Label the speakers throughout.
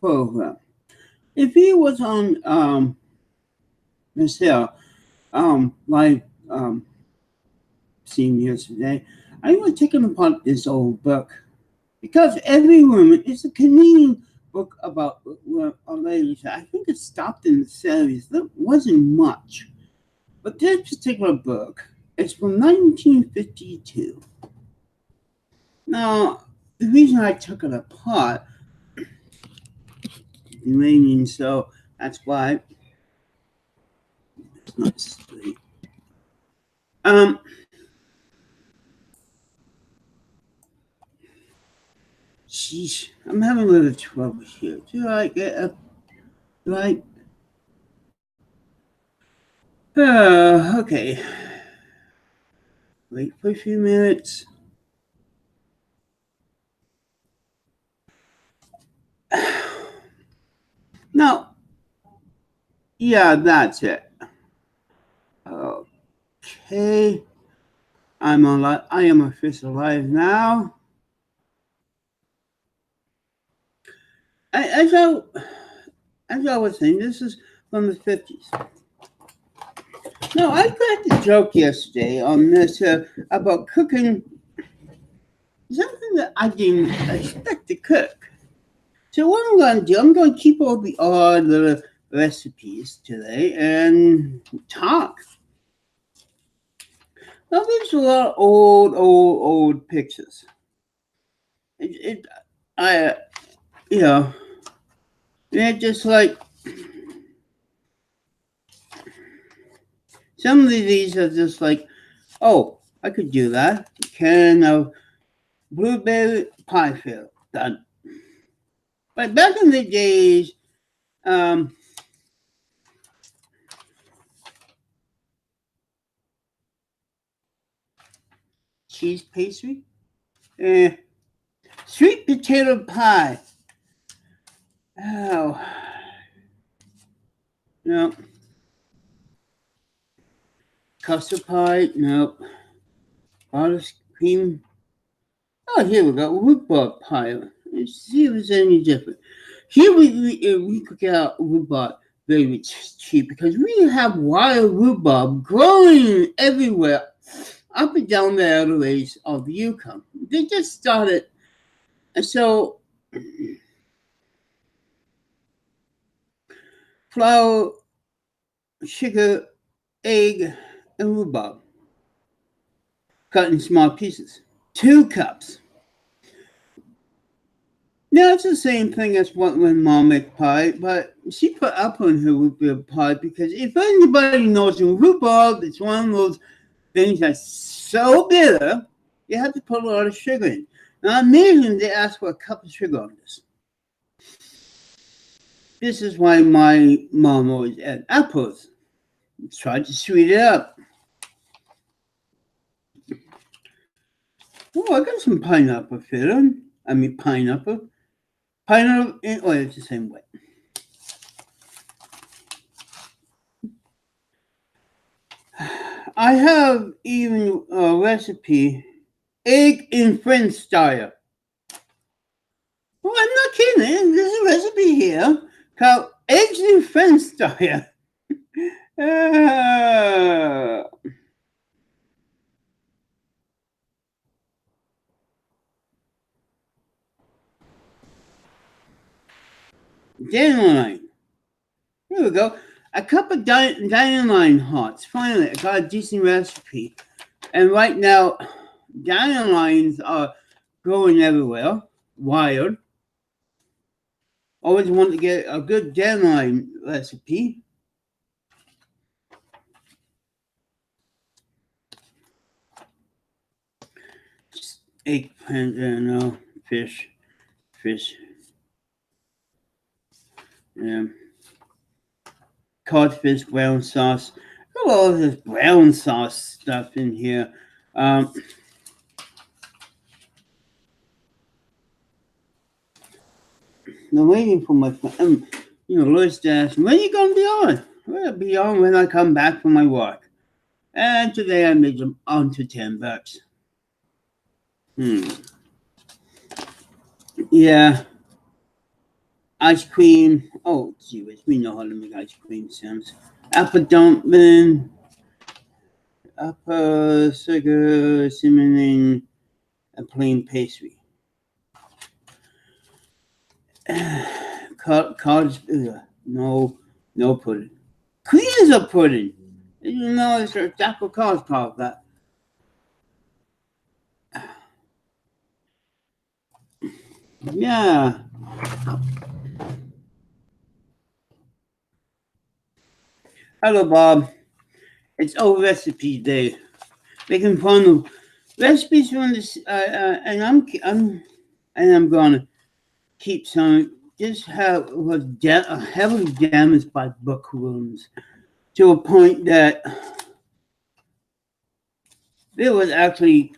Speaker 1: program. If he was on Michelle, like seen yesterday, I was taking apart this old book because every woman is a Canadian book about a lady. I think it stopped in the series. There wasn't much, but this particular book is from 1952. Now, the reason I took it apart, raining, so that's why it's not straight. Um, Sheesh, I'm having a little trouble here. Do I get a right? Okay. Wait for a few minutes. No, yeah, that's it. Okay, I'm alive. I am officially alive now. As I was saying, this is from the 50s. No, I cracked a joke yesterday on this about cooking something that I didn't expect to cook. So what I'm going to do, I'm going to keep all the odd little recipes today and talk. Now there's a lot of old pictures. It I you know, they're just like some of these are just like, oh, I could do that. Can of blueberry pie fill done. But back in the days, um, cheese pastry, eh, sweet potato pie. Oh, no. Custard pie, no. Olive cream. Oh, here we go. Rhubarb pie. Let's see if it's any different. Here we cook out rhubarb very cheap because we have wild rhubarb growing everywhere, up and down the alleyways of the Yukon. They just started, and so flour, sugar, egg, and rhubarb cut in small pieces. 2 cups. Now it's the same thing as what when mom makes pie, but she put up on her rhubarb pie because if anybody knows rhubarb, it's one of those things that's so bitter, you have to put a lot of sugar in. Now imagine they ask for a cup of sugar on this. This is why my mom always add apples. Try to sweet it up. Oh, I got some pineapple filling. I mean pineapple. Pineapple and oil it's the same way. I have even a recipe, egg in French style. Well, I'm not kidding. There's a recipe here called eggs in French style. Uh, dandelion. Here we go. A cup of dandelion hearts. Finally, I got a decent recipe. And right now, dandelions are growing everywhere, wild. Always want to get a good dandelion recipe. Eggplant, no, fish. Um, codfish brown sauce. Got all this brown sauce stuff in here. I'm waiting for my friend. Lois asked, when are you going to be on? Well, I'll be on when I come back from my work. And today I made them onto $10. Yeah. ice cream. Oh, gee, we know how to make ice cream, Sims. Apple dumpling, apple sugar, cinnamon, and plain pastry. Cottage, no pudding. Queens of pudding. You know, it's a Dr. Cause called that. Yeah. Hello, Bob. It's old recipe day. Making fun of recipes from this, and I'm gonna keep some. Just have was heavily damaged by bookworms to a point that it was actually,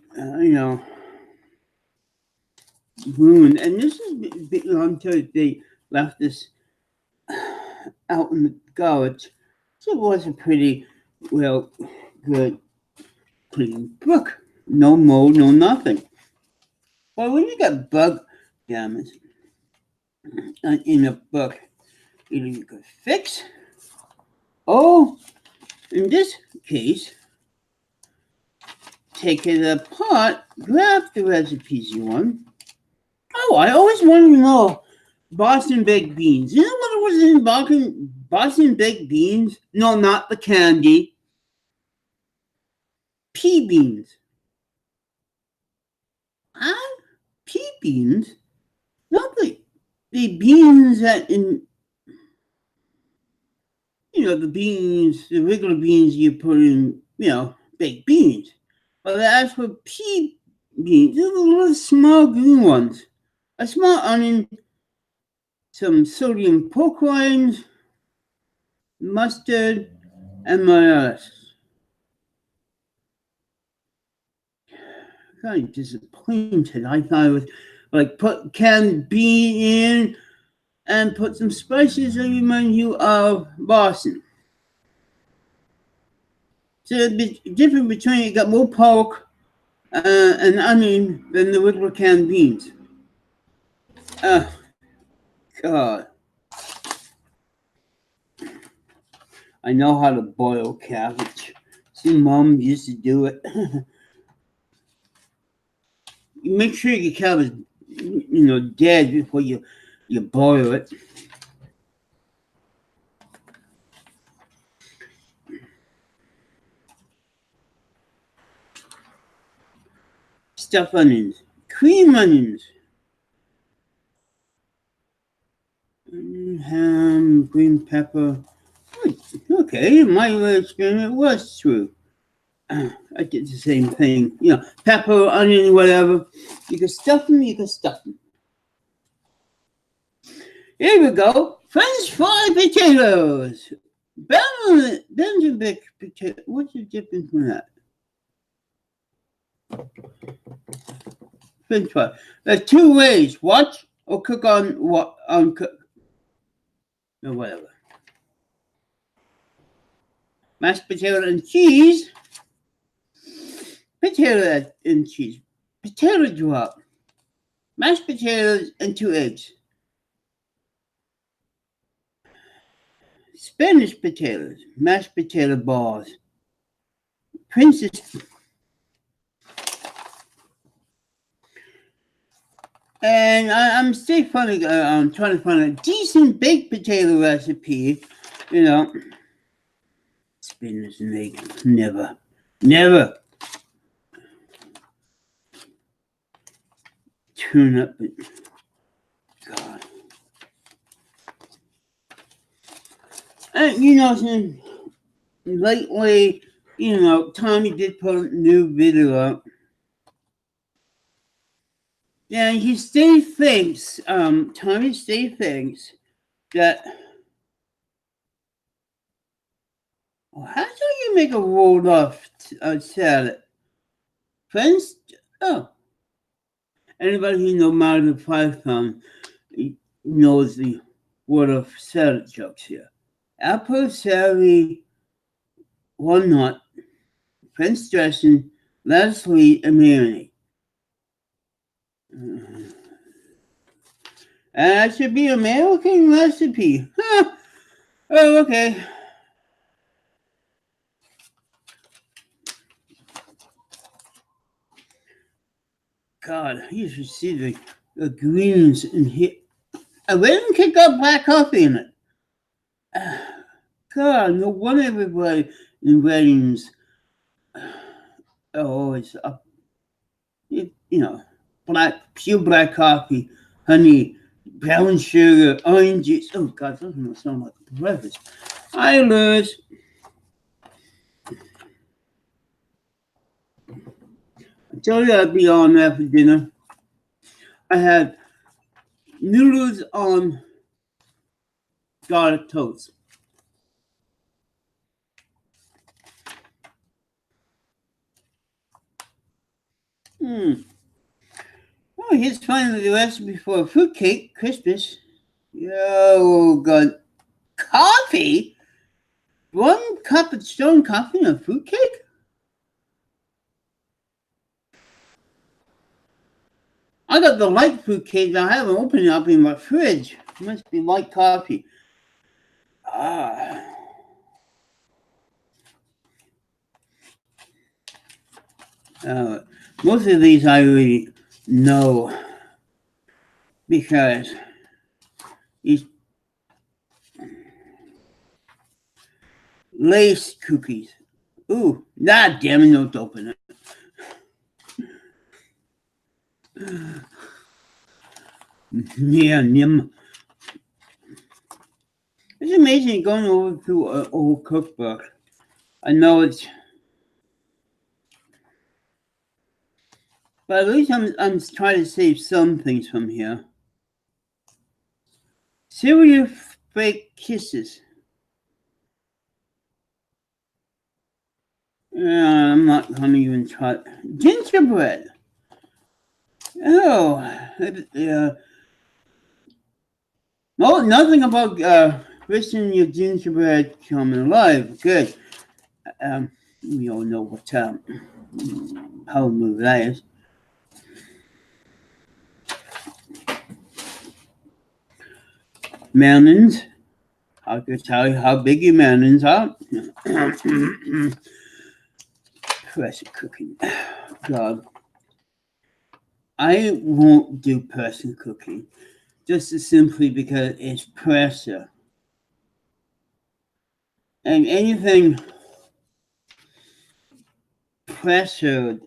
Speaker 1: ruined. And this is until they left this out in the gulch. So it was a pretty well good clean book. No mold, no nothing. But when you got bug damage in a book, either you could fix, or in this case, take it apart, grab the recipes you want. Oh, I always wanted to know Boston baked beans. You know what was in Boston baked beans? No, not the candy. Pea beans. Huh? Pea beans? Not the beans that in, the regular beans you put in, baked beans. But as for pea beans, they're the little small green ones. A small onion, some sodium pork rinds, mustard, and molasses. Kind of disappointed. I thought it was like put canned bean in and put some spices that remind you of Boston. So the difference between you got more pork and onion than the regular canned beans. Oh, God. I know how to boil cabbage. See, Mom used to do it. You make sure your cabbage, dead before you boil it. Stuffed onions, cream onions, ham, green pepper. Okay, my experiment was true. I did the same thing. Pepper, onion, whatever. You can stuff them, Here we go. French fried potatoes. Belgian baked potato. What's the difference from that? French fry. There's two ways. Watch or cook on cook. Or whatever. Mashed potato and cheese. Potato and cheese. Potato drop. Mashed potatoes and 2 eggs. Spanish potatoes. Mashed potato balls. Princess. And I'm still trying to find a decent baked potato recipe. Spinach and egg. Never. Tune up. God. And lately, Tommy did put a new video up. Yeah, Tommy still thinks that, how do you make a rolled off salad? Friends? Oh. Anybody who knows Monty Python knows the word of salad jokes here. Apple, celery, walnut, French dressing, lettuce, wheat, and mayonnaise. That should be American recipe. Huh. Oh, okay. God, you should see the greens in here. I didn't kick up black coffee in it. God, no wonder everybody in weddings always up. You know, pure black coffee, honey, brown sugar, orange juice. Oh God, doesn't sound like breakfast. Hi, Liz. I told you I'd be on there for dinner. I had noodles on garlic toast. Oh, here's finally the recipe for a fruit cake, Christmas. Oh God, coffee? 1 cup of strong coffee in a fruit cake? I got the light fruit cake. I haven't opened it up in my fridge. It must be light coffee. Most of these I already know because these lace cookies. Ooh, nah, damn it, don't open it. Yeah, Nim. It's amazing going over to an old cookbook. I know it's, but at least I'm trying to save some things from here. Cereal fake kisses. I'm not gonna even try gingerbread. Oh, oh, nothing about risking your gingerbread coming alive. Good. We all know what how move that is. Melons. I can tell you how big your melons are. Pressure cooking. God. I won't do pressure cooking. Just simply because it's pressure. And anything pressured,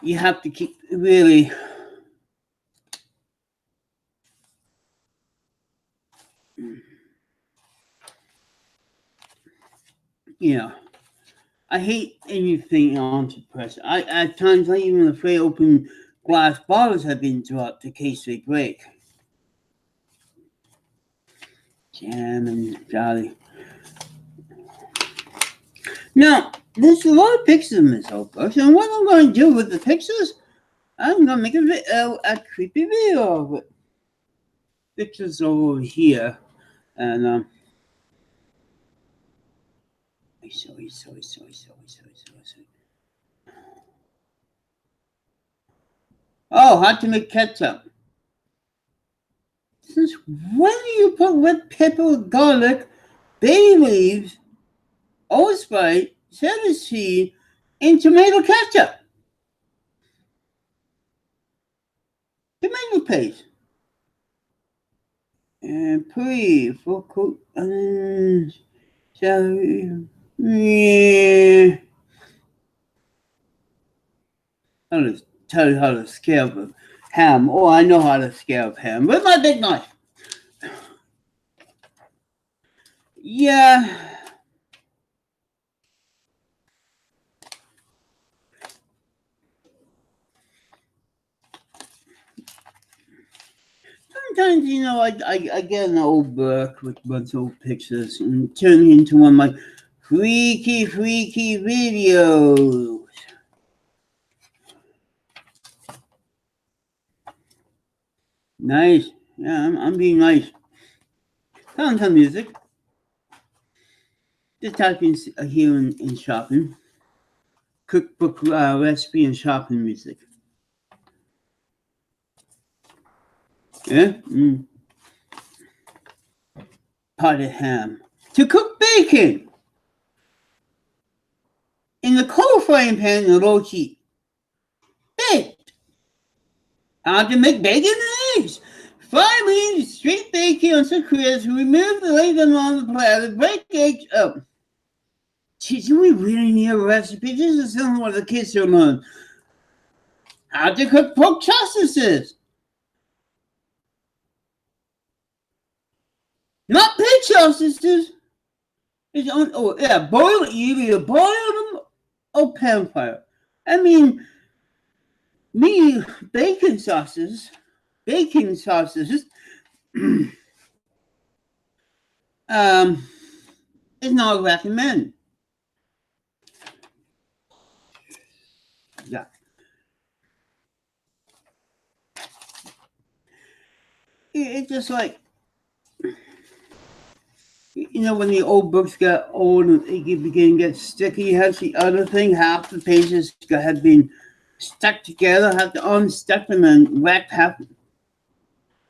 Speaker 1: you have to keep really I hate anything onto pressure. At times I even afraid open glass bottles have been dropped in case they break. Jam and jolly. Now, there's a lot of pictures in this whole book, and what I'm going to do with the pictures, I'm going to make a creepy video of it. Pictures over here, and sorry. Oh, how to make ketchup. Since when do you put red pepper, garlic, bay leaves, allspice, cheddar cheese, and tomato ketchup? Tomato paste. And please, for cook, yeah. I'll just tell you how to scale the ham. Oh, I know how to scale ham with my big knife. Yeah. Sometimes, I get an old book with a bunch of old pictures and turn it into one of my freaky videos. Nice. Yeah, I'm being nice. Found music. Just type in here in shopping. Cookbook recipe and shopping music. Yeah. Potted ham. To cook bacon in the cold frying pan in low heat. Baked. How to make bacon and eggs. Fry leaves, straight bacon on some crisps, remove the lay them on the platter, break eggs up. Gee, do we really need a recipe? This is something what the kids should learn. How to cook pork sausages. Not pig sausages. It's on, oh, yeah, boil it. You either boil them or pan fire. I mean, me, bacon sausages, is not recommended. Yeah. It's just like, you know, when the old books got old and they begin to get sticky, that's the other thing. Half the pages had been stuck together, have to unstuck them and whack half.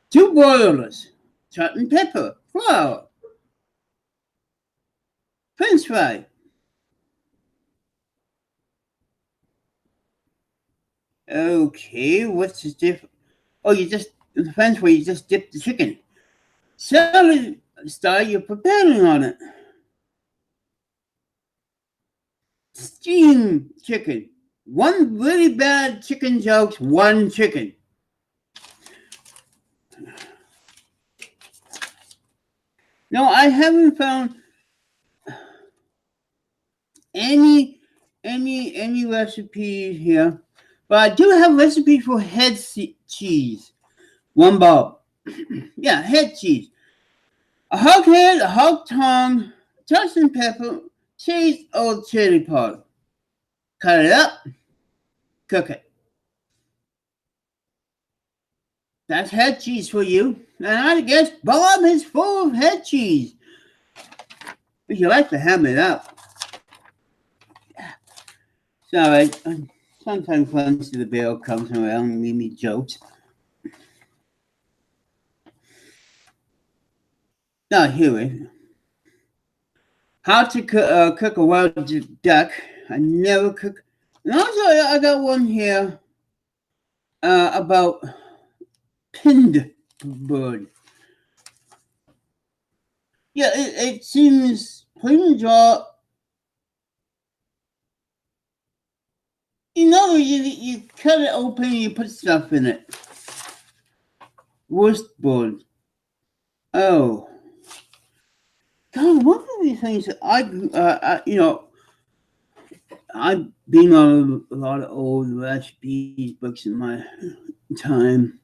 Speaker 1: 2 boilers, salt and pepper, flour, French fry. Okay, what's the difference? Oh, you just, the French fry, you just dip the chicken. Salad style, you're preparing on it. Steam chicken. One really bad chicken jokes, one chicken. No, I haven't found any recipes here, but I do have recipes for head cheese. 1 bowl. Yeah, head cheese. A hog head, a hog tongue, salt and pepper, cheese or chili powder. Cut it up, cook it. That's head cheese for you. And I guess Bob is full of head cheese. If you like to ham it up. Sorry, sometimes Clancy the Bear comes around and leave me jokes. Now, here it is. How to cook a wild duck. I never cook. And also, I got one here about pinned bird. Yeah, it seems plain and draw. You know, you cut it open and you put stuff in it. Worst bird. Oh. God, one of these things that you know, I've been on a lot of old recipes books in my time.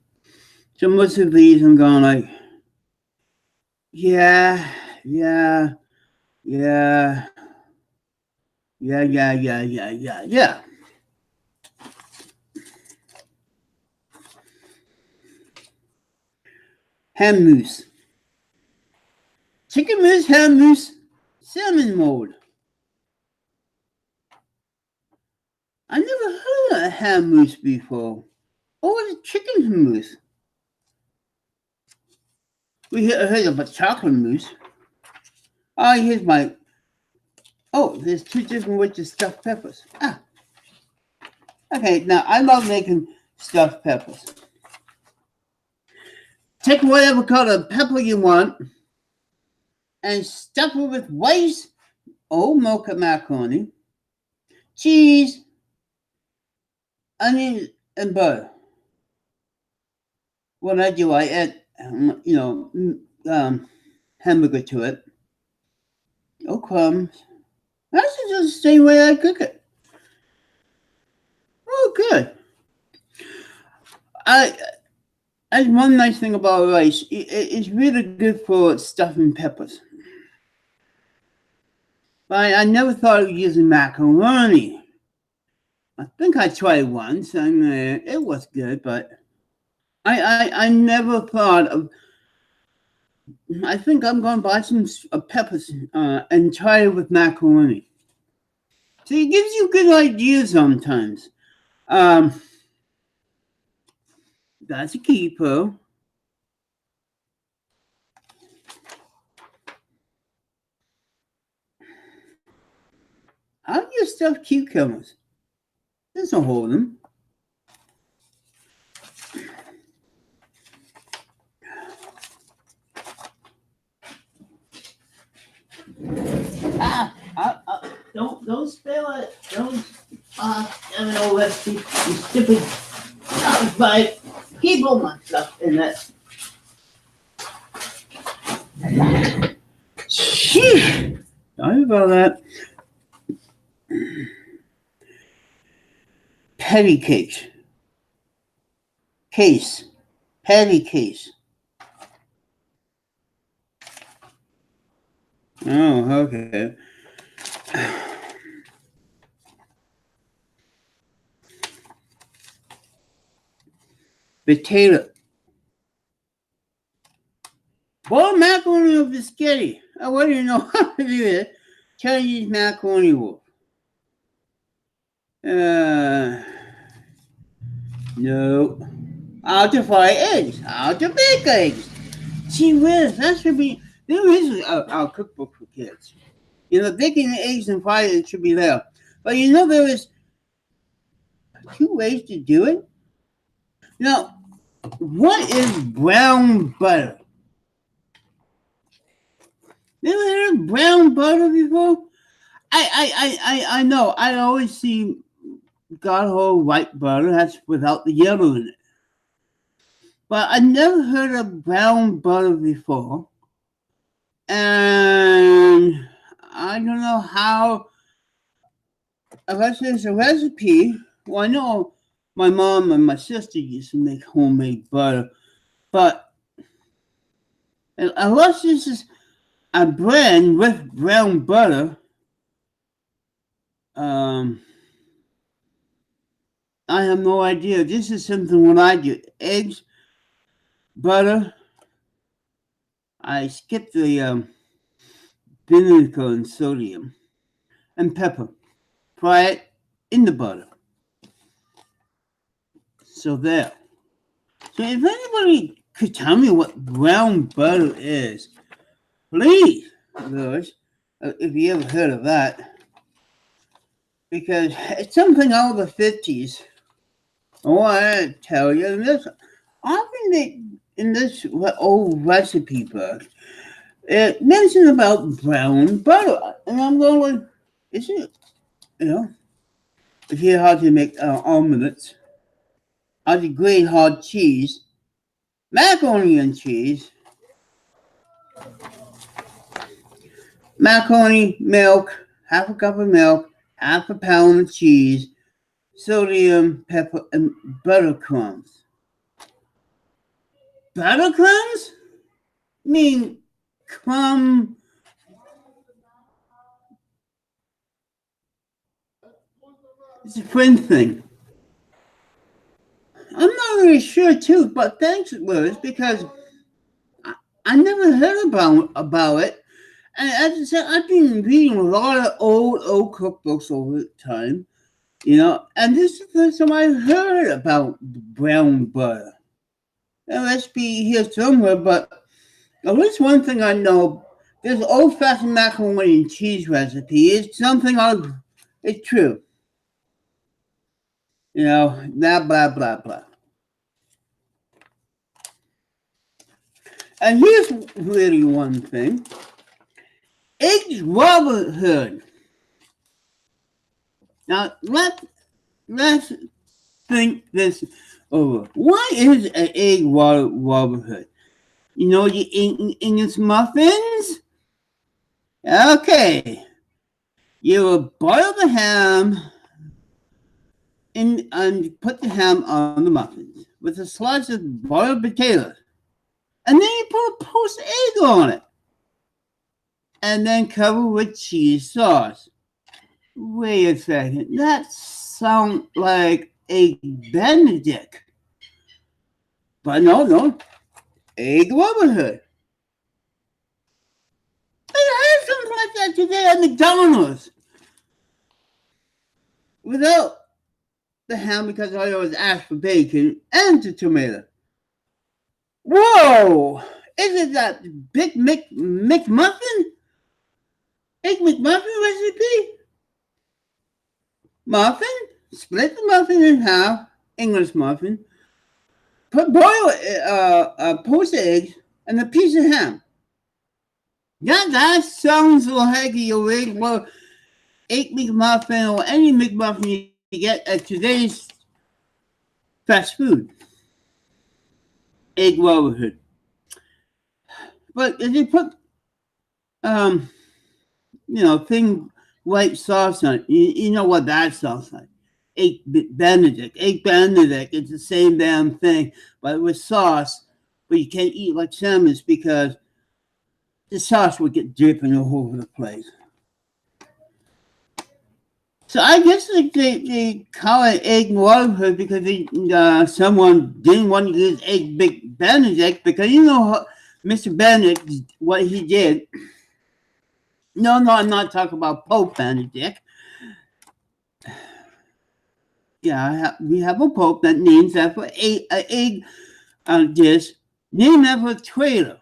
Speaker 1: So most of these I'm going like, yeah. Ham mousse. Chicken mousse, ham mousse, salmon mold. I never heard of ham mousse before. Or was it chicken mousse? We heard about chocolate mousse. Oh, here's my. Oh, there's 2 different ways to stuff peppers. Ah. Okay, now I love making stuffed peppers. Take whatever color pepper you want and stuff it with rice or mocha macaroni, cheese, onion, and butter. What I do, I add, hamburger to it. No crumbs. That's just the same way I cook it. Oh, good. That's one nice thing about rice. It's really good for stuffing peppers. But I never thought of using macaroni. I think I tried once, and it was good, but I never thought of. I think I'm going to buy some peppers and try it with macaroni. So it gives you good ideas sometimes. That's a keeper. stuffed cucumbers. This will hold them. Don't spill it. Don't have an old recipe. You stupid bite. Keep all my stuff in it. Sheesh. Sorry about that. Patty cakes. Patty case. Oh, okay. Potato. Boiled macaroni or biscotti. What do you know how to do it? Chinese macaroni wolf. No. How to fry eggs. How to bake eggs. Gee whiz, that should be. There is our cookbook for kids. You know, baking the eggs and frying it should be there. But you know, there is 2 ways to do it. Now, what is brown butter? Never heard of brown butter before? I know. I always see God whole white butter. That's without the yellow in it. But I never heard of brown butter before. And I don't know how, unless there's a recipe. Well, I know my mom and my sister used to make homemade butter. But unless this is a brand with brown butter, I have no idea. This is something what I do. Eggs, butter. I skip the vinegar and sodium and pepper. Fry it in the butter. So there. So if anybody could tell me what brown butter is, please, Lewis, if you ever heard of that, because it's something out of the 50s. I want to tell you this. Often in this old recipe book, it mentioned about brown butter. And I'm going, is it, if you how to make omelets, how to grate hard cheese, macaroni and cheese, macaroni, milk, half a cup of milk, half a pound of cheese, sodium, pepper, and butter crumbs. Butter crumbs? I mean, crumb. It's a friend thing. I'm not really sure too, but thanks, Liz, because I never heard about it. And as I said, I've been reading a lot of old cookbooks over time, and this is the first time I heard about brown butter. The recipe here somewhere, but at least one thing I know, this old-fashioned macaroni and cheese recipe is something it's true. Blah, blah, blah, blah. And here's really one thing. Eggs Robin Hood. Now, let's think this over. Why is an egg Robin Hood? You eat English muffins? Okay. You will boil the ham and put the ham on the muffins with a slice of boiled potatoes. And then you put a poached egg on it. And then cover with cheese sauce. Wait a second. That sounds like Egg Benedict. But no. Egg Robin Hood. I had something like that today at McDonald's. Without the ham, because I always ask for bacon and the tomato. Whoa! Is it that Big McMuffin? Egg McMuffin recipe? muffin, split the muffin in half, English muffin, boil poached eggs, and a piece of ham. Yeah, that sounds like your regular egg McMuffin or any McMuffin you get at today's fast food. Egg Robinhood. But if you put um thin white sauce on it, you know what that sounds like. Egg Benedict. Egg Benedict, it's the same damn thing, but with sauce. But you can't eat like sandwich because the sauce would get dripping all over the place. So I guess they call it egg Robinhood because someone didn't want to use egg Big Benedict because you know Mr. Benedict, what he did. No, I'm not talking about Pope Benedict. Yeah, we have a Pope that names after an egg dish named after a trailer.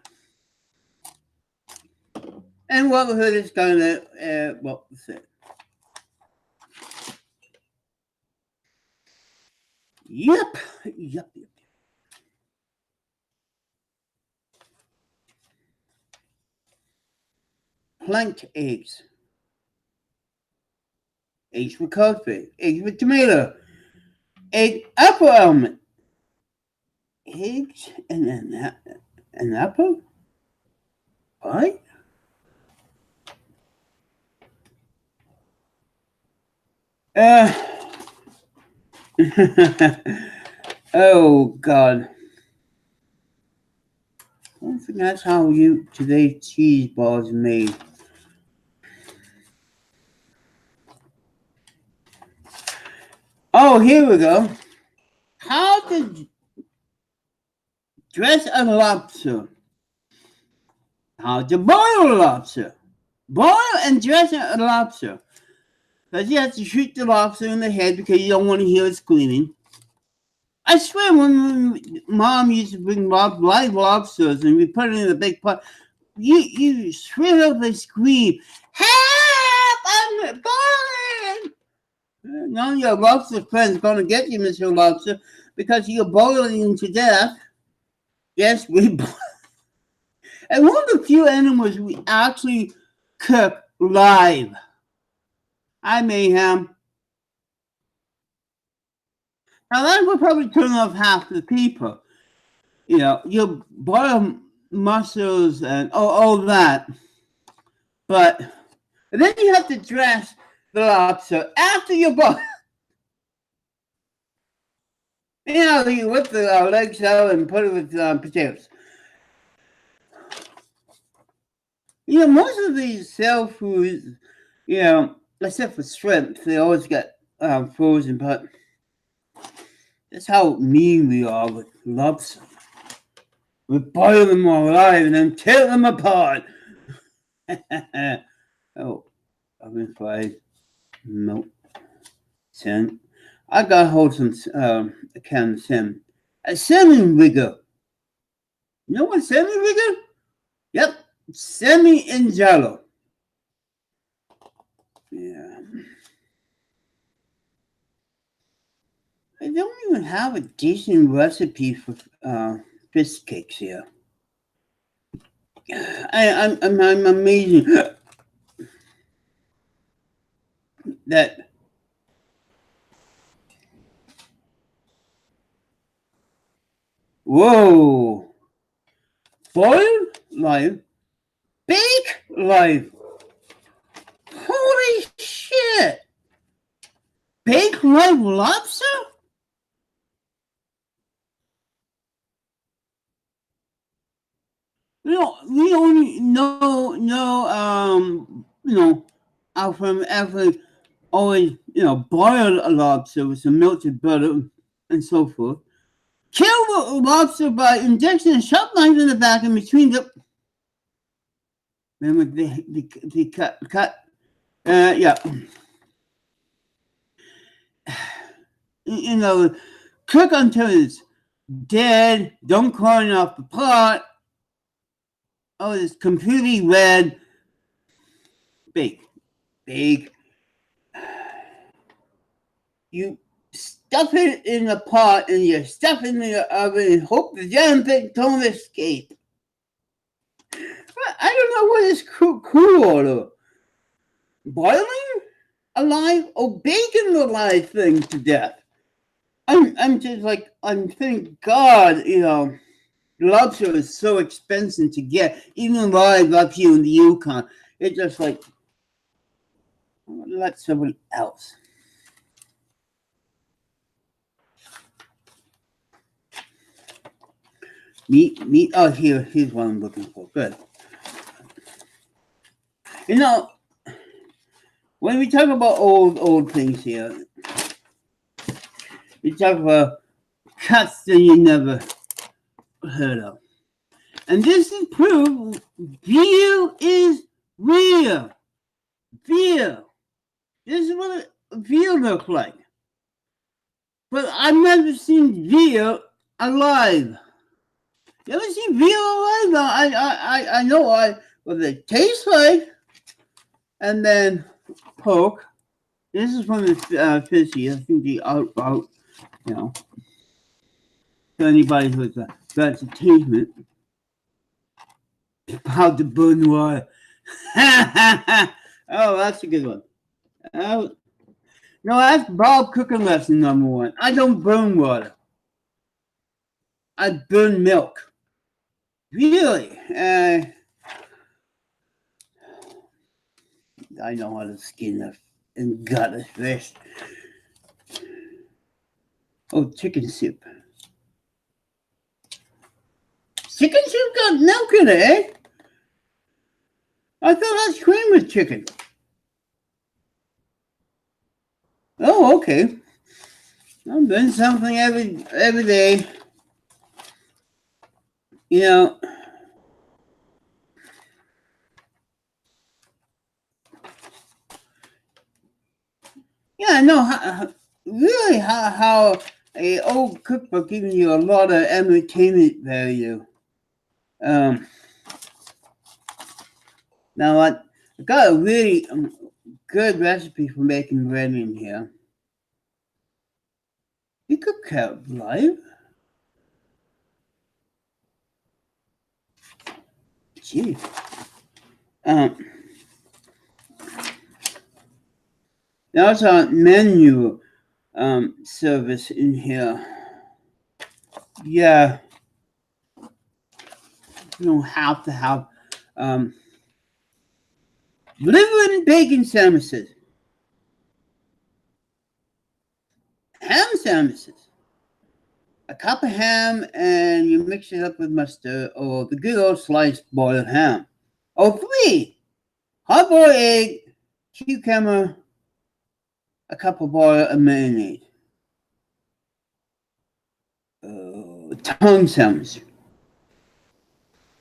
Speaker 1: And Robinhood is going to, what was it? Yep. Planked eggs. Eggs with coffee. Eggs with tomato. Egg apple almond. Eggs and an apple? What? Oh God. I don't think that's how today's cheese balls made. Oh, here we go. How to dress a lobster. How to boil a lobster. Boil and dress a lobster. Because you have to shoot the lobster in the head because you don't want to hear it screaming. I swear when Mom used to bring live lobsters and we put it in a big pot, you shrivel the scream, "Help! I'm boiling!" None of your lobster friends going to get you, Mr. Lobster, because you're boiling to death. Yes, we and one of the few animals we actually cook live. Hi, Mayhem. Now that would probably turn off half the people. You know, you boil mussels and all that. But then you have to dress the lobster after you boil. You know, you whip the legs out and put it with potatoes. You know, most of these sell foods, you know, except for shrimp, they always get frozen, but that's how mean we are with lobster. We boil them all alive and then tear them apart. Oh, oven fried milk. Sin. I got hold of some a can of salmon. A salmon rigger. You know what salmon rigger? Yep, salmon in jello. Yeah. I don't even have a decent recipe for fish cakes here. I'm amazing that whoa, boil live, bake live. Holy shit! Bake live lobster? We only know, our from ever always, boil a lobster with some melted butter and so forth. Kill the lobster by injection a sharp knife in the back and between the. Remember the cut. Yeah. You know, cook until it's dead. Don't corn off the pot. Oh, it's completely red. Bake. You stuff it in a pot and you stuff it in the oven and hope the damn thing don't escape. I don't know what is cooler. Boiling alive or baking the live thing to death? I'm just like, thank God, lobster is so expensive to get, even live up here in the Yukon. It's just like, let somebody else. Meat. Oh, here's what I'm looking for. Good. When we talk about old things here, we talk about cuts that you never heard of. And this is proof veal is real. Veal. This is what veal looks like. But I've never seen veal alive. You ever seen veal alive? I know what it tastes like. And then pork. This is from the fishy. I think the out, to anybody who's got a tastement. How to burn water. Oh, that's a good one. No, that's Bob cooking lesson number 1. I don't burn water. I burn milk. Really? I know how to skin and gut a fish. Oh, chicken soup. Chicken soup got milk in it, eh? I thought that's cream with chicken. Oh, okay. I'm doing something every day. Yeah, I know really how a old cookbook gives you a lot of entertainment value. Now I got a really good recipe for making bread in here. You could cook live. Gee. There's a menu service in here. Yeah. You don't have to have liver and bacon sandwiches. Ham sandwiches. A cup of ham and you mix it up with mustard or the good old sliced boiled ham. Or 3. Hard-boiled egg, cucumber, a cup of boiled and mayonnaise. Tongue sandwich.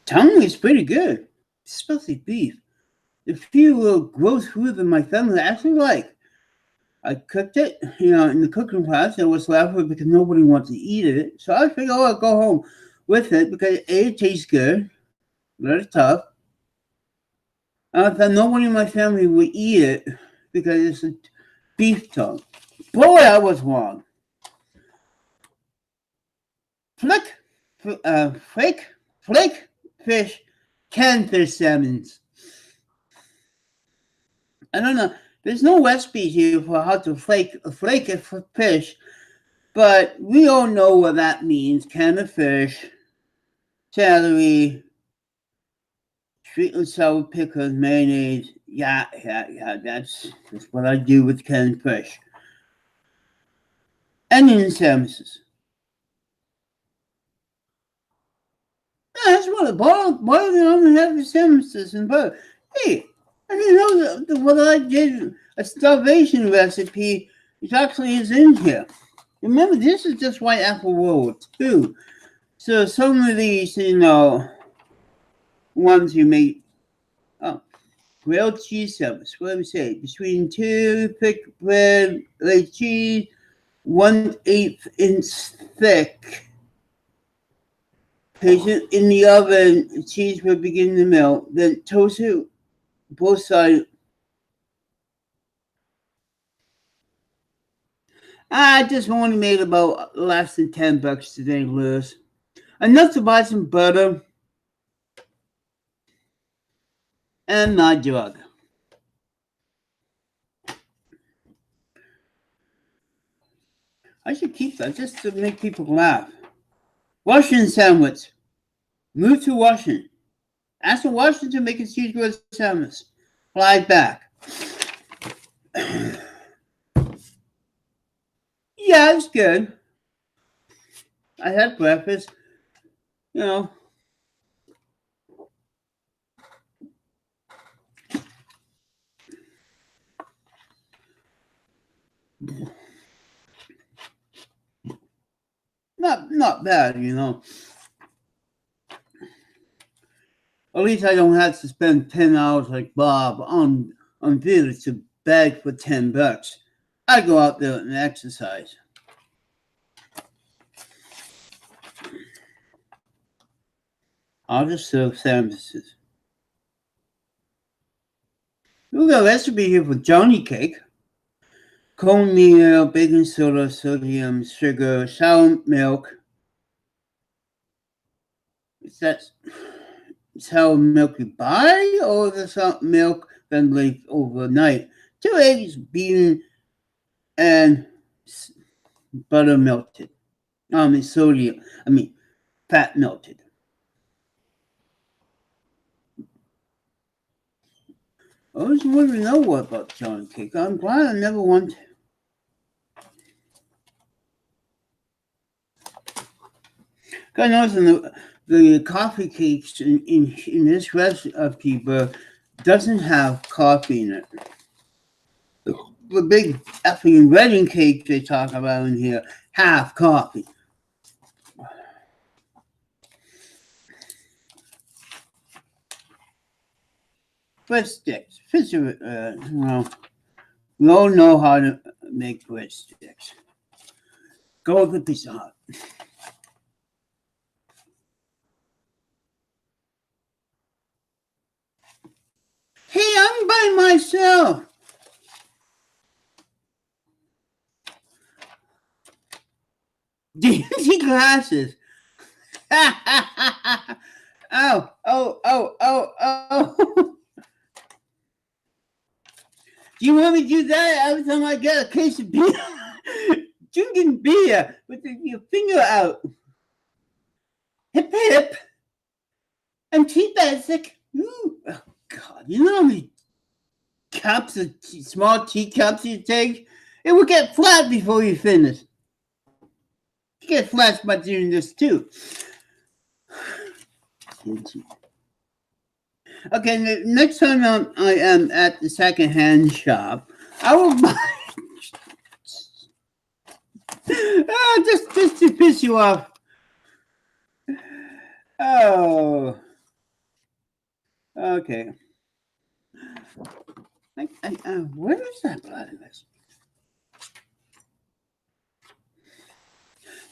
Speaker 1: Tongue is pretty good, especially beef. The few little gross food that my family actually like. I cooked it, in the cooking class. It was left with because nobody wanted to eat it. So I figured, I'll go home with it because it tastes good, very tough. I thought nobody in my family would eat it because it's a beef tongue. Boy, I was wrong. Flake fish, canned fish salmons. I don't know. There's no recipe here for how to flake a fish, but we all know what that means. Can of fish, celery, sweet and sour pickles, mayonnaise. Yeah, that's what I do with canned fish. Onion sandwiches. Yeah, that's what it boiled them and have the sandwiches and butter. Hey, I didn't know what I did, a starvation recipe, which actually is in here. Remember, this is just White Apple Roll too. So some of these, ones you make, grilled cheese sandwich. What do we say? Between 2 thick bread, like cheese, 1/8 inch thick. Place it in the oven. Cheese will begin to melt. Then toast it both sides. I just only made about less than $10 today, Liz. Enough to buy some butter and my drug. I should keep that just to make people laugh. Washington sandwich. Move to Washington. Ask for Washington to make a cheeseburger sandwich. Fly back. Yeah, it's good. I had breakfast. You know, not bad. At least I don't have to spend 10 hours like Bob on theater to beg for $10. I go out there and exercise. I'll just serve sandwiches. We got a recipe here for Johnny cake. Cornmeal, baking soda, sodium, sugar, sour milk. Is that sour milk you buy, or the sour milk then left overnight? 2 eggs beaten and butter melted. Fat melted. I always wanted to know what about Johnny cake. I'm glad I never went. I noticed the coffee cakes in this recipe doesn't have coffee in it. The big effing wedding cake they talk about in here have coffee. Breadsticks. We all know how to make breadsticks. Go to Pizza Hut. Hey, I'm by myself. Dainty glasses. Oh. Do you want me to do that every time I get a case of beer? Drinking beer with your finger out. Hip hip. I'm cheap basic. Ooh. Oh, God. You know how many small teacups you take? It will get flat before you finish. You get flat by doing this too. Okay, next time I am at the secondhand shop, I will buy. Just to piss you off. Oh. Okay. Where is that bloody list?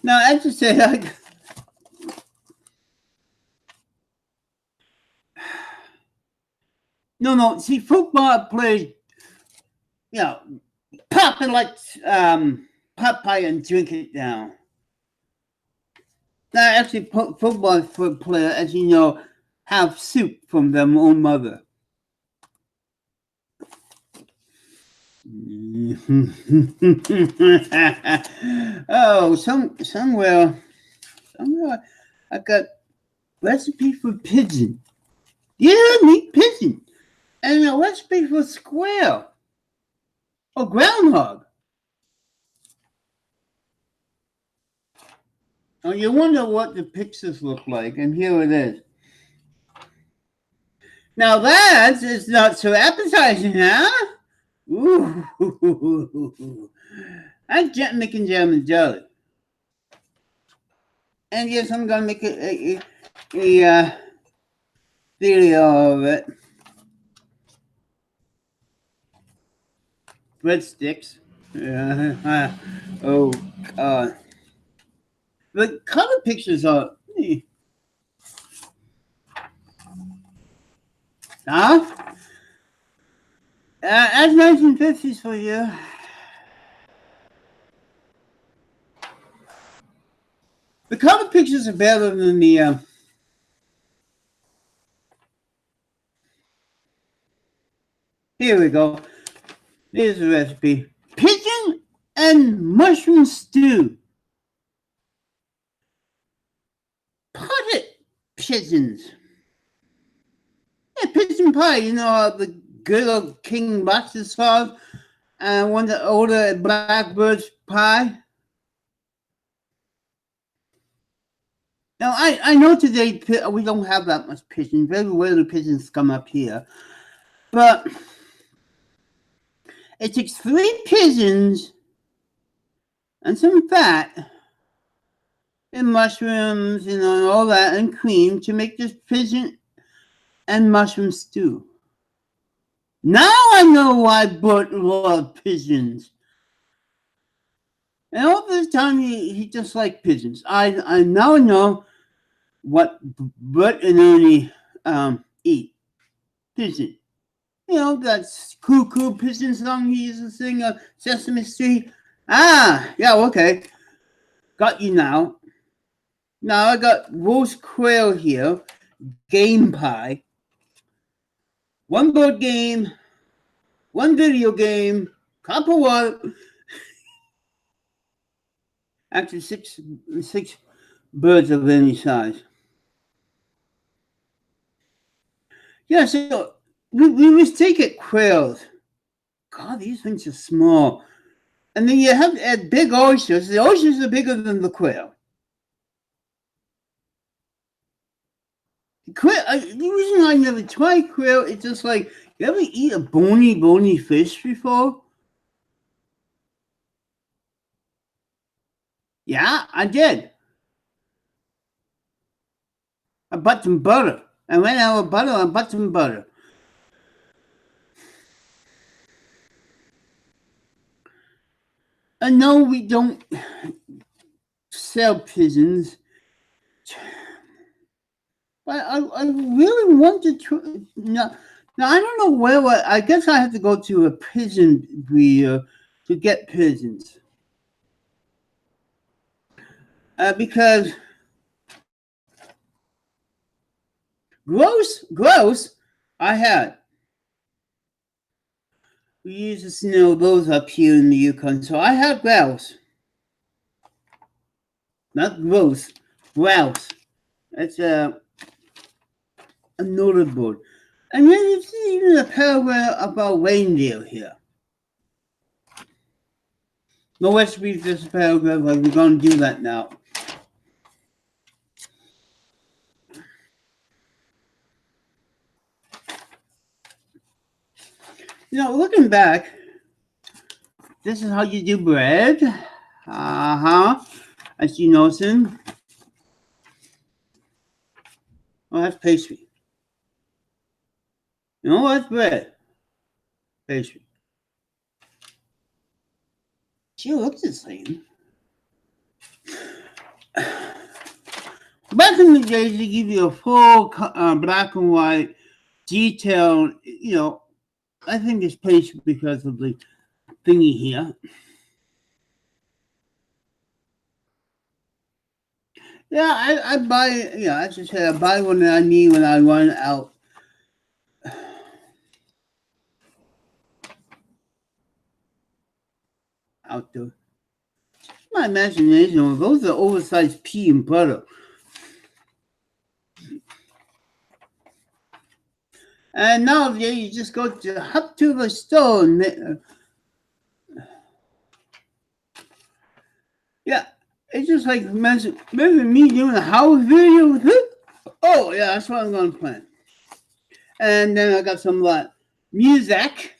Speaker 1: Now, I just say, no. See, football players, pop it like Popeye and drink it down. Now, actually, football player, as you know, have soup from their own mother. Oh, somewhere I got recipe for pigeon. Yeah, meat pigeon. And a recipe for squirrel. Or groundhog. Oh, you wonder what the pictures look like, and here it is. Now that is not so appetizing, huh? Ooh. I'm making jam and jelly. And yes, I'm gonna make a video of it. Breadsticks. Oh God. The color pictures are. Huh? That's 1950s for you. The cover pictures are better than the. Here we go. Here's the recipe: pigeon and mushroom stew. Potted pigeons. Yeah, pigeon pie. You know the good old King Mustard sauce, and one of the older blackbird's pie. Now, I know today we don't have that much pigeon. Very rarely pigeons come up here. But it takes 3 pigeons and some fat and mushrooms, and all that, and cream to make this pigeon and mushroom stew. Now I know why Bert loved pigeons. And all this time he just liked pigeons. I now know what Bert and Ernie eat. Pigeon. That's Cuckoo Pigeon song he used to sing on Sesame Street. Ah, yeah, okay. Got you now. Now I got roast quail here, game pie, 1 board game, 1 video game, cup of water. Actually, six birds of any size. Yeah, so we mistake it quails. God, these things are small. And then you have to add big oysters. The oysters are bigger than the quail. The reason I never tried quail, it's just like, you ever eat a bony fish before? Yeah, I did. I bought some butter. I went out with butter, I bought some butter. And no, we don't sell pigeons. But I really want to try. Now I don't know where. I guess I have to go to a pigeon breeder to get pigeons. Because grouse, I had. We used to snow those up here in the Yukon, so I have grouse. Not grouse, grouse. That's a noted bird. And then you see even a paragraph about reindeer here. No, let's read this paragraph, but we're going to do that now. Looking back, this is how you do bread. As you know, son. Oh, that's pastry. No, that's bread. Pastry. She looks the same. Back in the days, they give you a full black and white, detailed, I think it's pastry because of the thingy here. Yeah, I buy, as I said, I buy what I need when I run out. Out there. My imagination, those are oversized pea and butter. And now you just go up to the store and yeah, it's just like maybe me doing a house video with it. Oh yeah, that's what I'm gonna plan. And then I got some music.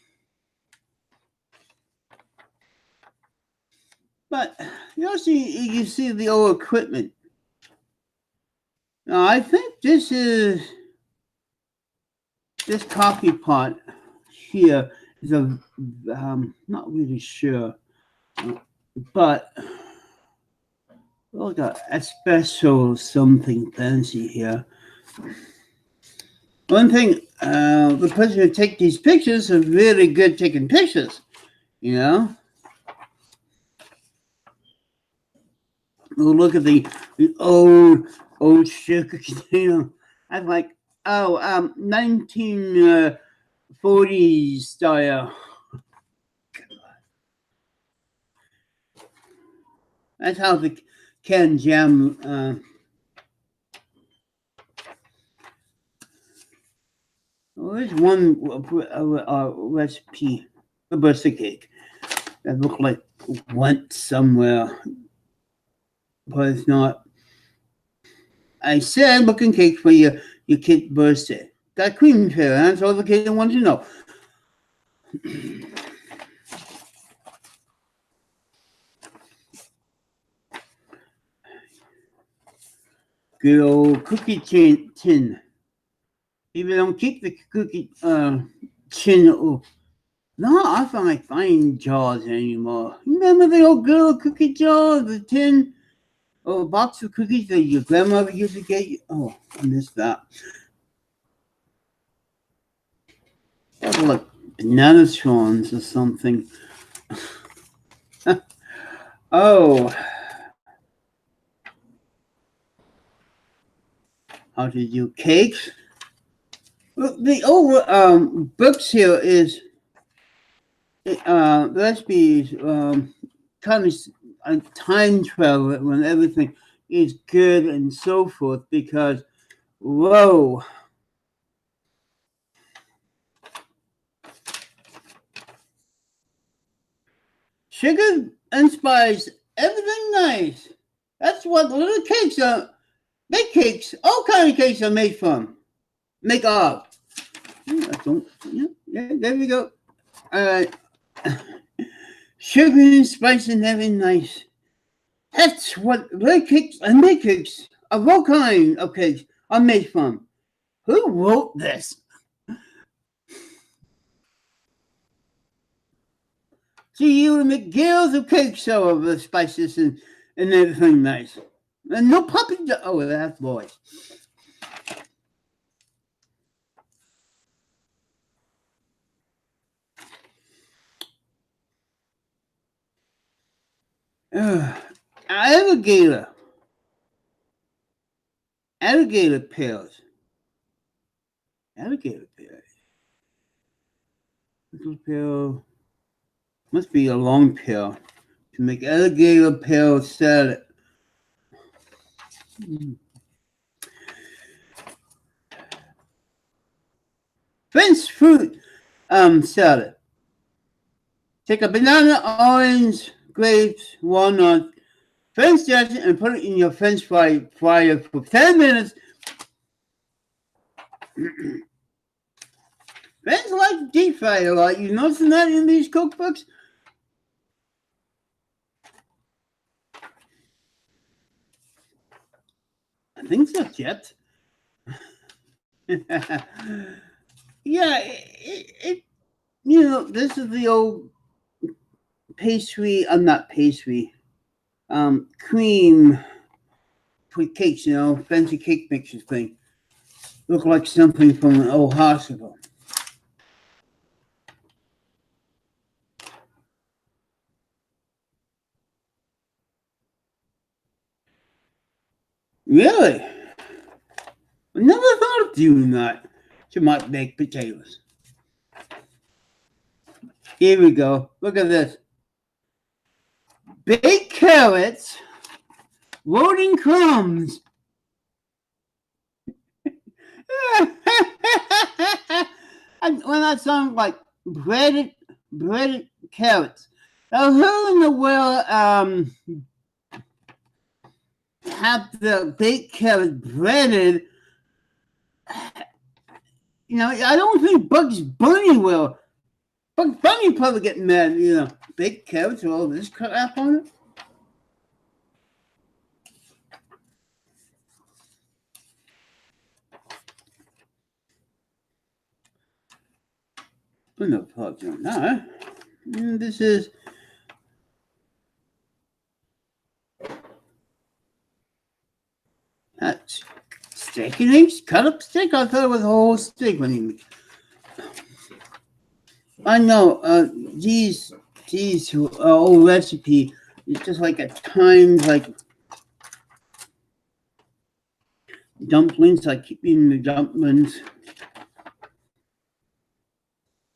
Speaker 1: But you see the old equipment. Now I think this coffee pot here is not really sure, but look at espresso something fancy here. One thing, the person who take these pictures are really good taking pictures, look at the old sugar container. I'm like, oh, 1940s style. That's how the can jam. Well, there's one recipe, a birthday cake that looked like went somewhere, but it's not. I said looking cake for your kid's birthday. Got cream fairy. That's all the kid wants to know. Good old cookie tin. People don't keep the cookie tin. No, I can't find jars anymore. Remember the old good old cookie jar, the tin, or a box of cookies that your grandmother used to get you? Oh, I missed that. That was like banana swans or something. Oh. How to do cakes. Well, the old books here is recipes, kind of time travel when everything is good and so forth. Because whoa, sugar and spice, everything nice. That's what little cakes are. Big cakes, all kind of cakes are made from. Make of. Yeah, there we go. Sugar and spice and everything nice. That's what little cakes and big cakes of all kind of cakes are made from. Who wrote this? See, you would make gills of cakes of the spices and everything nice. And no puppy. Oh, that's boys. Alligator pears. Alligator pears. Little pear. Must be a long pear to make alligator pear salad. French fruit salad. Take a banana, orange, grapes, walnut, French dressing, and put it in your French fry fryer for 10 minutes. French like deep fry a lot. You noticing that in these cookbooks? I think so, Jet. Yeah, this is the old pastry. I'm not pastry. Cream for cakes, fancy cake mixes thing. Look like something from an old hospital. Really? I never thought of doing that to my baked potatoes. Here we go. Look at this. Baked carrots, rolled in crumbs. When that sounds like breaded carrots. Now, who in the world have the baked carrots breaded? I don't think Bugs Bunny will. Bugs Bunny probably get mad, baked carrots with all this crap on it. No plugs on that. And this is steak and eggs, cut up steak. I thought it was a whole steak when you. I know these old recipe is just like at times like dumplings. I keep eating the dumplings.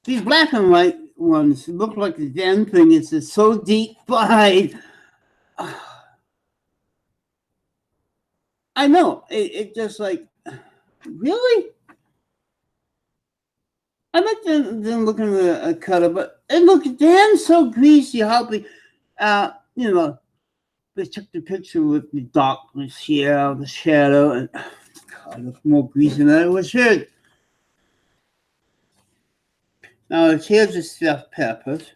Speaker 1: These black and white ones look like the damn thing is just so deep fried. I know. It just like, really? I like them looking at a cutter, but it looks damn so greasy. How they, you know, they took the picture with the darkness here, the shadow, and God, it looks more greasy than it was here. Now, here's the stuffed peppers.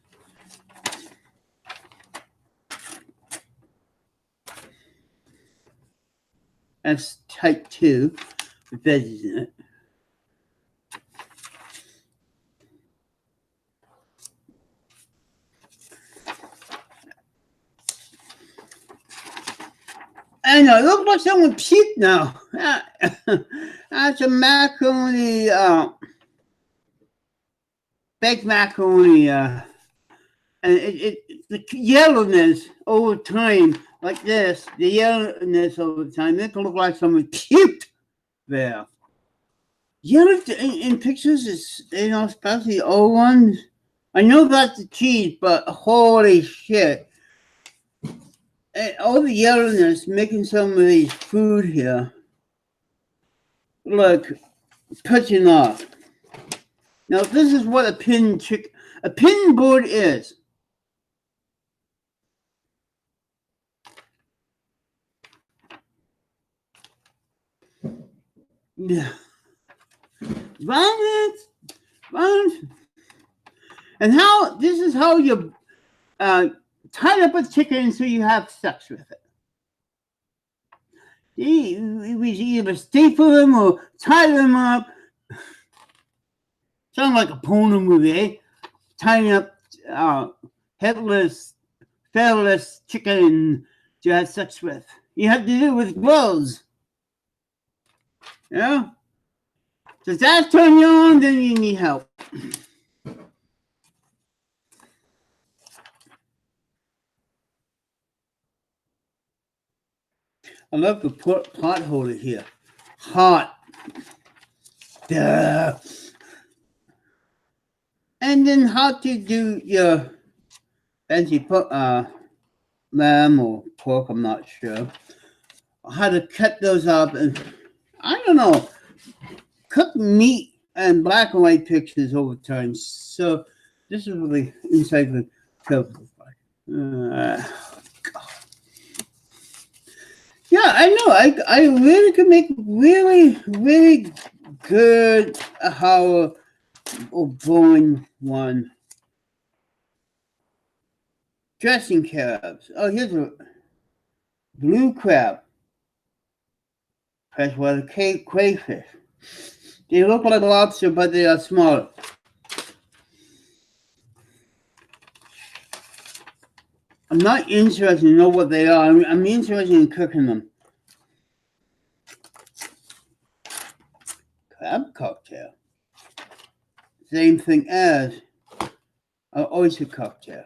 Speaker 1: That's type 2 with veggies in it. I know, it looks like someone puked now. That's a macaroni, baked macaroni, and the yellowness over time, like this, the yellowness over time, it can look like someone puked there. Yellow in pictures is, especially old ones. I know that's the cheese, but holy shit. And all the yellowness making some of these food here look touching off. Now this is what a pin board is. Yeah. Violence. And this is how you tie up a chicken so you have sex with it. We either staple them or tie them up. Sounds like a porno movie, eh? Tying up headless, featherless chicken to have sex with. You have to do it with gloves. Yeah? Does that turn you on? Then you need help. I love the pot holder here. Hot. Duh. And then how to do your fancy lamb or pork, I'm not sure. How to cut those up. And I don't know. Cook meat and black and white pictures over time. So this is really inside the cover. Yeah, I know. I really could make really good how bone one. Dressing crabs. Oh, here's a blue crab. Freshwater crayfish. They look like lobster, but they are smaller. I'm not interested to know what they are. I'm interested in cooking them. Crab cocktail. Same thing as an oyster cocktail.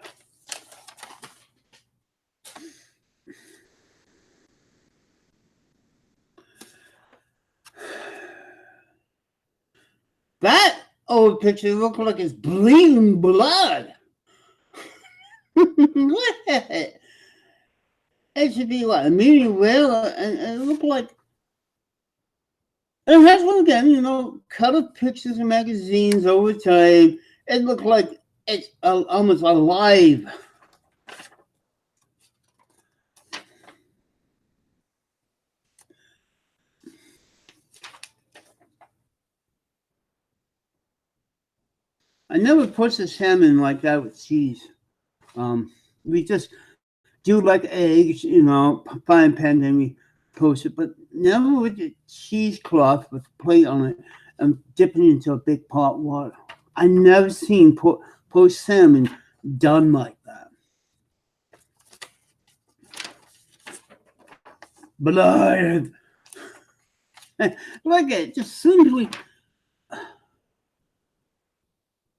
Speaker 1: That old picture looks like it's bleeding blood. It should be what, a medium well, and it looked like it has one again, colored pictures in magazines over time. It looked like it's almost alive. I never put the salmon like that with cheese. We just do like eggs, frying pan, and we toast it, but never with the cheesecloth with a plate on it and dipping it into a big pot of water. I never seen poached salmon done like that. Blood. Look at it, just simply.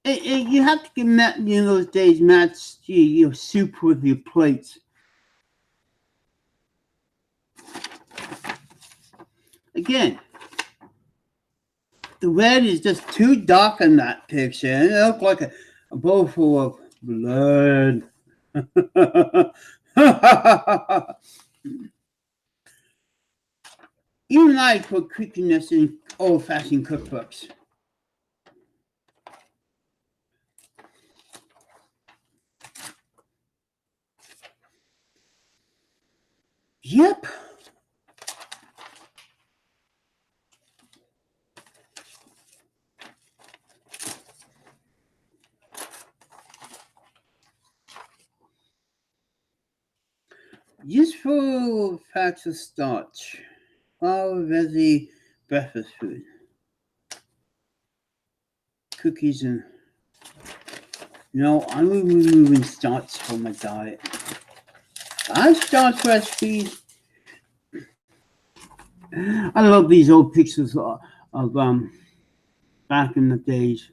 Speaker 1: You have to get those days match soup with your plates. Again, the red is just too dark in that picture, and it looks like a bowl full of blood. Even I put creepiness in old-fashioned cookbooks. Yep. Useful facts of starch. Flour, veggie, breakfast food. Cookies and... No, I'm removing starch from my diet. I starch recipes. I love these old pictures of back in the days.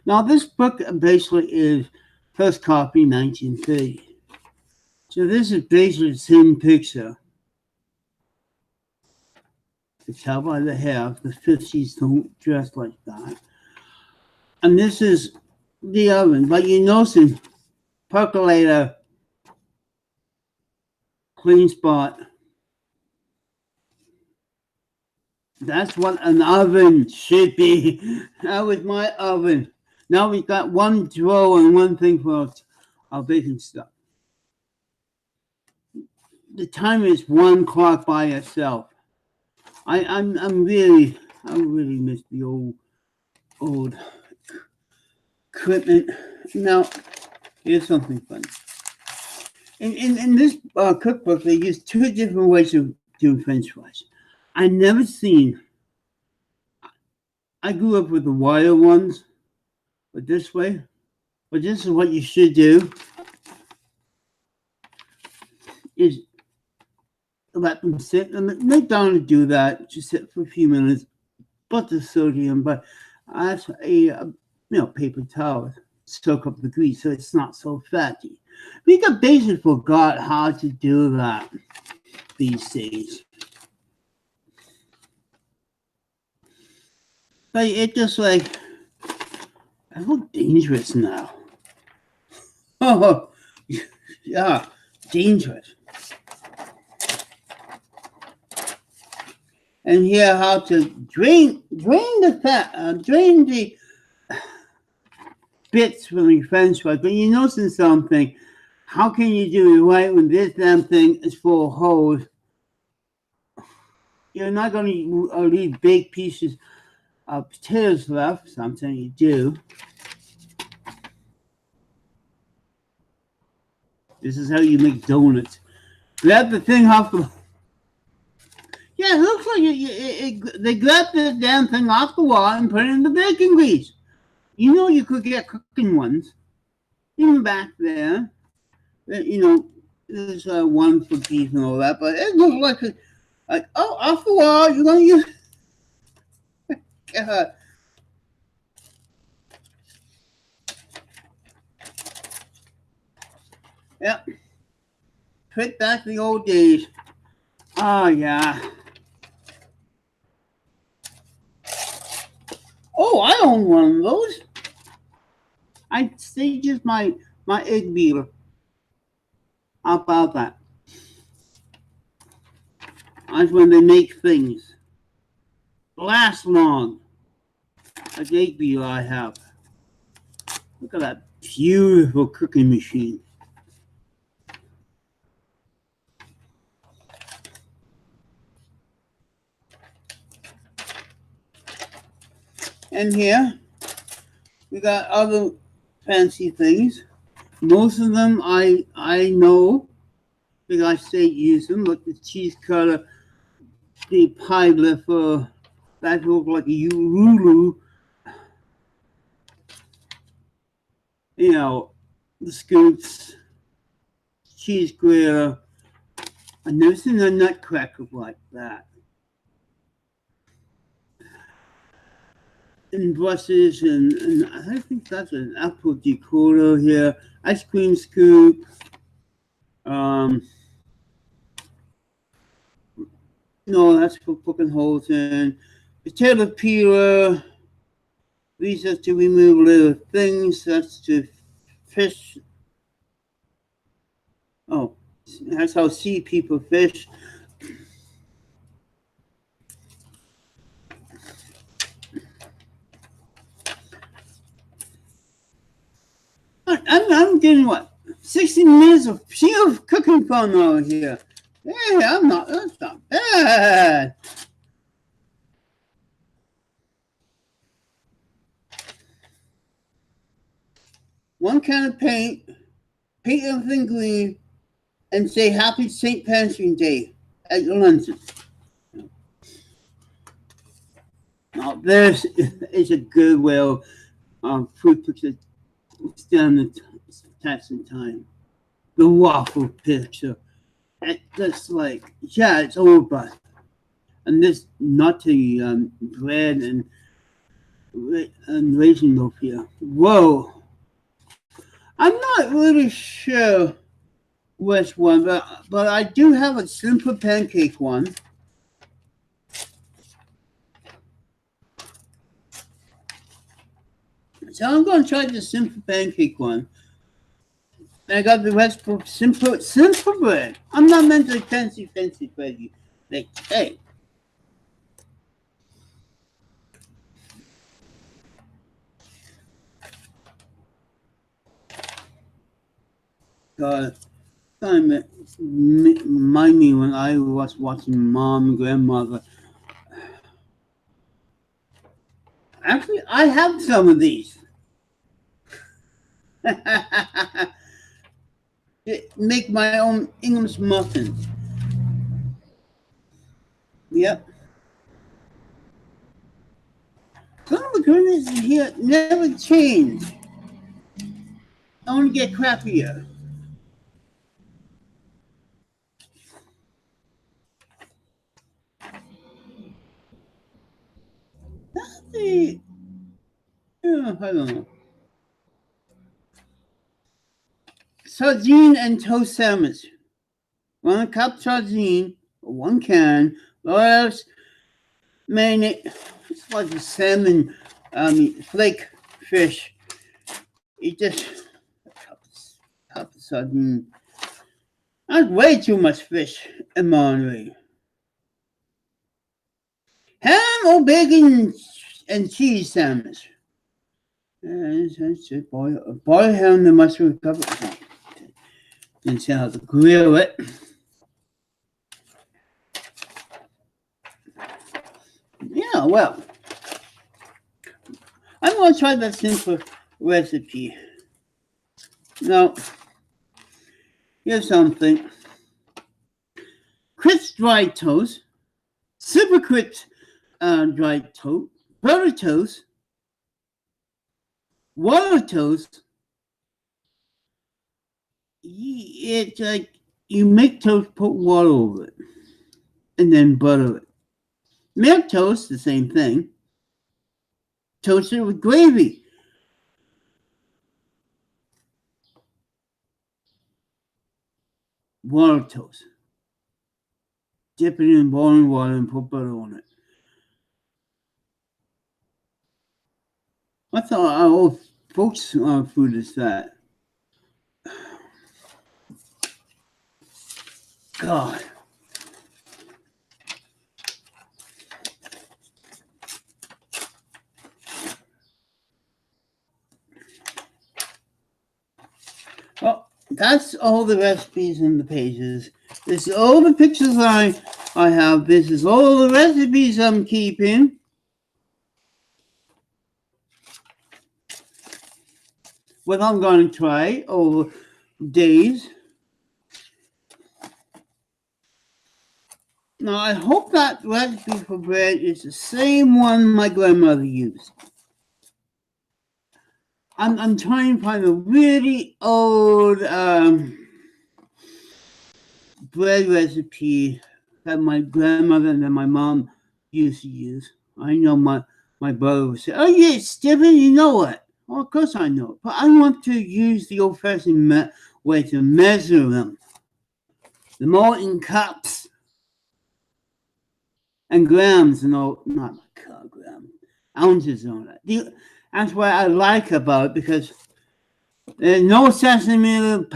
Speaker 1: Now, this book basically is first copy 1930. So this is basically the same picture. You can tell by the hair, the 50s don't dress like that. And this is the oven, but you notice percolator, clean spot. That's what an oven should be. That was my oven. Now we've got one drawer and one thing for our baking stuff. The timer is 1 clock by itself. I really miss the old equipment. Now, here's something funny. In this cookbook, they use 2 different ways of doing French fries. I never seen. I grew up with the wire ones, but this way. But this is what you should do: is let them sit, and they don't do that. Just sit for a few minutes, but the sodium. But that's a paper towel, soak up the grease so it's not so fatty. We got basically forgot how to do that these days. But it just like, I look dangerous now. Oh, yeah, dangerous. And here how to drain the fat, drain the bits from your French fries. But you notice something. How can you do it right when this damn thing is full of holes? You're not going to leave big pieces of potatoes left. Sometimes you do. This is how you make donuts. Grab the thing off the... Yeah, it looks like they grabbed the damn thing off the wall and put it in the baking grease. You know you could get cooking ones. Even back there. There's one for beef and all that, but it looks like off the wall, you're going to use... God. Yep. Put back the old days. Oh, yeah. Oh, I own one of those. I say just my egg beater. How about that? That's when they make things last long. Like egg beater I have. Look at that beautiful cooking machine. And here we got other fancy things. Most of them I know because I say use them, like the cheese cutter, the pie lifer, that look like a Lulu. The scoops, cheese grater. I've never seen a nutcracker like that. And brushes, and I think that's an apple decoder here. Ice cream scoop. No, that's for poking holes in. Potato peeler. These are to remove little things. That's to fish. Oh, that's how sea people fish. I'm getting what? 60 minutes of pure cooking fun over here. Hey, that's not bad. One can of paint everything green, and say Happy St. Patrick's Day at your luncheon. Now, this is a good way of food picture stand the test of time. The waffle picture. That's like, yeah, it's over. And this nutty bread and raisin loaf here. Whoa. I'm not really sure which one, but I do have a simple pancake one. So I'm going to try the simple pancake one. And I got the rest for simple bread. I'm not meant to fancy bread. Like, hey. God, remind me when I was watching Mom and Grandmother. Actually, I have some of these. Make my own English muffins. Yep. Some of the goodness here never change. I want to get crappier. That's the, I don't know. Sardine and toast sandwich. 1 cup sardine, 1 can, lettuce, mayonnaise. It's like a salmon, flake fish. Eat just a cup of sardine. That's way too much fish in Monterey. Ham or bacon and cheese sandwich. Boil ham the mushroom cover. Didn't see how to grill it. Yeah, well, I'm going to try that simple recipe. Now, here's something. Crisp dry toast, super crisp dry toast, butter toast, water toast. It's like you make toast, put water over it, and then butter it. Milk toast, the same thing. Toasted with gravy. Water toast. Dip it in boiling water and put butter on it. I thought our old folks' food is that. God. Well, that's all the recipes in the pages. This is all the pictures I have. This is all the recipes I'm keeping. What I'm going to try over days. Now, I hope that recipe for bread is the same one my grandmother used. I'm trying to find a really old bread recipe that my grandmother and then my mom used to use. I know my brother would say, "Oh yeah, Stephen, you know what?" Well, of course I know it, but I want to use the old-fashioned way to measure them. The molten cups. and grams, no, not kilogram, ounces on it. That's what I like about it because there's no sesame,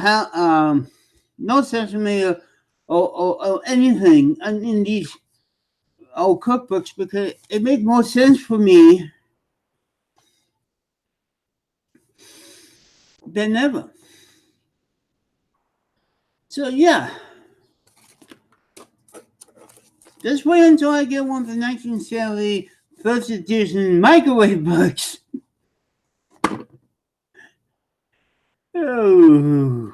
Speaker 1: no sesame or anything in these old cookbooks because it makes more sense for me than ever. So yeah, just wait until I get one of the 1970 first edition microwave books. Oh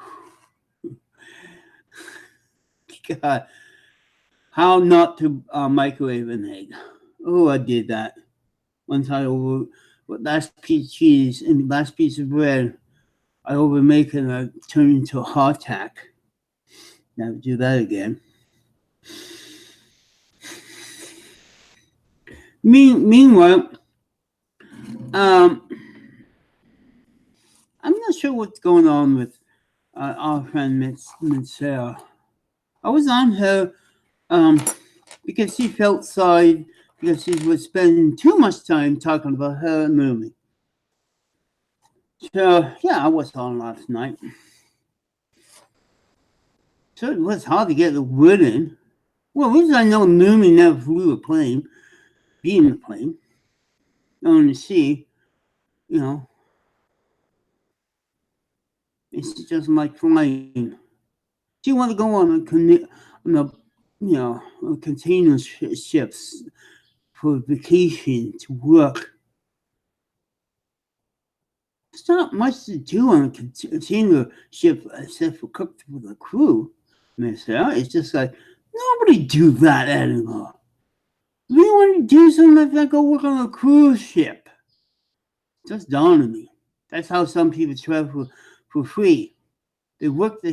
Speaker 1: God, how not to microwave an egg? Oh, I did that once. I over last piece of cheese and last piece of bread. I overmake it and I turn into a hardtack. Never do that again. Meanwhile, I'm not sure what's going on with our friend Miss Sarah. I was on her because she felt sorry because she was spending too much time talking about her movie. So yeah, I was on last night. So it was hard to get the word in. Well, at least I know Numi never flew a plane, being a plane, on the sea, you know. It's just like flying. Do you want to go on a container ships for vacation to work? There's not much to do on a container ship except for cook for the crew, Mister. It's just like nobody do that anymore. If you want to do something like that, go work on a cruise ship. Just dawned on me. That's how some people travel for free. They work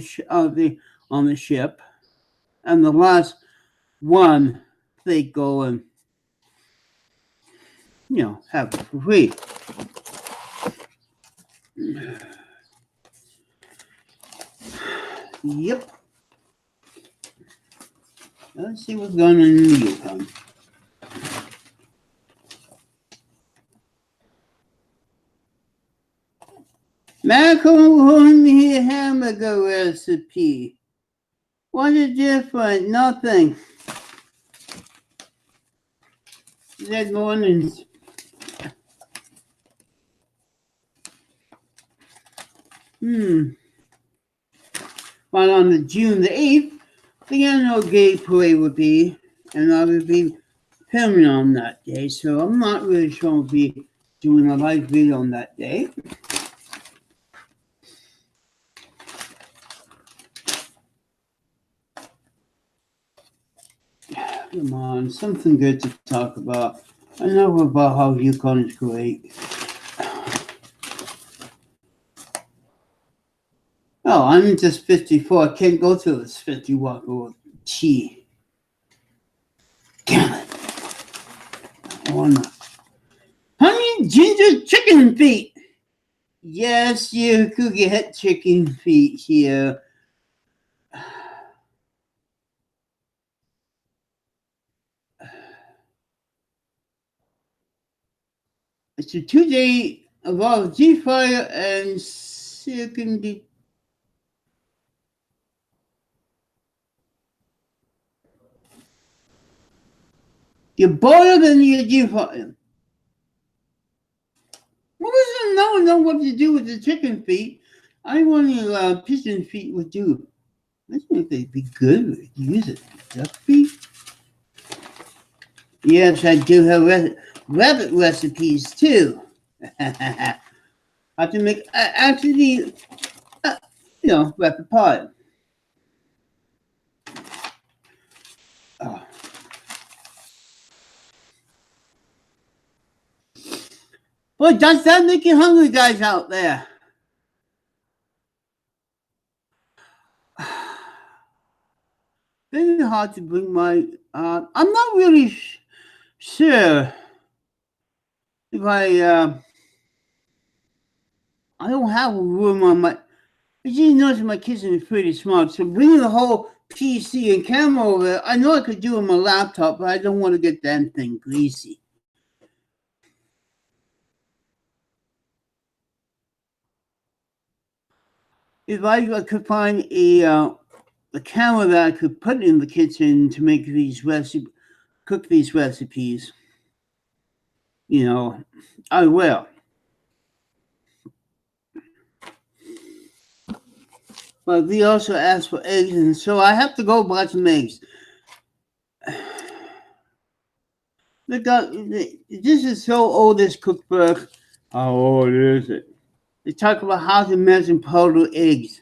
Speaker 1: on the ship, and the last one they go and have it for free. Yep. Let's see what's going on in the Yukon. Macaroni hamburger recipe. What is different? Nothing. That morning. Well, on the June the 8th, the annual gay parade would be, and I will be filming on that day, so I'm not really sure I'll be doing a live video on that day. Come on, something good to talk about. I know about how Yukon is great. Oh, I'm just 54. I can't go to this 51 or tea. Damn it. Oh, no. Honey ginger chicken feet. Yes, you could get chicken feet here. It's a 2-day of all G-Fire and chicken feet. You boil them and you G-Fire. Well, listen, now I know what to do with the chicken feet. I want to pigeon feet would do. I think they'd be good to use it. Duck feet? Yes, I do have rabbit recipes too. I have to make actually, rabbit pie. Oh. Boy, does that make you hungry, guys out there? Very hard to bring my. I'm not really sure if I don't have a room on my. As you notice, my kitchen is pretty small, so bringing the whole PC and camera over there. I know I could do it on my laptop, but I don't want to get that thing greasy. If I could find a camera that I could put in the kitchen to make these cook these recipes, I will. But we also asked for eggs, and so I have to go buy some eggs. This is so old, this cookbook. How old is it? They talk about how to measure powdered eggs.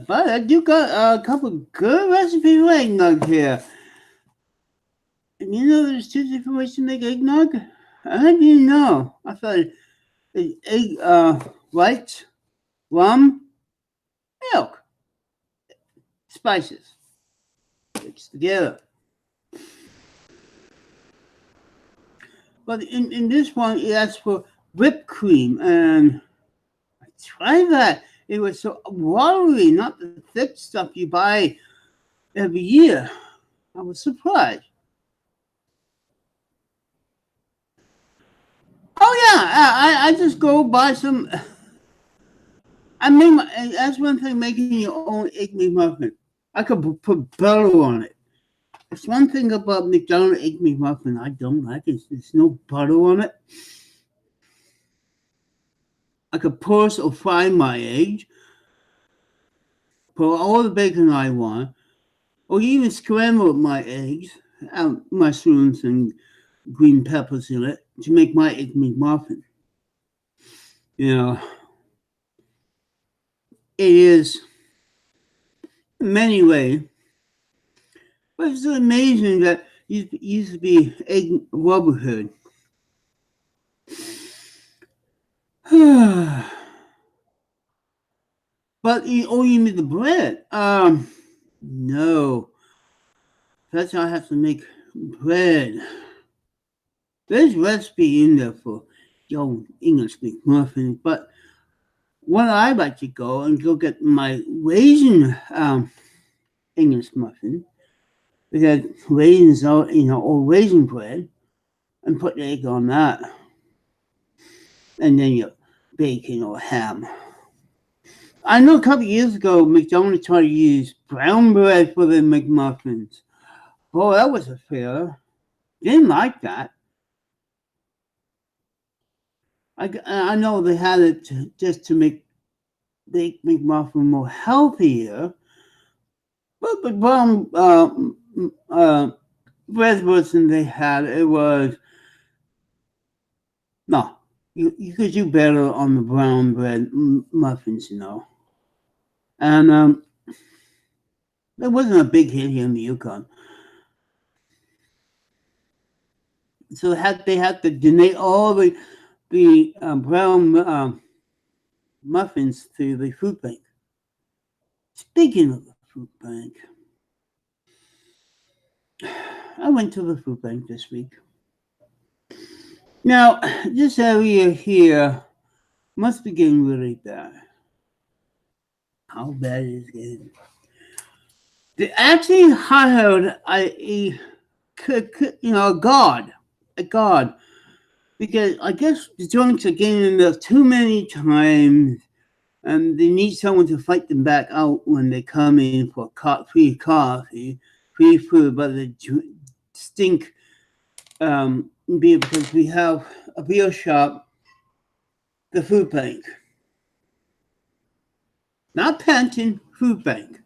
Speaker 1: But I do got a couple good recipes for eggnog here. And there's two different ways to make eggnog? I didn't know. I thought egg white, rum, milk, spices. Mixed together. But in this one, it asks for whipped cream. And I tried that. It was so watery, not the thick stuff you buy every year. I was surprised. Oh yeah, I just go buy some. That's one thing, making your own egg McMuffin. I could put butter on it. It's one thing about McDonald's egg McMuffin I don't like is there's no butter on it. I could toast or fry my eggs, put all the bacon I want, or even scramble my eggs, mushrooms and green peppers in it to make my egg McMuffin. It is in many ways, but it's amazing that it used to be egg Rubberhood. But you need the bread. No. That's how I have to make bread. There's recipe in there for your English McMuffin, but what I like to go get my raisin English muffin. We got raisins out, or raisin bread, and put the egg on that, and then your bacon or ham. I know a couple of years ago, McDonald's tried to use brown bread for their McMuffins. Boy, that was a failure. Didn't like that. I know they had it just to make the McMuffin more healthier, but the brown bread version they had, it was no. You could do better on the brown bread muffins, and it wasn't a big hit here in the Yukon. So they had to donate all the brown muffins to the food bank. Speaking of the food bank, I went to the food bank this week. Now, this area here must be getting really bad. How bad is it getting? They actually hired a god, because I guess the drunks are getting in there too many times, and they need someone to fight them back out when they come in for free coffee, free food, but they stink beer because we have a beer shop, the food bank. Not pension, food bank.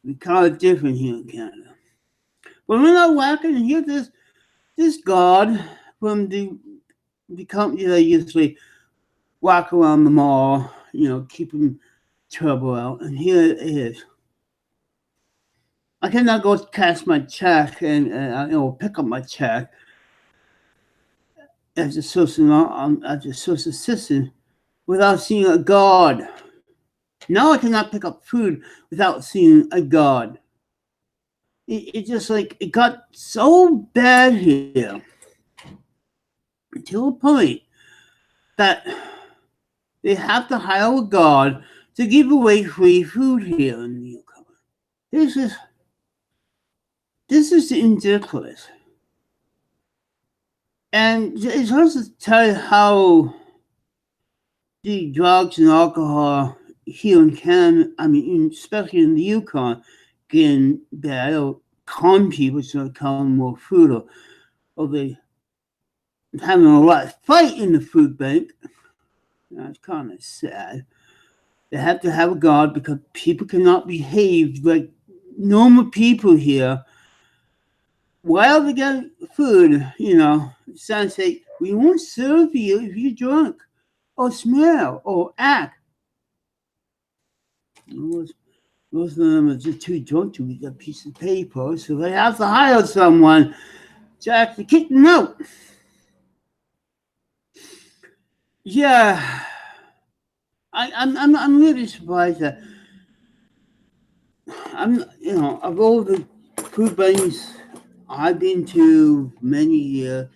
Speaker 1: We call it different here in Canada. But when I walk in here, this guard from the company that usually walk around the mall, keeping trouble out. And here it is. I cannot go cash my check and pick up my check as a social assistant without seeing a guard. Now I cannot pick up food without seeing a guard. It just it got so bad here to a point that they have to hire a guard to give away free food here in the Yukon. This is ridiculous. And it's also to tell you how the drugs and alcohol here in Canada, I mean, especially in the Yukon, can bad or con people to become more food, or they having a lot of fight in the food bank. That's kind of sad. They have to have a guard because people cannot behave like normal people here. While they get food, some say, we won't serve you if you're drunk, or smell, or act. Most of them are just too drunk to read a piece of paper, so they have to hire someone to actually kick them out. Yeah, I'm really surprised that of all the food banks I've been to many years,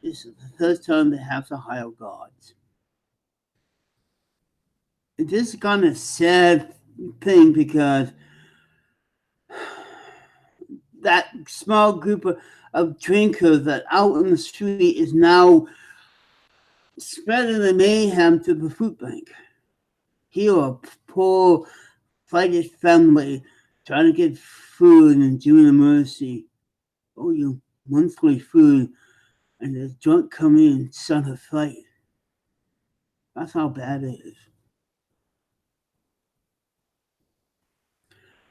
Speaker 1: this is the first time they have to hire guards. This is kind of sad thing because that small group of drinkers that out in the street is now spreading the mayhem to the food bank. Here, a poor, fighting family trying to get food and doing a mercy. Oh, your monthly food, and the drunk come in and start a fight. That's how bad it is.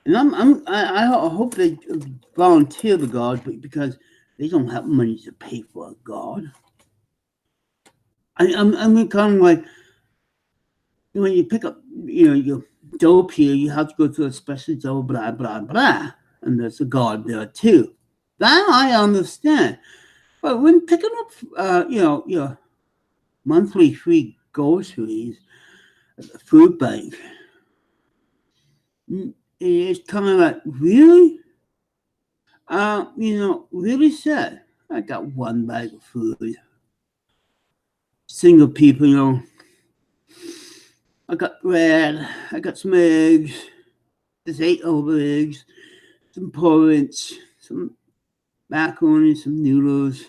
Speaker 1: And I hope they volunteer the guard because they don't have money to pay for a guard. I'm kind of like when you pick up your dope here, you have to go to a special dope, blah blah blah, and there's a guard there too. That I understand, but when picking up your monthly free groceries at the food bank, it's kind of like, really? Really sad. I got one bag of food. Single people, I got bread, I got some eggs, just 8 over eggs, some porridge, some macaroni, some noodles,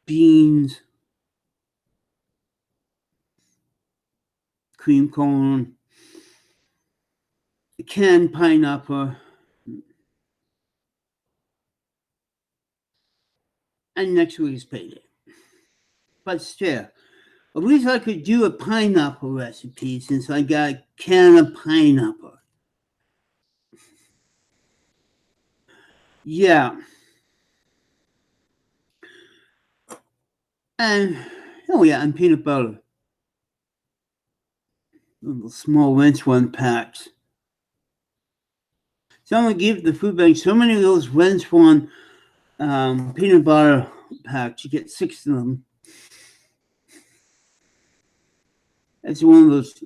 Speaker 1: beans, cream corn, a canned pineapple, and next week's payday. But still, at least I could do a pineapple recipe since I got a can of pineapple. Yeah. And, oh yeah, and peanut butter. Little small Rinse One packs. So I'm going to give the food bank so many of those Rinse One peanut butter packs. You get 6 of them. It's one of those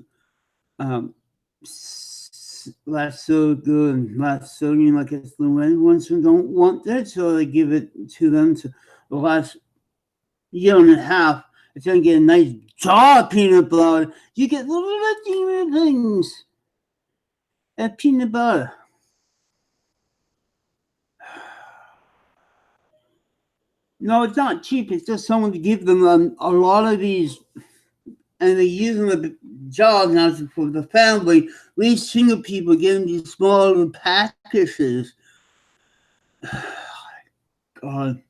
Speaker 1: last so good and last sodium, I guess the ones who don't want that, so they give it to them to the last year and a half. It's going to get a nice jar of peanut butter. You get little teeny things of peanut butter. No, it's not cheap. It's just someone to give them a lot of these, and they use them as jars now for the family. These single people get them these small little packages. God.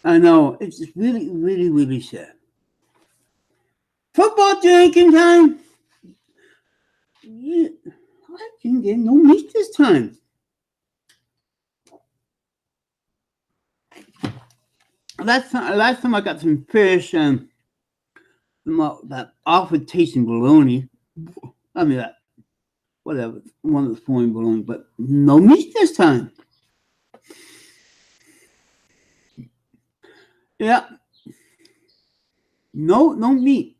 Speaker 1: I know. It's just really, really, really sad. Football drinking time. Yeah, I didn't get no meat this time. Last time I got some fish and that awful tasting bologna. I mean, that whatever, one of the foreign bologna, but no meat this time. Yeah, no meat.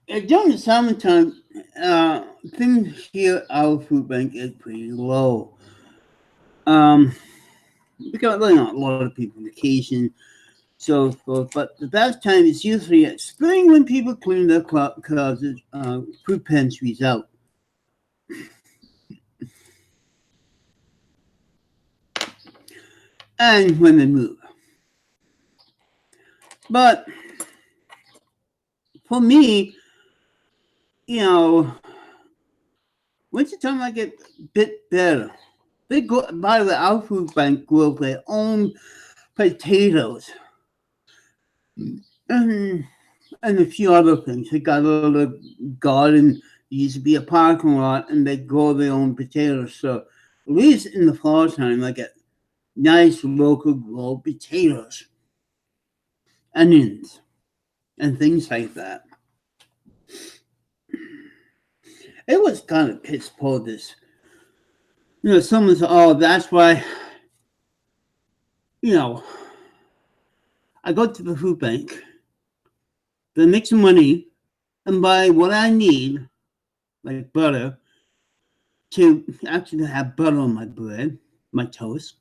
Speaker 1: During the summertime, things here at our food bank is pretty low. Because well, a lot of people vacation, so forth. But the best time is usually at spring when people clean their closets, food pantries out. And when they move. But for me, you know, wintertime I get a bit better. They go, by the way, our food bank grew their own potatoes and, and a few other things. They got a little garden. It used to be a parking lot, and they grow their own potatoes. So at least in the fall time, I get nice local grown potatoes, onions, and things like that. It was kind of piss poor this. Someone said, oh, that's why, you know, I go to the food bank, they make some money, and buy what I need, like butter, to actually have butter on my bread, my toast,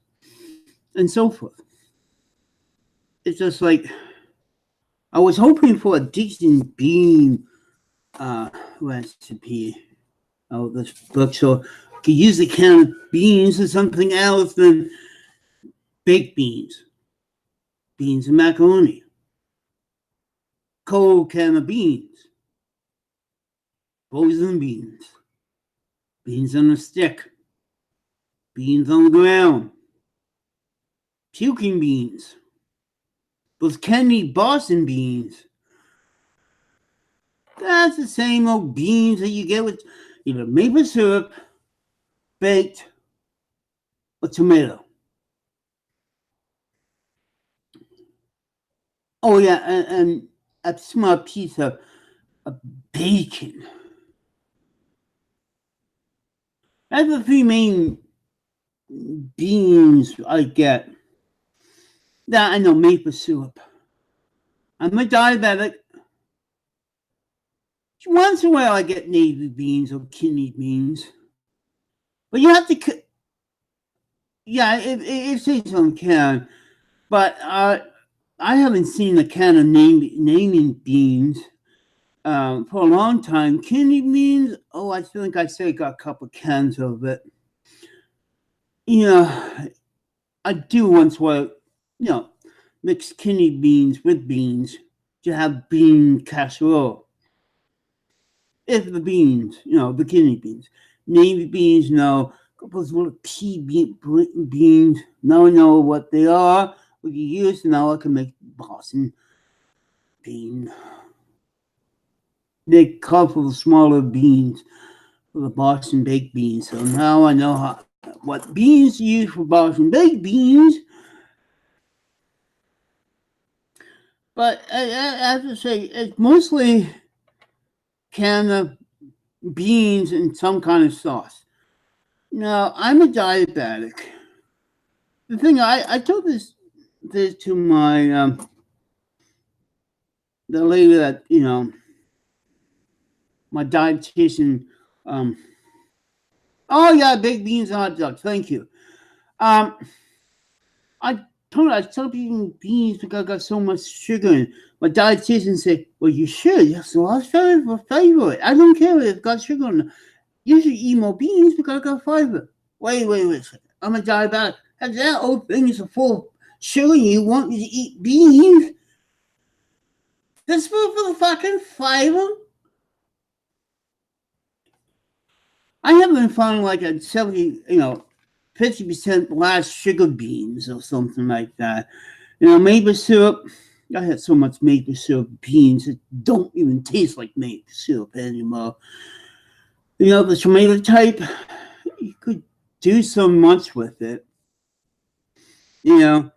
Speaker 1: and so forth. It's just like, I was hoping for a decent bean recipe out of this book, so I could use the can of beans or something else than baked beans, beans and macaroni, cold can of beans, frozen beans, beans on a stick, beans on the ground, puking beans, those candied Boston beans. That's the same old beans that you get with either maple syrup, baked, or tomato. Oh yeah, and a small piece of bacon. That's the three main beans I get. That I know maple syrup. I'm a diabetic. Once in a while I get navy beans or kidney beans. But you have to, yeah, it says on can. But I haven't seen a can of naming beans for a long time. Kidney beans, oh, I think I said I got a couple cans of it. I do once in a while, mix kidney beans with beans to have bean casserole. If the beans, the kidney beans. Navy beans, no. A couple of little pea beans. Now I know what they are. What you use, now I can make Boston bean. They call for the smaller beans, for the Boston baked beans. So now I know what beans to use for Boston baked beans. But I have to say, it's mostly can of beans and some kind of sauce. Now, I'm a diabetic. The thing I told this to my the lady that my dietitian. Oh yeah, baked beans and hot dogs. Thank you. I told her I stopped eating beans because I got so much sugar in it. My dietitian said, "Well, you should. Yes, so I started for favorite. I don't care if it's got sugar in it. You should eat more beans because I got fiber." Wait a second. I'm a diabetic. And that old thing is full of sugar. You want me to eat beans? That's full of the fucking fiber. I haven't found like a 70, 50% less sugar beans or something like that. Maple syrup. I had so much maple syrup beans that don't even taste like maple syrup anymore. The tomato type, you could do so much with it. And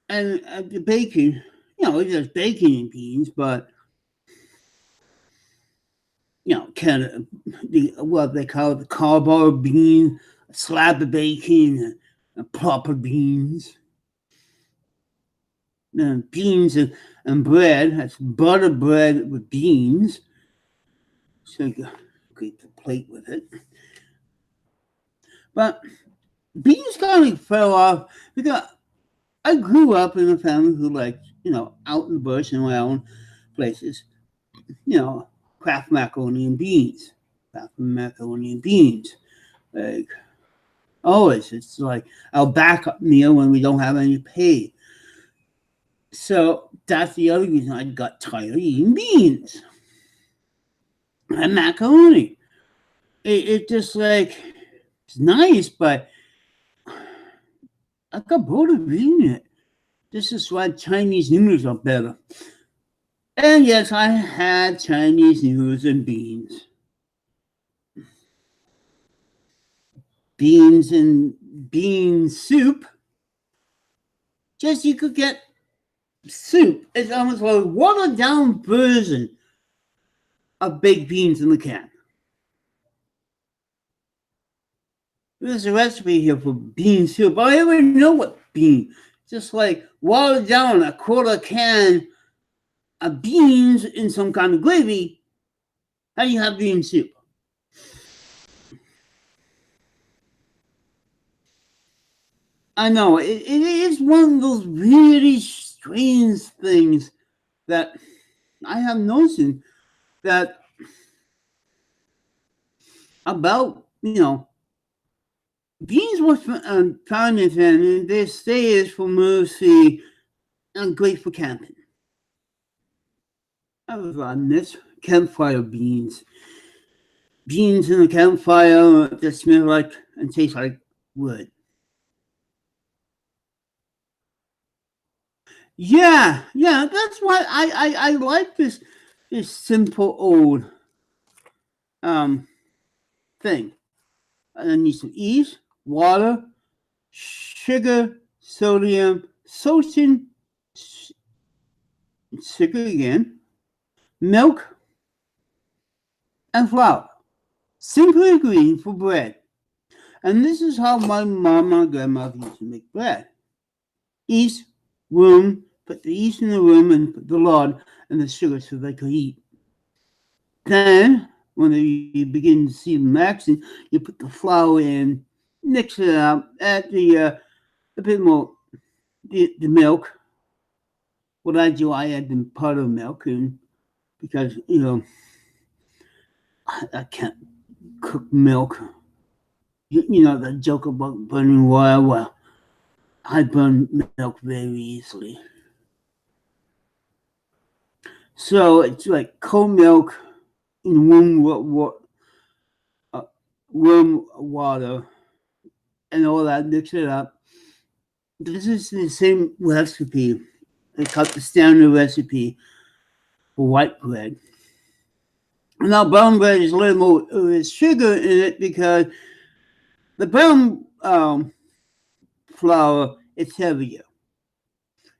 Speaker 1: the bacon, there's bacon in beans, but kind of what they call it, the cardboard bean, a slab of bacon, proper beans. Beans and bread. That's butter bread with beans. So you get the plate with it. But beans kind of fell off because I grew up in a family who liked, out in the bush and around places, you know, craft macaroni and beans. Craft macaroni and beans. Like, always. It's like our backup meal when we don't have any pay. So that's the other reason I got tired of eating beans and macaroni. It just like, it's nice, but I got bored of eating it. This is why Chinese noodles are better. And yes, I had Chinese noodles and beans. Beans and bean soup. Just you could get soup. It's almost like a watered down version of baked beans in the can. There's a recipe here for bean soup. I already know what bean. Just like watered down a quarter can of beans in some kind of gravy. How do you have bean soup? I know it is one of those really strange things that I have noticed that about beans were found in and they say is for mostly great for camping. I was on this campfire beans. Beans in a campfire that smell like and taste like wood. Yeah, that's why I like this simple old um thing. I need some yeast, water, sugar, sodium, sodium, sugar again, milk, and flour. Simple ingredient for bread. And this is how my mom and grandmother used to make bread. Yeast, room, put the yeast in the room and put the lard and the sugar so they could eat. Then, when you begin to see them mixing, you put the flour in, mix it up, add a bit more the milk. What I do, I add the powdered milk in because I can't cook milk. You know the joke about burning oil. Well, I burn milk very easily. So it's like cold milk in warm water and all that. Mix it up. This is the same recipe. They cut the standard recipe for white bread. Now brown bread is a little more sugar in it because the brown flour is heavier.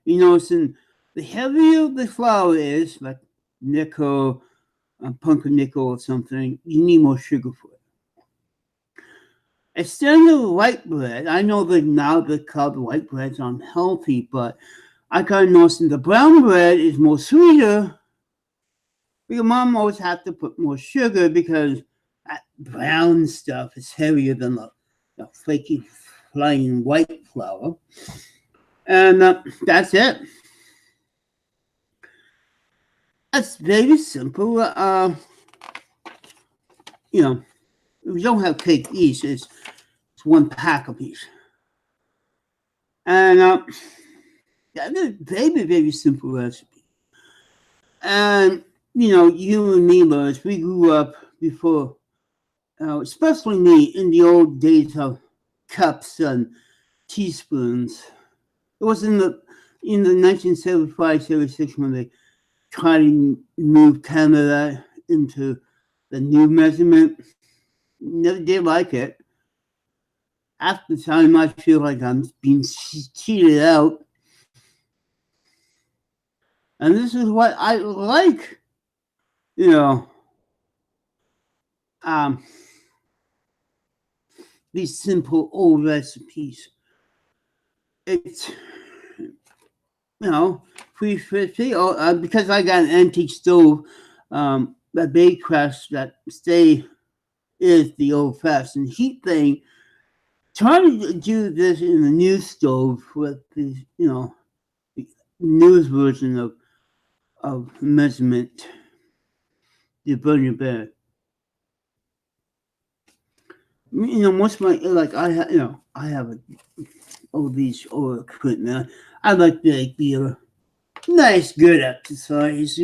Speaker 1: Since the heavier the flour is, like nickel, pumpernickel or something, you need more sugar for it. A standard white bread, I know that now they call the white breads unhealthy, but I kind of noticed the brown bread is more sweeter. Because mom always had to put more sugar because that brown stuff is heavier than the flaky, flying white flour. And that's it. That's very simple. We don't have cake each. It's one pack of each. And that's a very, very simple recipe. And, you and me, Lois, we grew up before, especially me, in the old days of cups and teaspoons. It was in the 1975-76 when they tried to move Canada into the new measurement. Never did like it. Half the time I feel like I'm being cheated out. And this is what I like, these simple old recipes. It's, free because I got an antique stove, that Baycrest that is the old fashioned heat thing. trying to do this in the new stove with the, the newest version of measurement. You burn your bed. Most of my, like, I have all these old equipment. I like to be a nice, good exercise.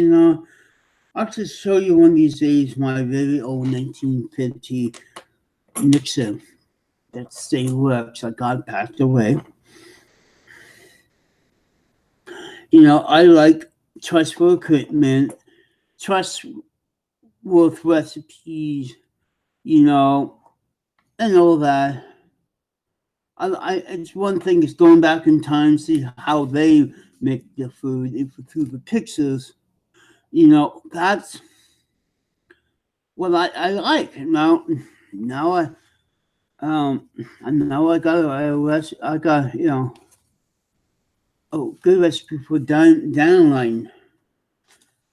Speaker 1: I'll just show you one of these days my very old 1950 Nixon that still works. I got passed away. I like trustful equipment, trustworthy recipes, and all that. It's one thing is going back in time, see how they make their food through the pictures. That's what I like. Now I got good recipe for downline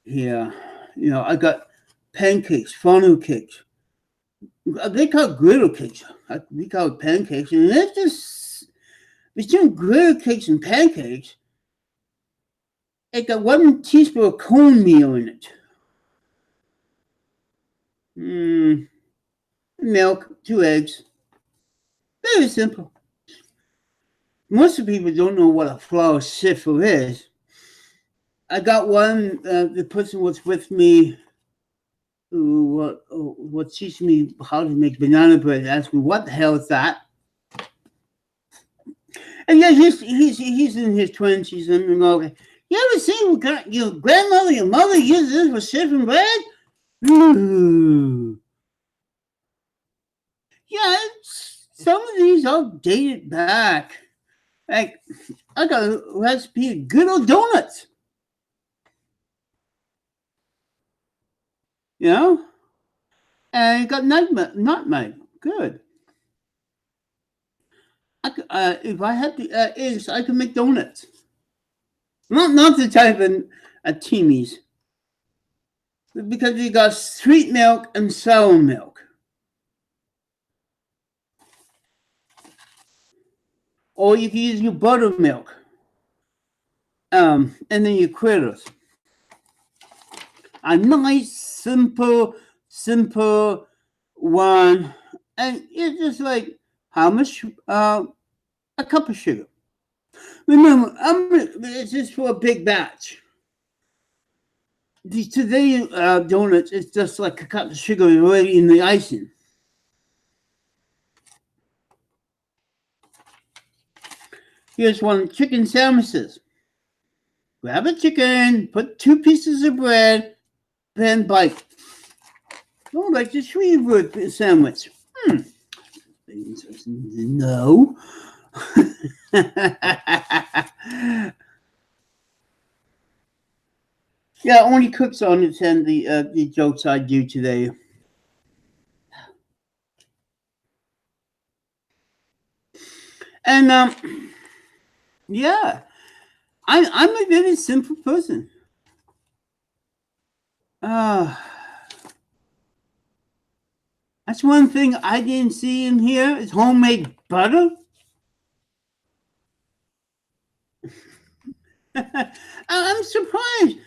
Speaker 1: here. I got pancakes, funnel cakes. They call it griddle cakes. We call it pancakes, and it's just between griddle cakes and pancakes. It got 1 teaspoon of cornmeal in it. Milk, 2 eggs. Very simple. Most of the people don't know what a flour sieve is. I got one. The person was with me who was teaching me how to make banana bread. Asked me, "What the hell is that?" And yeah, he's in his 20s and all that. You ever seen your grandmother, your mother use this for sieving bread? Ooh. Yeah, some of these all dated back. Like, I got a recipe of good old donuts. And it got nutmeg. Good. If I had the eggs, I could make donuts. Not the type of teamies. Because you got sweet milk and sour milk. Or you can use your buttermilk. And then your critters. A nice, simple one. And it's just like, how much? A cup of sugar. Remember, it's just for a big batch. Today donuts, it's just like a cup of sugar already in the icing. Here's one chicken sandwiches. Grab a chicken, put 2 pieces of bread, then bite. Oh, like the Shreveport sandwich. No. Yeah, only cooks understand the jokes I do today. And yeah, I'm a very simple person. That's one thing I didn't see in here is homemade butter. I'm surprised.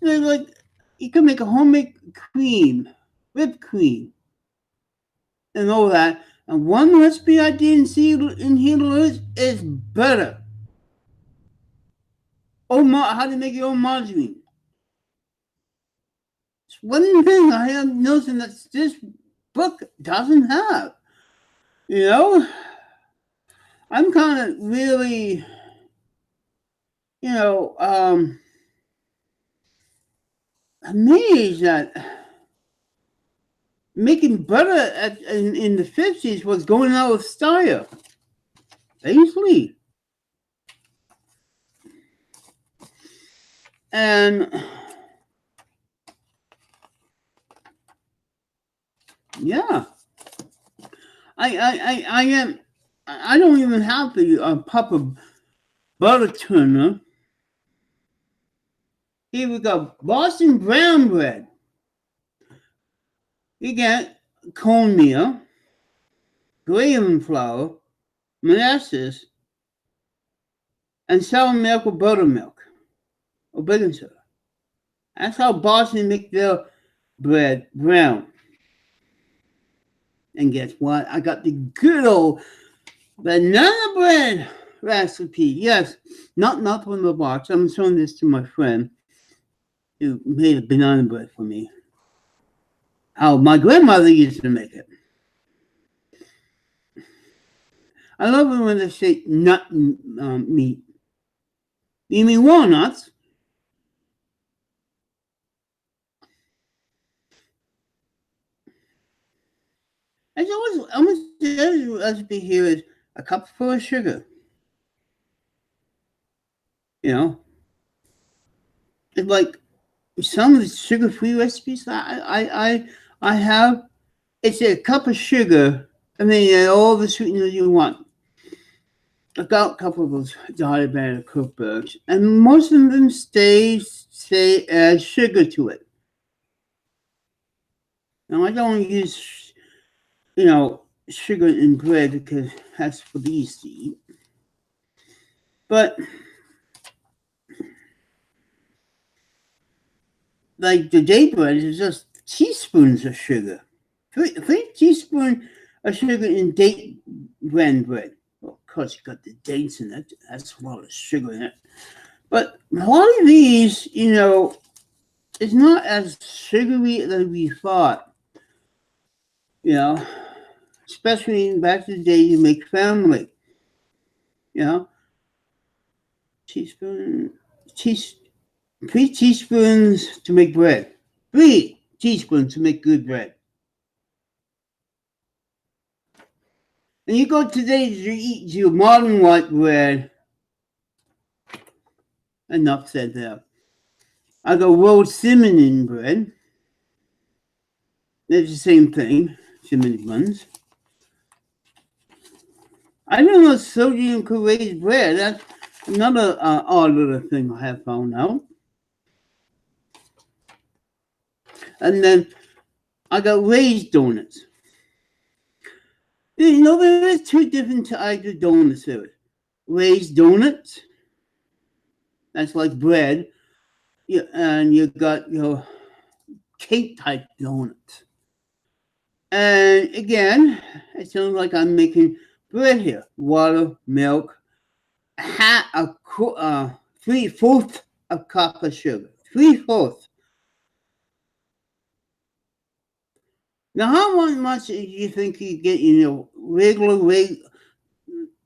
Speaker 1: Like, you can make a homemade cream, whipped cream, and all that. And one recipe I didn't see in here is butter. How to make your own margarine. It's one thing I have noticed that this book doesn't have. I'm kind of really, amazed that making butter in the 50s was going out of style. Easily. And yeah, I don't even have the proper butter turner. Here we go. Boston brown bread. You get cornmeal, graham flour, molasses, and sour milk or buttermilk or baking soda. That's how Boston make their bread brown. And guess what? I got the good old banana bread recipe. Yes, not from the box. I'm showing this to my friend who made a banana bread for me. How my grandmother used to make it. I love it when they say nut meat. You mean walnuts? As almost every recipe here is a cup full of sugar. You know, it's like some of the sugar-free recipes that I have. It's a cup of sugar. I mean, all the sweeteners you want. I've got a couple of those Dolly Banner cookbooks, and most of them say add sugar to it. Now I don't use, sugar in bread because that's for these to eat. But like the day bread is just teaspoons of sugar. Three teaspoons of sugar in date brand bread. Well, of course, you got the dates in it. That's a lot of sugar in it. But a lot of these, it's not as sugary as we thought. Especially back in the day, you make family. Teaspoon, 3 teaspoons to make bread. 3 teaspoons to make good bread. And you go today to eat your modern white bread. Enough said there. I got rolled cinnamon bread. It's the same thing, cinnamon buns. I don't know sodium could raise bread. That's another odd little thing I have found out. And then I got raised donuts. There is 2 different types of donuts there. Raised donuts, that's like bread, and you got your cake type donuts. And again, it sounds like I'm making bread here. Water, milk, 3/4 of cup of sugar. 3/4. Now, how much do you think you get, regular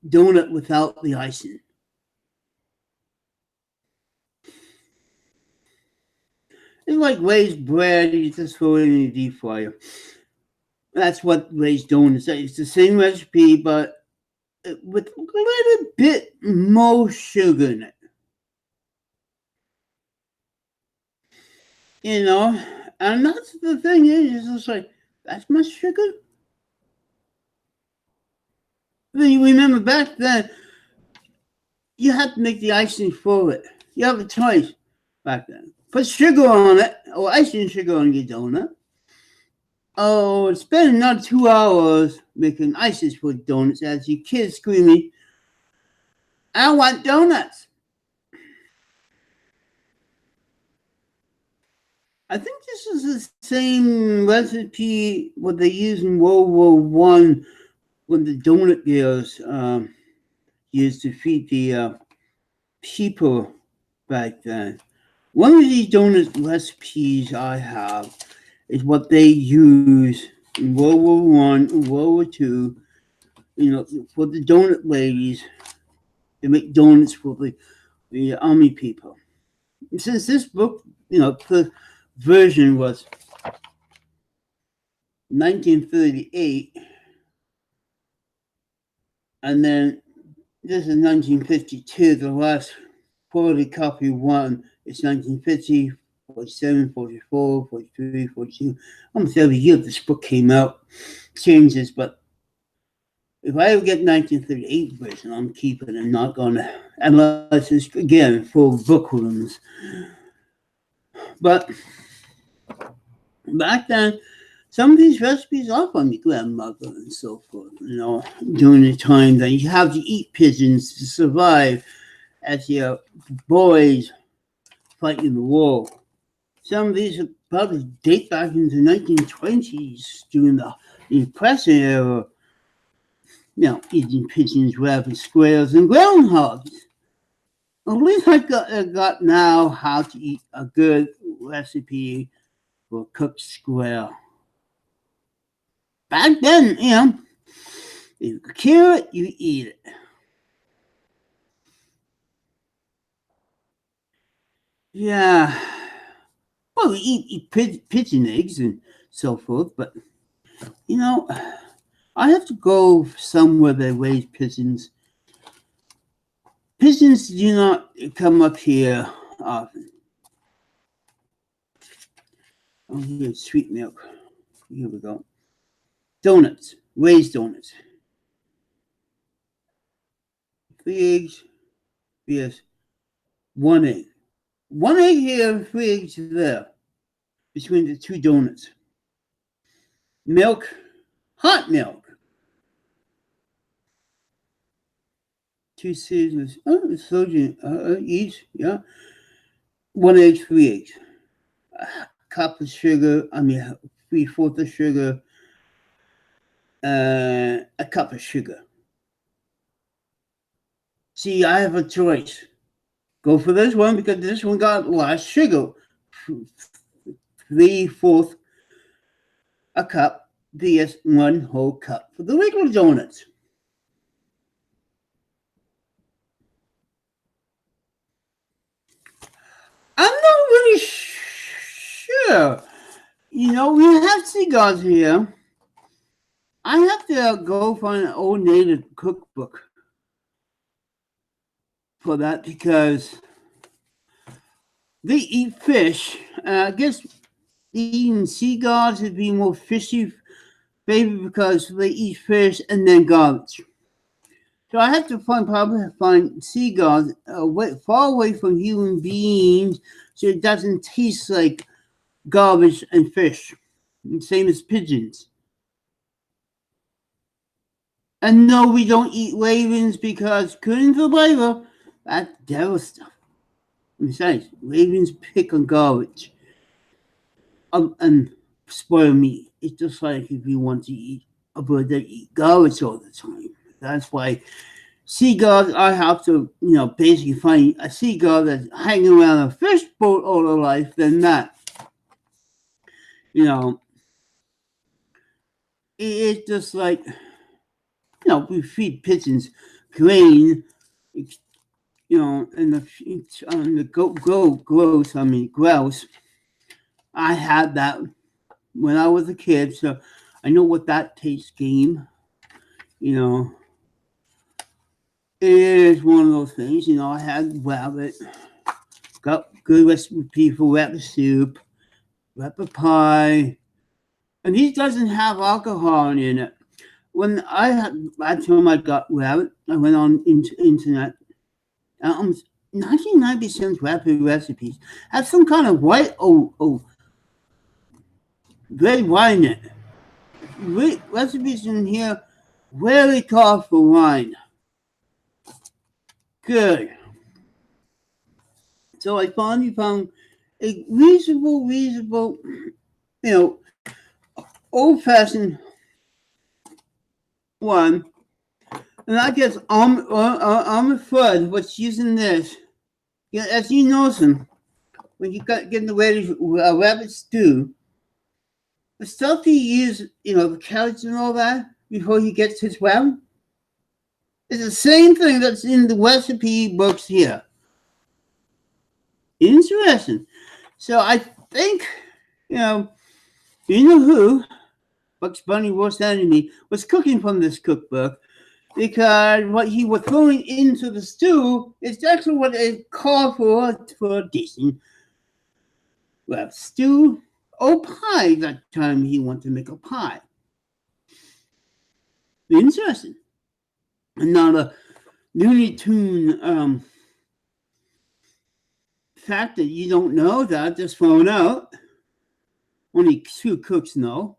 Speaker 1: donut without the icing? It's like raised bread, you just throw it in the deep fryer. That's what raised donuts are. It's the same recipe, but with a little bit more sugar in it. And that's the thing is, it's just like, that's much sugar? You remember back then, you had to make the icing for it. You have a choice back then. Put sugar on it, or icing sugar on your donut. Oh, spend another 2 hours making ices for donuts as your kids screaming, I want donuts. I think this is the same recipe what they used in World War One when the donut girls used to feed the people back then. One of these donut recipes I have is what they use in World War One, World War Two. For the donut ladies, they make donuts for the army people. And since this book, the version was 1938, and then this is 1952. The last quality copy one is 1950, 47, 44, 43, 42. Almost every year this book came out, changes, but if I ever get 1938 version, I'm keeping it. I'm not going to, unless it's, again, full bookrooms. But back then, Some of these recipes are from your grandmother and so forth, during the time that you have to eat pigeons to survive as your boys fighting the war. Some of these probably date back into the 1920s during the Depression era, eating pigeons, rabbits, squirrels, and groundhogs. At least I got now how to eat a good recipe for cooked squirrel. Back then, you kill it, you eat it. Yeah. Well, we eat pigeon eggs and so forth, but, I have to go somewhere they raise pigeons. Pigeons do not come up here often. Oh, here's sweet milk. Here we go. Donuts. Raised donuts. 3 eggs. Yes. 1 egg. 1 egg here, 3 eggs there. Between the 2 donuts. Milk. Hot milk. 2 scissors. Oh, it's sodium each. Yeah. 1 egg, 3 eggs. A cup of sugar. 3/4 of sugar. A cup of sugar. See, I have a choice. Go for this one because this one got less sugar. 3/4 a cup. This 1 whole cup for the regular donuts. I'm not really sure. We have cigars here. I have to go find an old native cookbook for that because they eat fish. I guess eating cigars would be more fishy favorite because they eat fish and then garbage. So I have to probably find cigars far away from human beings so it doesn't taste like garbage and fish. Same as pigeons. And no, we don't eat ravens because according to the Bible, that's devil stuff. Besides, ravens pick on garbage and spoil meat. It's just like if you want to eat a bird that eat garbage all the time. That's why seagulls, I have to, basically find a seagull that's hanging around a fish boat all their life than that. It's just like, we feed pigeons grain, and the grouse. I had that when I was a kid, so I know what that tastes game. It is one of those things. I had rabbit, got good recipe for rabbit soup, rabbit pie, and he doesn't have alcohol in it. When I told him I got rabbit, I went on internet. 99% rabbit recipes have some kind of white red wine in it. Recipes in here rarely call for wine. Good. So I finally found a reasonable, old-fashioned one. And I guess I'm afraid what's using this. As you know, when you got getting ready for a rabbit stew, the stuff he uses, the carrots and all that, before he gets his rabbit, is the same thing that's in the recipe books here. Interesting. So I think, who, Bugs Bunny worst enemy, was cooking from this cookbook because what he was throwing into the stew is actually what it called for a decent stew or pie. That time he wanted to make a pie. Interesting. And not a Looney Tune fact that you don't know that just thrown out. Only 2 cooks know.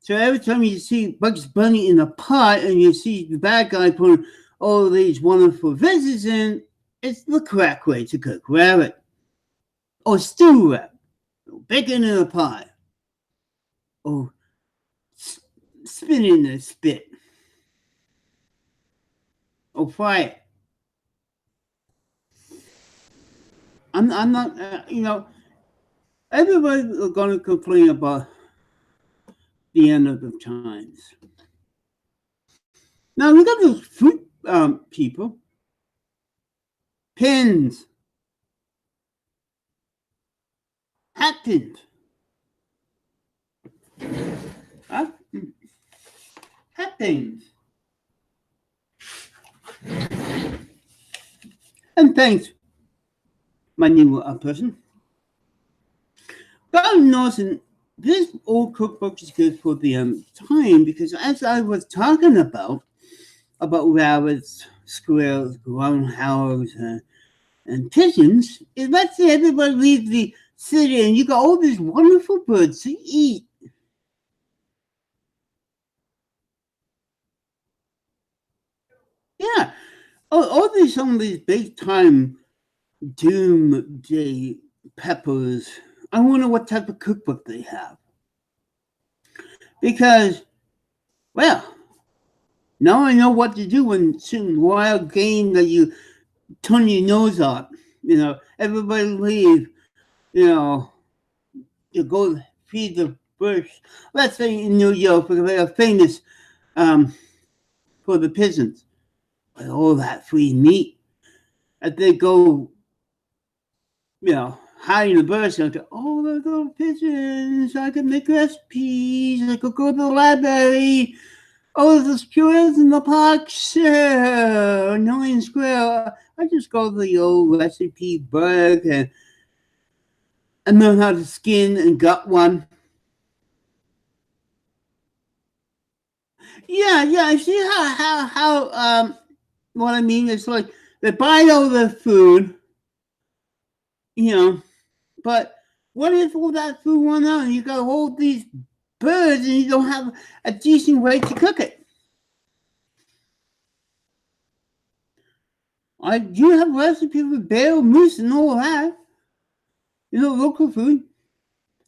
Speaker 1: So every time you see Bugs Bunny in a pot and you see the bad guy putting all these wonderful veggies in, it's the correct way to cook rabbit. Or stew rabbit. Or bacon in a pie. Or spin in a spit. Or fry it. I'm not, everybody's going to complain about the end of the times. Now, look at those fruit people. Pins. Hat pins. Huh? Hat pins. And thanks, my new person. But I'm noticing this old cookbook is good for the time because as I was talking about rabbits, squirrels, groundhogs, and pigeons, it lets everybody leave the city and you got all these wonderful birds to eat. Yeah. All these, some of these big time doomsday peppers. I wonder what type of cookbook they have. Because, well, now I know what to do when certain wild game that you turn your nose up. Everybody leave. You go feed the bush. Let's say in New York, they are famous for the pigeons. With all that free meat. And they go, hide in the bush and go, oh, the little pigeons, I can make recipes, I could go to the library. Oh, the squirrels in the park, sure, annoying squirrel. I just go to the old recipe book and learn how to skin and gut one. Yeah, I see how what I mean is like they buy all the food, but what if all that food went out and you got all these birds and you don't have a decent way to cook it? I do have recipes for bear, moose, and all that. Local food.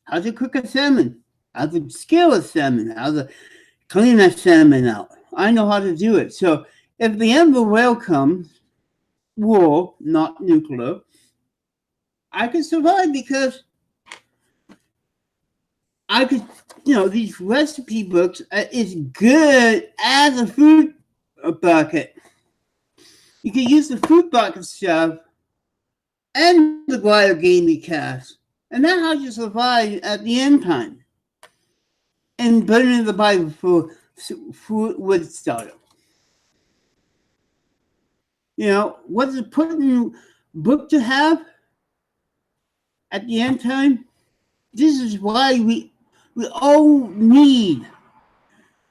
Speaker 1: How to cook a salmon, how to scale a salmon, how to clean a salmon out. I know how to do it. So if the end of the world comes, war, not nuclear, I can survive because I could, these recipe books is good as a food bucket. You can use the food bucket stuff and the wild game you cast. And that's how you survive at the end time. And burning the Bible for wood starter. What's a important book to have at the end time? This is why we all need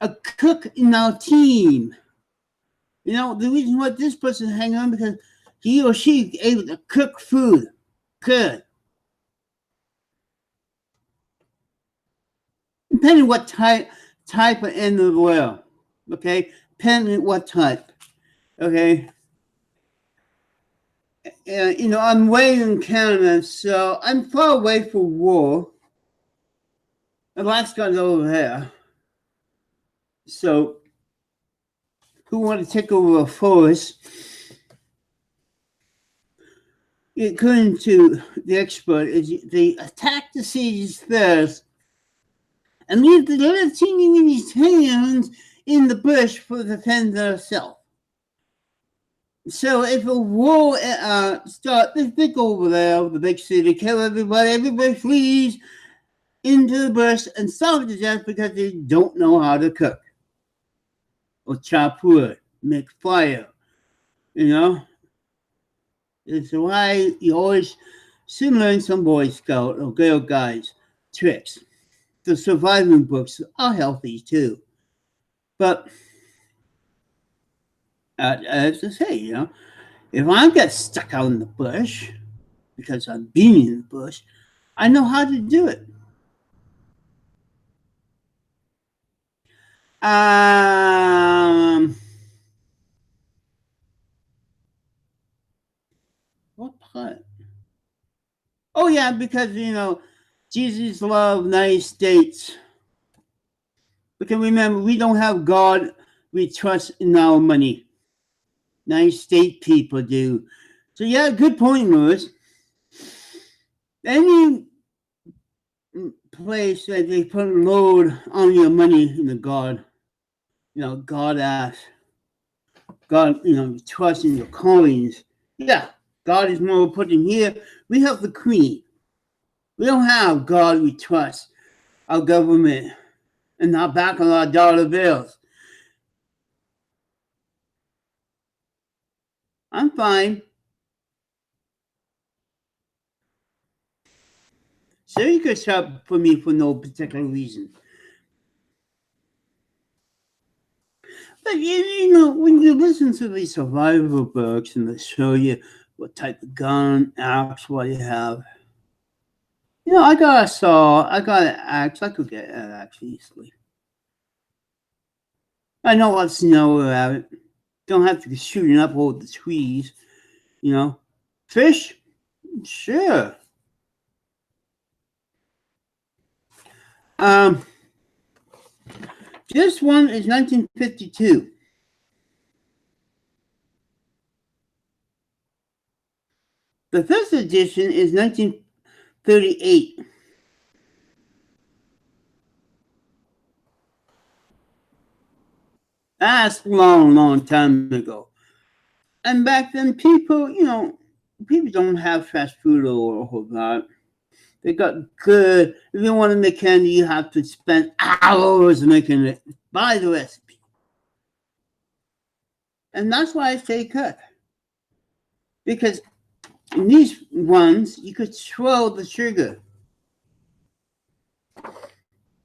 Speaker 1: a cook in our team. The reason why this person hang on because he or she is able to cook food. Good. Depending what type of end of the world. Okay? Depending what type. Okay? I'm way in Canada, so I'm far away from war. Alaska's over there. So, who want to take over a forest? According to the expert, is they attack the cities first and leave the little teeny towns in the bush for defend themselves. So if a war starts, they go over there, the big city, kill everybody flees into the bush and starve to death because they don't know how to cook or chop wood, make fire, It's why you always should learn some Boy Scout or Girl Guides tricks. The surviving books are healthy too. But as I say, if I get stuck out in the bush because I've been in the bush, I know how to do it. Um, what part? Oh yeah, because Jesus loved United States. Because remember, we don't have God. We trust in our money. United States people do. So yeah, good point, Lewis. Any place that they put a load on your money in the God, God asks, God, trust in your coins. Yeah, God is more important here. We have the Queen. We don't have God we trust, our government, and not back on our dollar bills. I'm fine. So you could shop for me for no particular reason. But when you listen to these survival books and they show you what type of gun, axe, what you have, I got a saw, I got an axe, I could get an axe easily. I know what's snow about it. Don't have to be shooting up all the trees, you know. Fish? Sure. Um, this one is 1952. The first edition is 1938. That's a long, long time ago. And back then, people don't have fast food or a whole lot. They got good. If you want to make candy, you have to spend hours making it. Buy the recipe. And that's why I say cut. Because in these ones, you could swirl the sugar.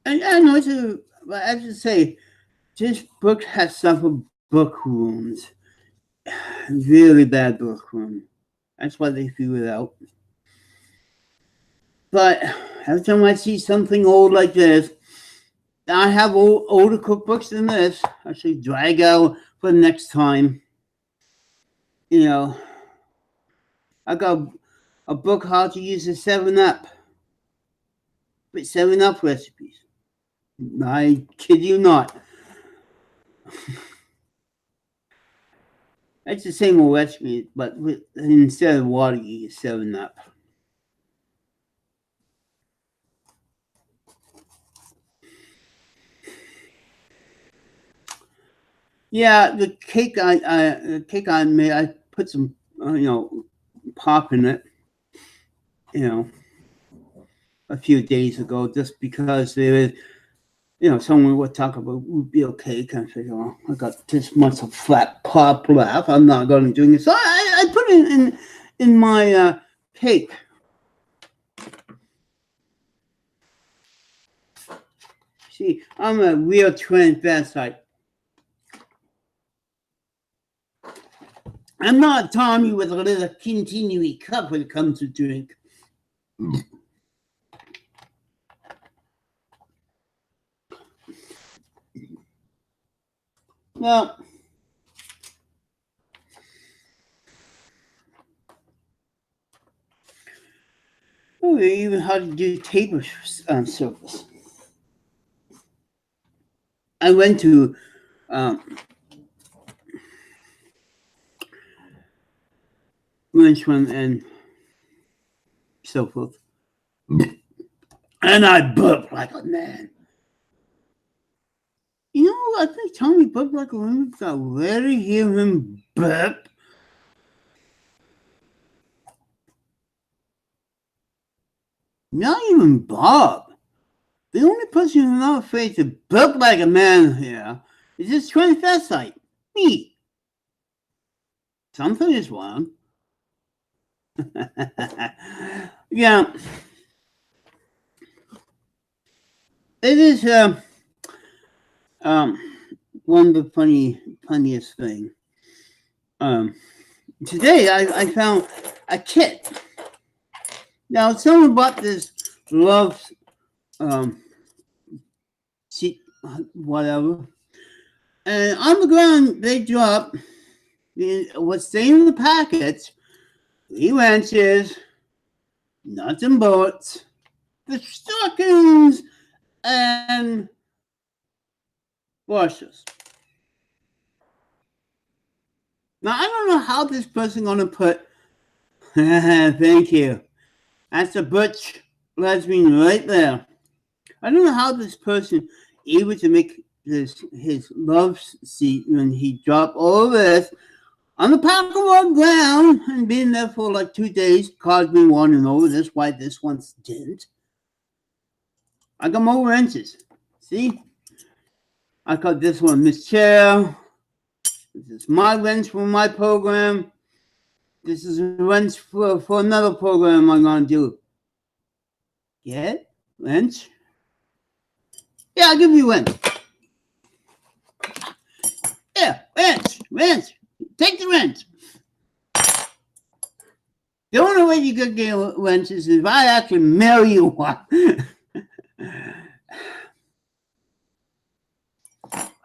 Speaker 1: And I know but I have to say, this book has suffered book wounds. Really bad book wound. That's why they threw it out. But every time I see something old like this, I have older cookbooks than this. I should drag out for the next time. I got a book how to use a 7-Up. With 7-Up recipes. I kid you not. It's the same old recipe, but instead of water, you use 7-Up. Yeah, the cake I made, I put some pop in it. A few days ago, just because there is, someone would talk about would be okay. I figure, oh, I got this much of flat pop left. I'm not going to do it. So I put it in my cake. See, I'm a real transvestite. I'm not Tommy with a little continuity cup when it comes to drink. Now, even how to do table service. I went to Lynchman and so forth. And I burped like a man. I think Tommy burped like a man. I rarely hear him burp. Not even Bob. The only person who's not afraid to burp like a man here is this transvestite. Me. Something is wrong. Yeah. It is one of the funniest thing. Today I found a kit. Now someone bought this love whatever. And on the ground, they drop what's staying in the packets, 3 wrenches, nuts and bolts, the stockings, and washers. Now, I don't know how this person going to put, thank you. That's a butch lesbian right there. I don't know how this person able to make this his love seat when he dropped all this on the parking lot ground and being there for like 2 days caused me wondering over this why this one's didn't. I got more wrenches. See? I got this one Michelle. This is my wrench for my program. This is a wrench for another program I'm gonna do. Get wrench? Yeah, I'll give you wrench. Yeah, wrench. Take the wrench. The only way you could get wrenches is if I actually mail you one.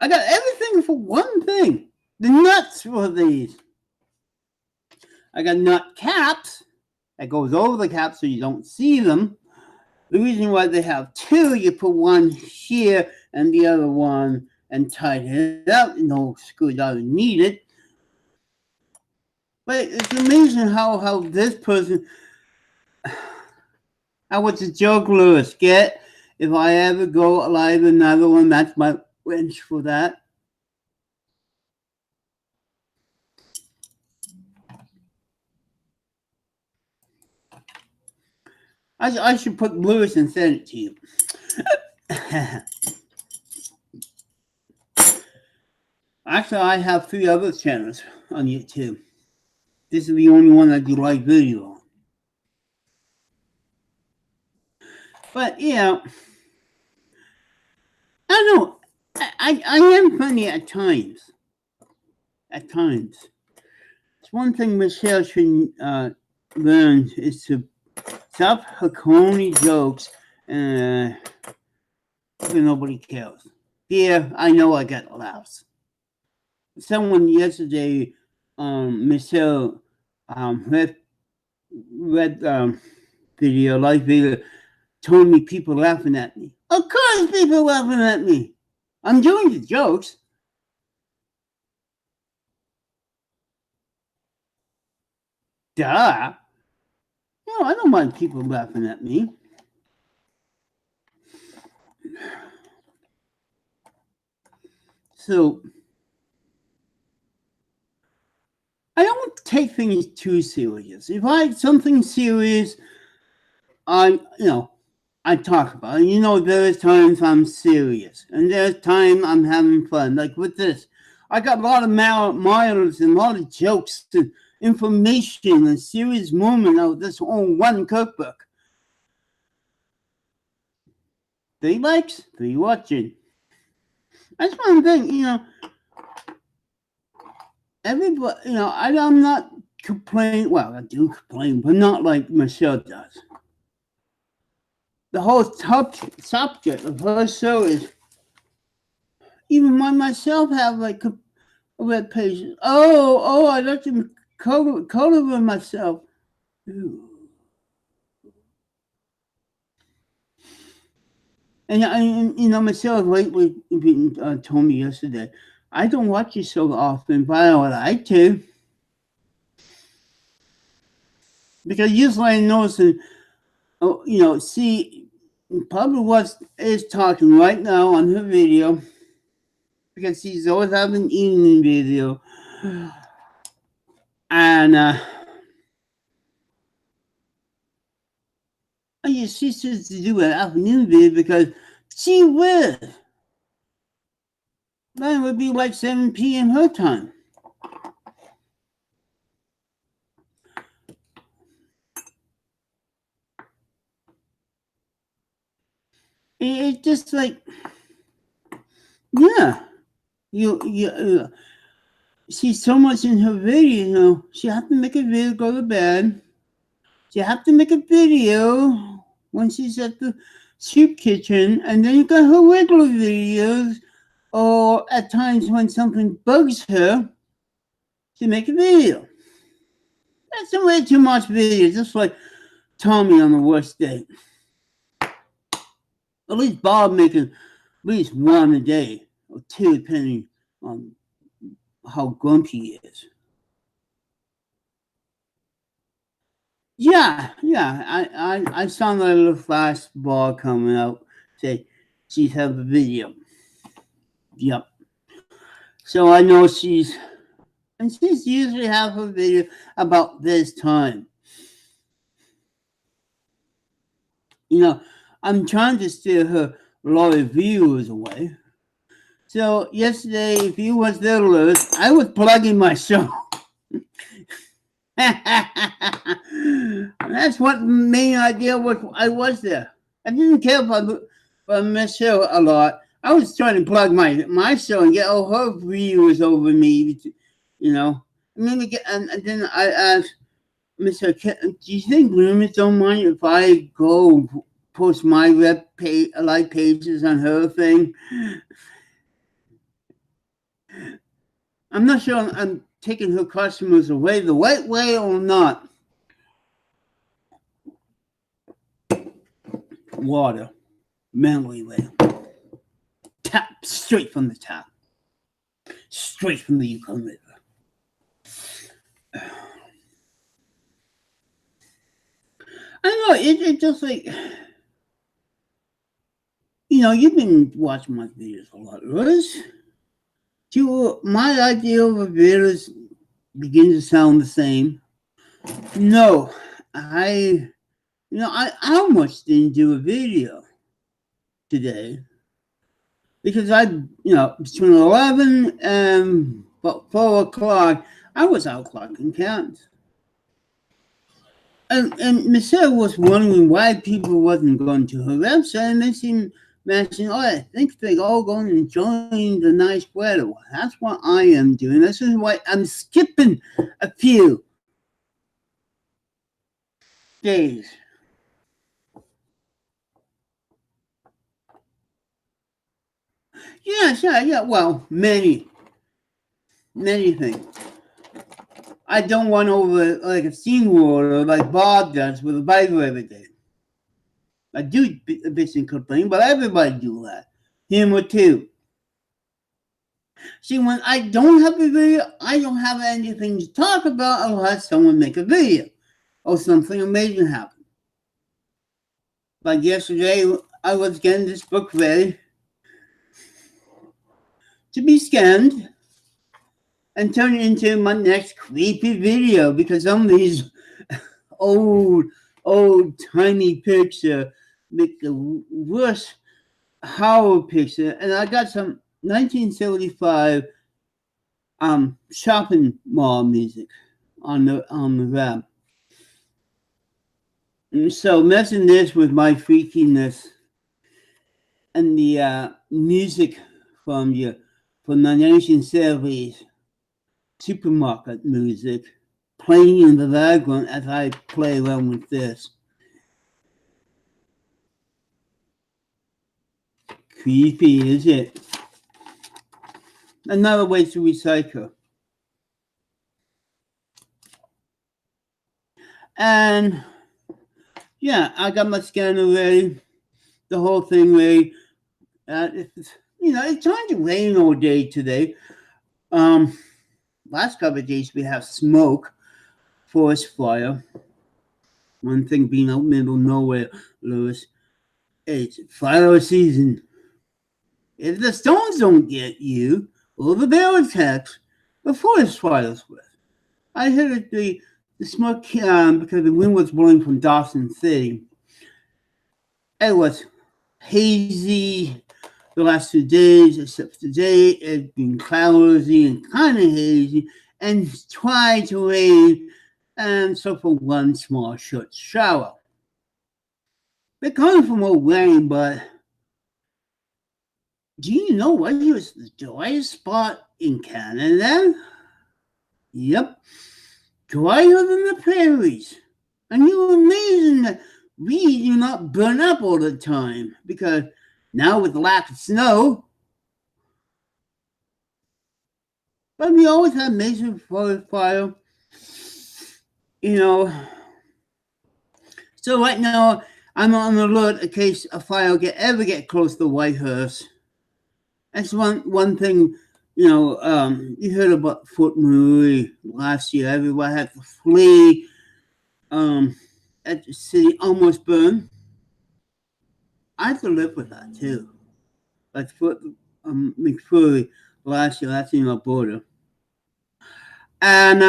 Speaker 1: I got everything for one thing. The nuts for these. I got nut caps that goes over the cap so you don't see them. The reason why they have 2, you put one here and the other one and tighten it up. No screwdriver needed. But it's amazing how this person. What's a joke, Lewis? Get if I ever go live another one, that's my wrench for that. I should put Lewis and send it to you. Actually, I have 3 other channels on YouTube. This is the only one I do live video on. But yeah, I know I am funny at times. At times, it's one thing Michelle should learn is to stop her corny jokes and nobody cares. Yeah, I know I got laughs. Someone yesterday, Michelle, read video, live video, told me people laughing at me. Of course people laughing at me. I'm doing the jokes. Duh. No, I don't mind people laughing at me. So, I don't take things too serious. If I have something serious, I talk about it. There's times I'm serious, and there's time I'm having fun. Like with this, I got a lot of miles and a lot of jokes and information and serious moment out of this whole one cookbook. 3 likes, 3 watching. That's one thing, everybody, I'm not complaining. Well, I do complain, but not like Michelle does. The whole subject of her show is, even myself have like a web page. Oh, I like to color myself. Ooh. And Michelle lately told me yesterday, I don't watch you so often, but I would like to. Because usually I notice, see, probably what is talking right now on her video, because she's always having an evening video. And she says to do an afternoon video because she would. Then it would be like 7 p.m. her time. It's just like, yeah, she's so much in her video, she have to make a video, go to bed. She have to make a video when she's at the soup kitchen, and then you got her regular videos or at times when something bugs her, she make a video. That's way too much video, just like Tommy on the worst day. At least Bob making at least one a day or two, depending on how grumpy he is. Yeah. I saw that little flash ball coming out. Say she's have a video. Yep. So I know she's usually have a video about this time. I'm trying to steer her a lot of viewers away. So yesterday, if you was there, Lewis, I was plugging my show. That's what main idea was. I was there. I didn't care if I missed her a lot. I was trying to plug my show and get all her viewers over me. I mean, and then I asked Mr. Do you think Loomis don't mind if I go post my like pages on her thing? I'm not sure I'm taking her customers away the right way or not. Water, mentally way. Tap, straight from the tap. Straight from the Yukon River. I know, it's just like, you've been watching my videos a lot, Liz. My idea of a video begins to sound the same. No, I almost didn't do a video today because between 11 and about 4 o'clock, I was out clocking cans. And Michelle was wondering why people wasn't going to her website, and they seemed mentioning, I think they're all going to join the nice weather. Well, that's what I am doing. This is why I'm skipping a few days. Yeah. Well, many things. I don't want over like a SeaWorld or like Bob does with a Bible every day. I do a bitch and complain, but everybody do that. Him or two. See, when I don't have a video, I don't have anything to talk about unless someone make a video or something amazing happen. Like yesterday, I was getting this book ready to be scanned and turn it into my next creepy video because some of these old timey picture make the worst horror picture. And I got some 1975 shopping mall music on the web. And so messing this with my freakiness and the music from the 1970s supermarket music playing in the background as I play around with this. Creepy, is it? Another way to recycle. And yeah, I got my scanner ready, the whole thing ready. It's trying to rain all day today. Last couple of days we have smoke, forest fire. One thing being out middle of nowhere, Lewis, it's fire season. If the stones don't get you, or the bear attacks, the forest fires will. I heard the smoke because the wind was blowing from Dawson City. It was hazy the last 2 days, except today it's been cloudy and kind of hazy and tried to rain, and so for one small short shower. They're coming from a rain, but do you know what is the driest spot in Canada? Yep, drier than the prairies. And you're amazing that we do not burn up all the time because now with the lack of snow, But we always have major forest fire, you know. So right now, I'm on alert in case a fire ever get close to Whitehurst. That's one thing, you heard about Fort McMurray last year. Everybody had to flee. At the city almost burned. I had to live with that too. Like Fort McMurray last year, that's in our border. And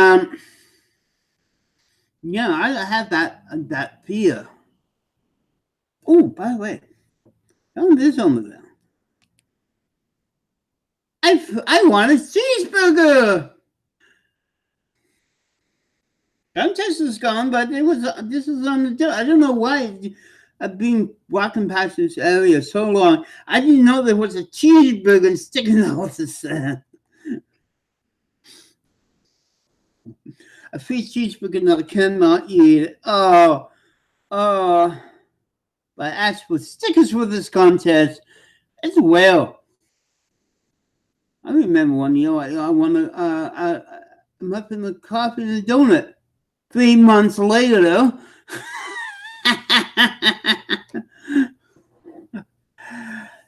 Speaker 1: yeah, I have that fear. Oh, by the way, found this on the ground. I want a cheeseburger. Contest is gone, but this is on the. I don't know why. I've been walking past this area so long. I didn't know there was a cheeseburger sticking out the a free cheeseburger that I cannot eat. Oh. But as for stickers for this contest, as well. I remember one year I won a muffin, a coffee, and a donut. 3 months later, though.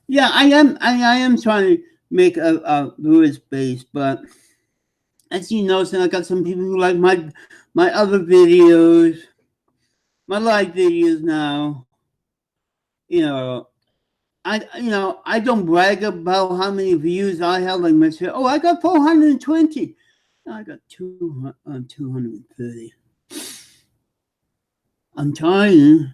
Speaker 1: Yeah, I am trying to make a Lewis base, but as you know, so I got some people who like my other videos, my live videos now. I don't brag about how many views I have. Like myself, I got 420. No, I got 230. I'm trying.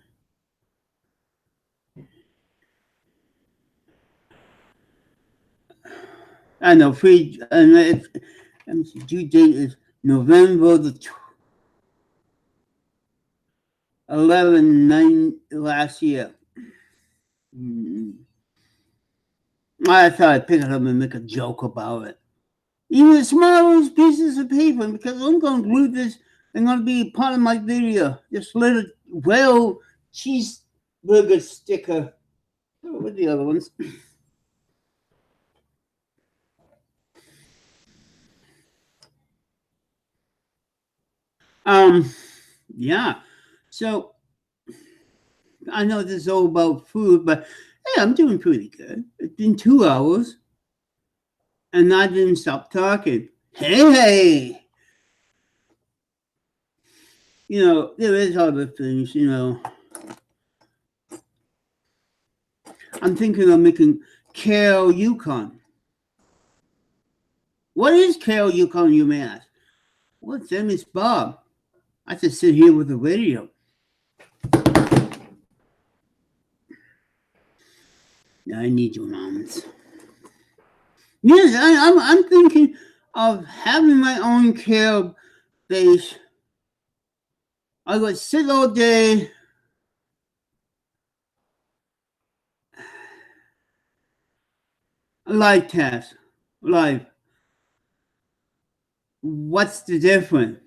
Speaker 1: I know free, and due date is November the 11/9 last year. I thought I'd pick it up and make a joke about it. Even the smallest pieces of paper, because I'm going to glue this. They're going to be part of my video. This little cheeseburger sticker. What are the other ones? Yeah. So I know this is all about food, but hey, I'm doing pretty good. It's been 2 hours, and I didn't stop talking. Hey. There is other things, I'm thinking of making kale Yukon. What is kale Yukon, you may ask? What's that, Miss Bob? I just sit here with the radio. I need your almonds. Yes, I'm thinking of having my own kale base. I would sit all day. Live test. Live. What's the difference?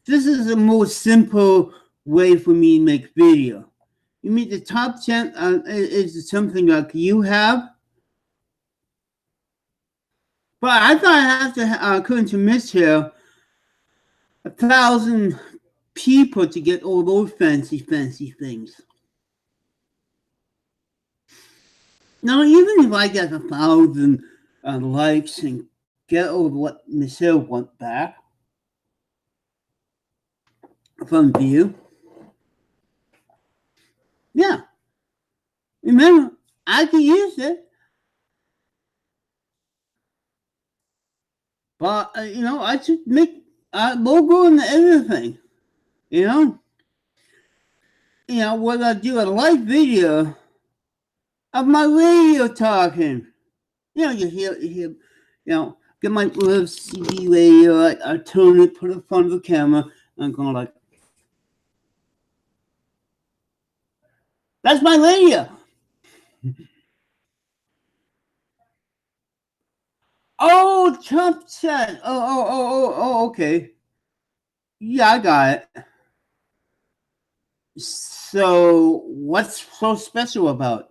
Speaker 1: This is a more simple way for me to make video. You mean the top 10 is something like you have? But I thought I have to, according to Miss here, 1,000 people to get all those fancy things. Now, even if I get 1,000 likes and get all what Michelle want back from view, yeah. Remember, I can use it. But, I should make a logo and everything. When I do a live video of my radio talking, you hear, get my little CD radio, I turn it, put it in front of the camera, and I'm going like, that's my radio. Oh, Trump said, oh, okay. Yeah, I got it. So, what's so special about it?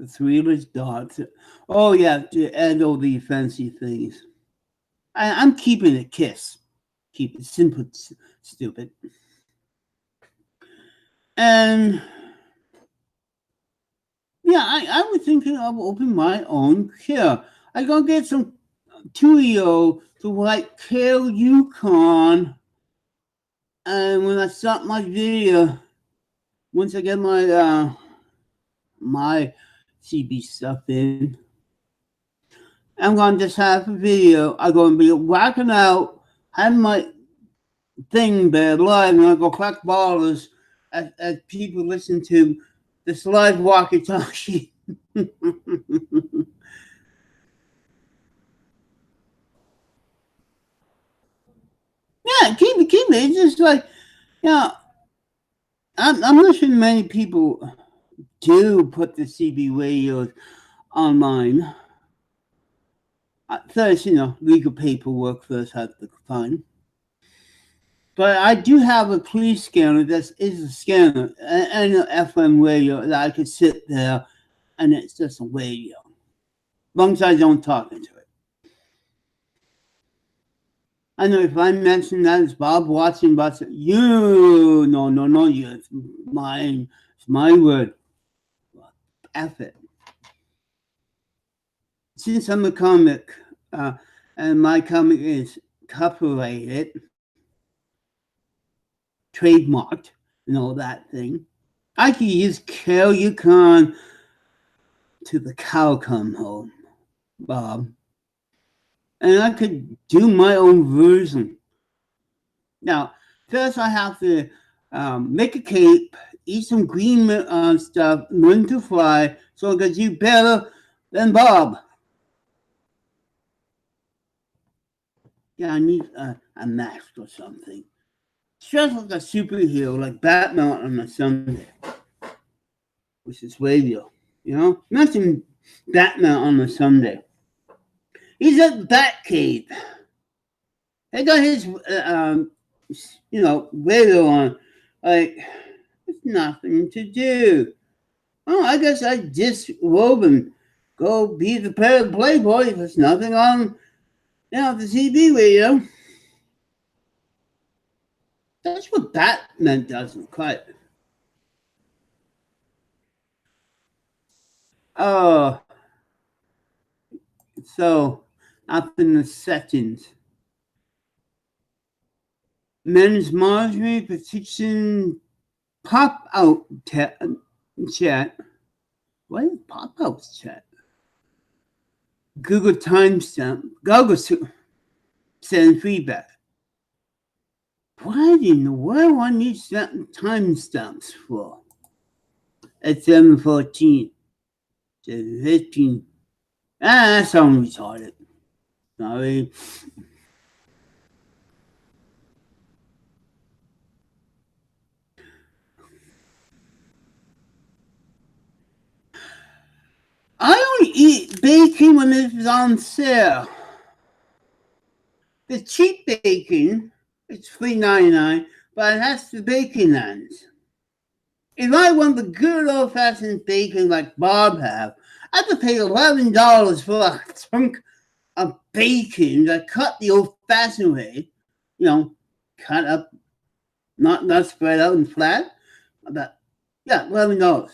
Speaker 1: The three dots. Oh yeah, to add all the fancy things. I'm keeping a kiss. Keep it simple, stupid. And yeah, I was thinking of opening my own care. I gonna get some Tuyo to write Kale Yukon. And when I start my video, once I get my CB stuff in, I'm gonna just have a video. I'm gonna be whacking out, having my thing there live, and I go crack ballers as people listen to this live walkie-talkie. Yeah, keep it. It's just like, yeah, I'm not sure many people do put the CB radios online. First, legal paperwork first has to find. But I do have a police scanner that is a scanner and an FM radio that I could sit there and it's just a radio. As long as I don't talk into it. I know if I mention that it's Bob Watson, but you, no, you, it's mine. It's my word. F it. Since I'm a comic, and my comic is copyrighted, trademarked, and all that thing, I could use Kale Yukon to the cow come home, Bob. And I could do my own version. Now, first I have to make a cape, eat some green stuff, learn to fly, so I could do better than Bob. Yeah, I need a mask or something. Dress like a superhero, like Batman on a Sunday, which is radio. Imagine Batman on a Sunday. He's at Batcave. They got his, radio on. Like, there's nothing to do. Oh, I guess I disrobe and go be the Playboy. There's nothing on, the CB radio. That's what Batman doesn't quite. Oh, so up in the settings. Men's Marjorie petition pop out chat. What is pop out chat? Google timestamp. Google send feedback. Why do I need timestamps for? At 7:14. 7:15. That sounds retarded. Sorry. I only eat bacon when it's on sale. The cheap bacon, it's $3.99, but it has the bacon ends. If I want the good old-fashioned bacon like Bob have, I have to pay $11 for a chunk of bacon that cut the old-fashioned way. Cut up, not spread out and flat. But yeah, $11.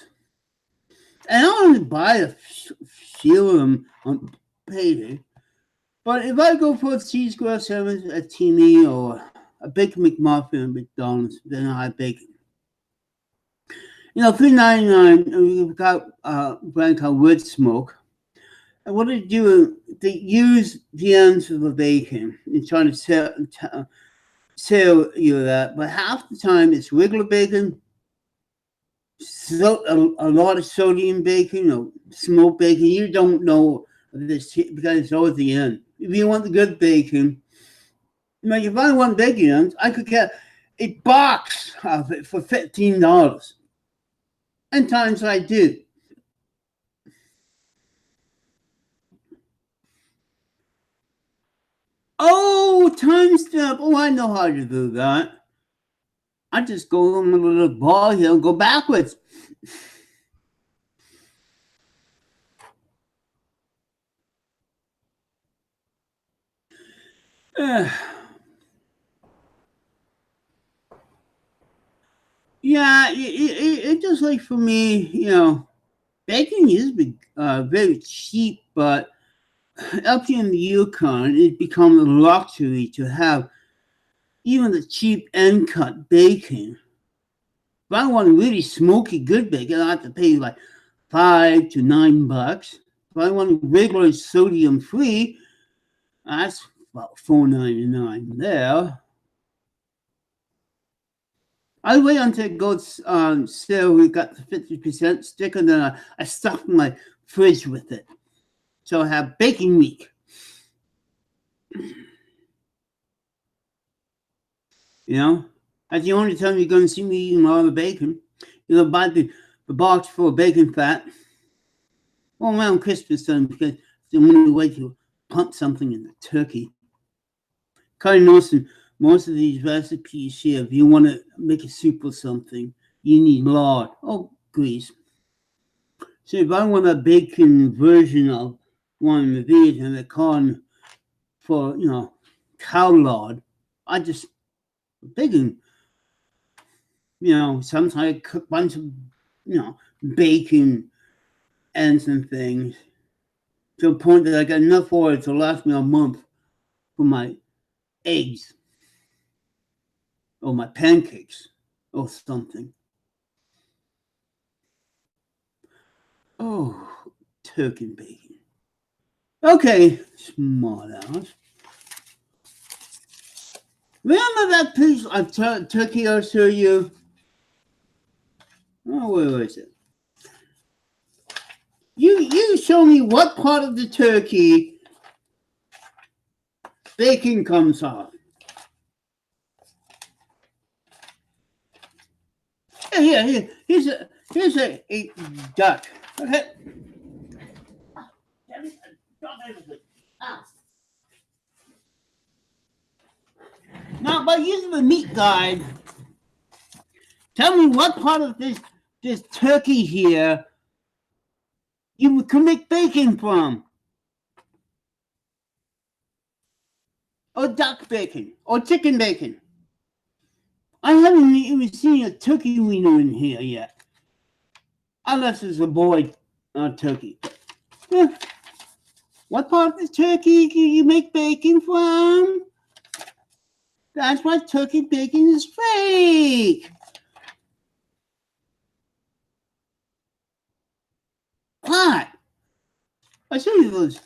Speaker 1: And I only buy a few of them on payday. But if I go for a cheese square sandwich at Teeny or a bacon McMuffin at McDonald's, then I have bacon. $3.99. We've got a brand called Wood Smoke. And what they do, they use the ends of the bacon and try to sell you that. But half the time it's regular bacon, a lot of sodium bacon or smoked bacon. You don't know this because it's always the end. If you want the good bacon, if I want bacon ends, I could get a box of it for $15. And times I do. Oh, timestamp. Oh, I know how to do that. I just go on a little ball here and go backwards. Uh, yeah, it just like for me, bacon is very cheap, but up here in the Yukon, it become a luxury to have even the cheap end cut bacon. If I want really smoky good bacon, I have to pay like $5 to $9. If I want regular sodium free, that's about $4.99 there. I wait until it goes sale. We got the 50% sticker, then I stuff my fridge with it. So I have baking week. That's the only time you're going to see me eating a lot of bacon. Buy the box full of bacon fat. Well, around Christmas time, because it's the only way to pump something in the turkey. Kind of noticing most of these recipes here, if you want to make a soup or something, you need lard. Oh, grease. So if I want a bacon version of one of these and they're calling for, cow lard, I just bacon, sometimes I cook a bunch of, bacon and some things to a point that I got enough oil to last me a month for my eggs or my pancakes or something. Oh, turkey and bacon. Okay, smart ass. Remember that piece of turkey I showed you? Oh, where was it? You show me what part of the turkey bacon comes off. Here's a duck. Okay. Now, by using the meat guide, tell me what part of this turkey here you can make bacon from. Or duck bacon. Or chicken bacon. I haven't even seen a turkey wiener in here yet. Unless it's a boy turkey. What part of the turkey can you make bacon from? That's why turkey bacon is fake. What? I show you those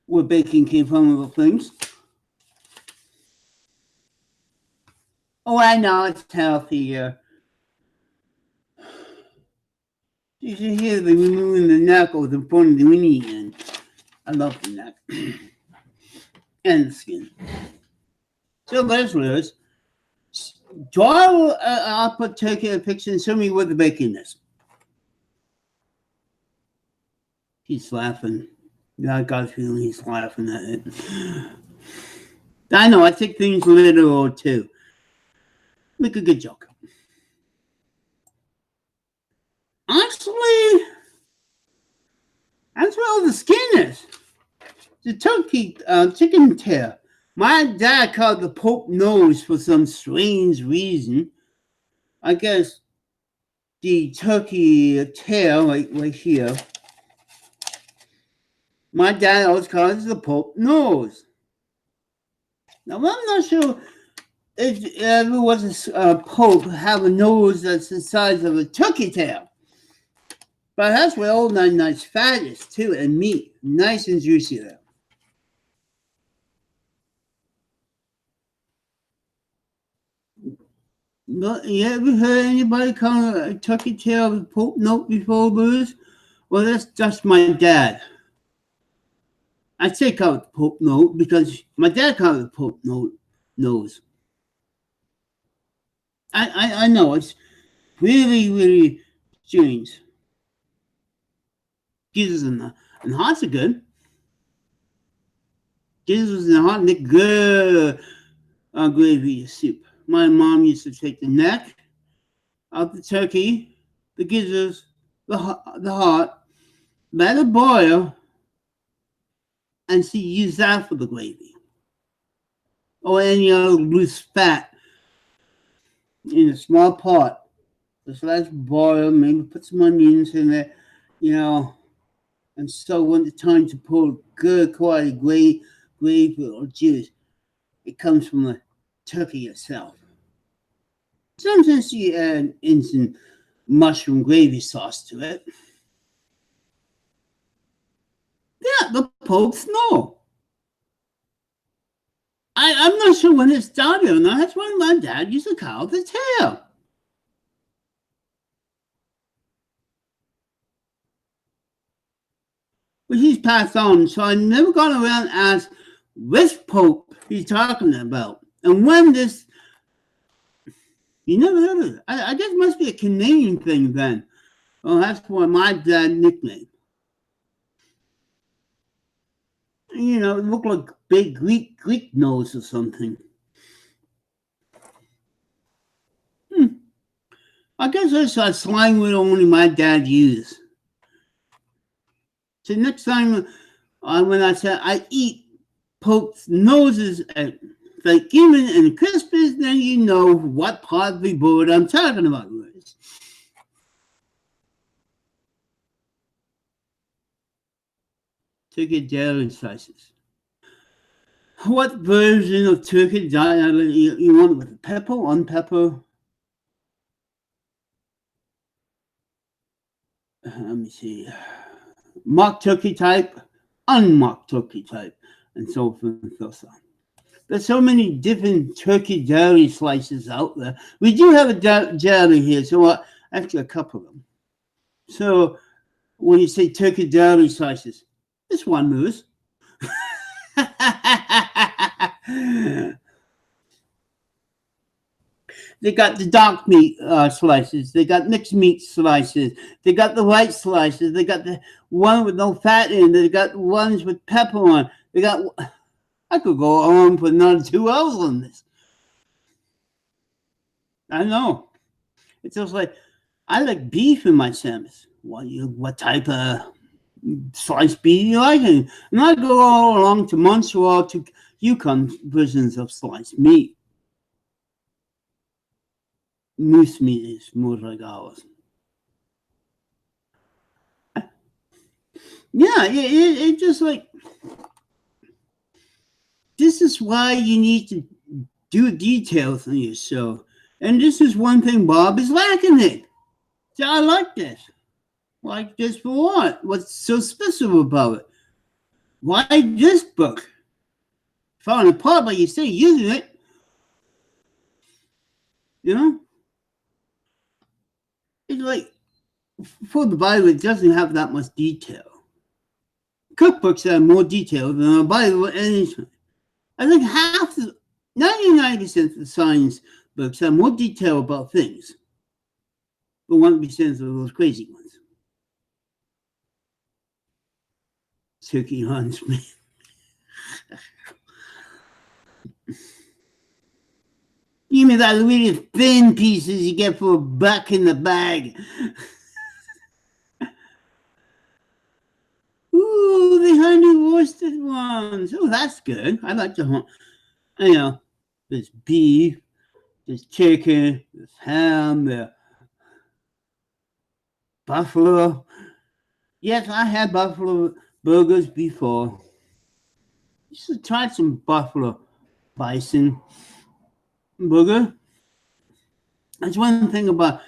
Speaker 1: where bacon came from, little things. Oh, I know, it's healthier. You should hear the removing the neck or the point of the weenie end. I love the neck. And the skin. So let's lose. Draw I'll put turkey in a picture and show me where the bacon is. He's laughing. I got a feeling he's laughing at it. I know, I take things literal too. Make a good joke. Actually, that's where all the skin is. The turkey chicken tail. My dad called the Pope nose for some strange reason. I guess the turkey tail, right here. My dad always calls it the Pope nose. Now, I'm not sure if there was a Pope have a nose that's the size of a turkey tail. But that's where all that nice fat is, too, and meat. Nice and juicy there. But you ever heard anybody call a turkey tail the Pope note before, Bruce? Well, that's just my dad. I say call it the Pope note because my dad called it the Pope nose. I know it's really, really strange. Gizzards and hearts are good. Gizzards and hearts make good gravy soup. My mom used to take the neck of the turkey, the gizzards, the heart, let it boil, and she used that for the gravy. or any other loose fat in a small pot. Just let it boil, maybe put some onions in there, you know. And so when it's time to pour good quality gravy or juice, it comes from the turkey itself. Sometimes you add in some mushroom gravy sauce to it. Yeah, the poke snow. I'm not sure when it started or not. That's when my dad used to carve the tail. But he's passed on, so I never got around to ask which pope he's talking about. And when this, you never heard of it. I guess it must be a Canadian thing then. Well, that's what my dad nicknamed. You know, it looked like big Greek nose or something. I guess that's a slang word only my dad used. So next time when I said I eat Pope's noses at Thanksgiving and Christmas, then you know what part of the board I'm talking about. Turkey deli slices. What version of turkey you want with pepper, on pepper? Let me see. Mock turkey type, unmocked turkey type, and so forth and so on. There's so many different turkey deli slices out there. We do have a deli here, so actually a couple of them. So when you say turkey deli slices, this one moves. They got the dark meat slices. They got mixed meat slices. They got the white slices. They got the one with no fat in. They got ones with pepper on. They got. I could go on for another 2 hours on this. I know. It's just like I like beef in my sandwich. What type of sliced beef you like? And I go all along to Montreal to Yukon versions of sliced meat. Moose meat is more like ours. Yeah, it just like this is why you need to do details on your show. And this is one thing Bob is lacking in. So I like this. Like this for what? What's so special about it? Why this book? Falling apart, but you still using it. You know? It's like for the Bible, it doesn't have that much detail. Cookbooks have more detail than a Bible anything. I think 99% of the science books have more detail about things than 1% of those crazy ones. Turkey hunts me. Give me that really thin pieces you get for $1 in the bag. Ooh, the honey roasted ones. Oh, that's good. I like the hunt. You know, there's beef, there's chicken, there's ham, there's buffalo. Yes, I had buffalo burgers before. You should try some buffalo bison burger. That's one thing about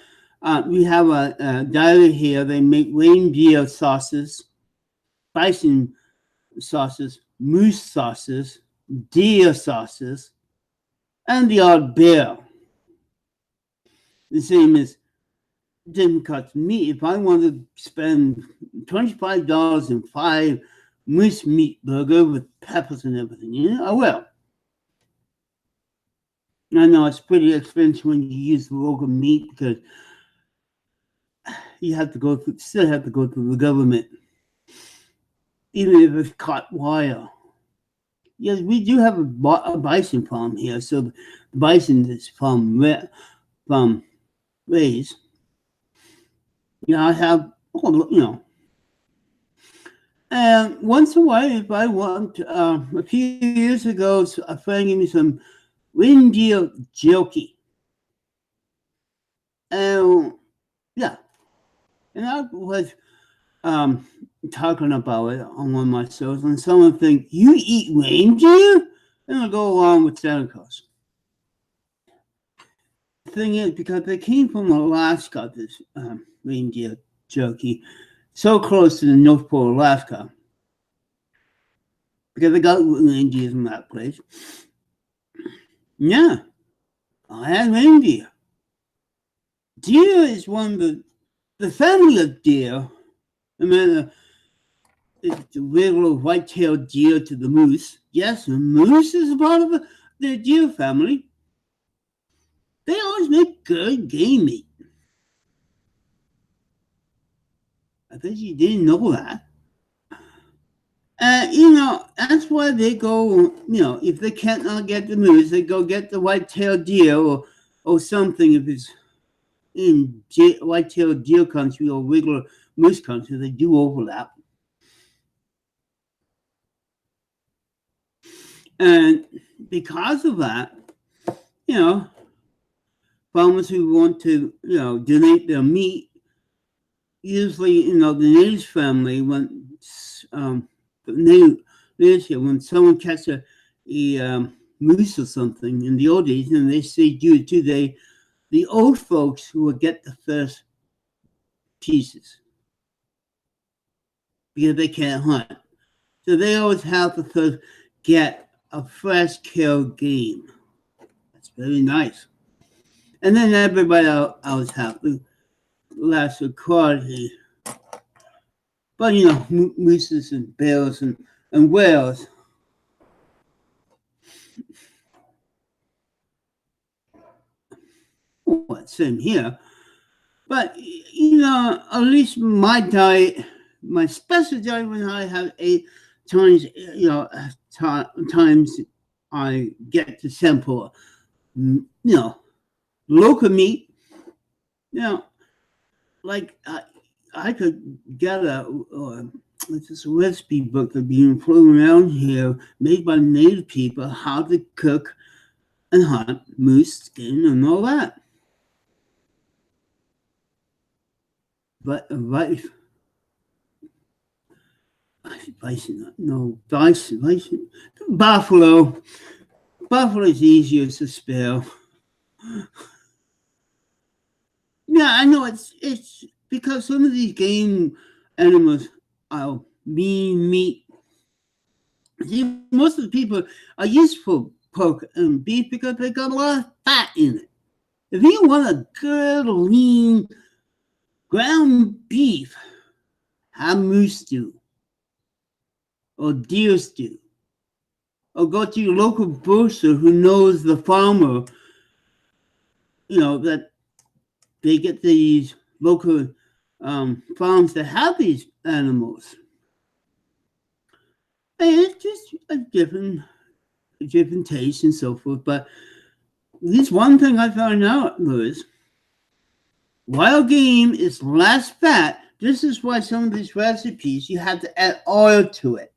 Speaker 1: we have a deli here. They make reindeer sauces, bison sauces, moose sauces, deer sauces, and the odd bear. The same as didn't cost me. If I wanted to spend $25 in 5 moose meat burger with peppers and everything, you know, I will. I know it's pretty expensive when you use the local meat because you have to still have to go through the government, even if it's caught wire. Yes, we do have a bison farm here, so the bison is from raised. You know, I have, you know, And once in a while, if I want, a few years ago, a friend gave me some reindeer jerky. And yeah, and I was um, talking about it on one of my shows, and someone think you eat reindeer, and I go along with Santa Claus. The thing is, because they came from Alaska, this reindeer jerky, so close to the North Pole, Alaska, because they got reindeers in that place. Yeah, I had reindeer. Deer is one of the family of deer. I mean, it's the regular white-tailed deer to the moose. Yes, the moose is a part of the deer family. They always make good game meat. I bet you didn't know that. That's why they go, if they can't not get the moose, they go get the white-tailed deer or something if it's in white-tailed deer country or regular moose country. They do overlap. And because of that, you know, farmers who want to, donate their meat, usually, the natives family, when when someone catches a moose or something in the old days, and they say do it too, the old folks who will get the first pieces because they can't hunt. So they always have to first get a fresh killed game. That's very nice. And then everybody else have to last quality. But mooses and bears and whales. Well, same here. But at least my diet, my special diet when I have 8 times, times I get to sample, local meat. Like I could get this recipe book that's being floating around here, made by native people, how to cook and hunt moose skin and all that. But bison, no, bison, buffalo. Buffalo is easier to spell. Yeah, I know it's because some of these game animals are mean meat. See, most of the people are used for pork and beef because they got a lot of fat in it. If you want a good lean ground beef, have moose stew or deer stew, or go to your local butcher who knows the farmer. That they get these local farms that have these animals. And it's just a different taste and so forth. But at least one thing I found out, Louis, wild game is less fat. This is why some of these recipes, you have to add oil to it.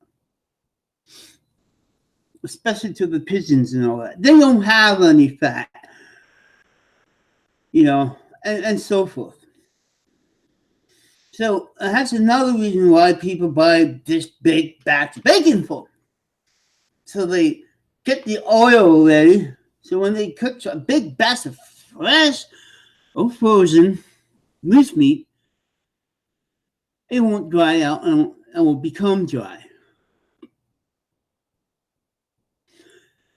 Speaker 1: Especially to the pigeons and all that. They don't have any fat. And so forth. So that's another reason why people buy this big batch of bacon for. So they get the oil ready. So when they cook a big batch of fresh or frozen moose meat, it won't dry out and will become dry.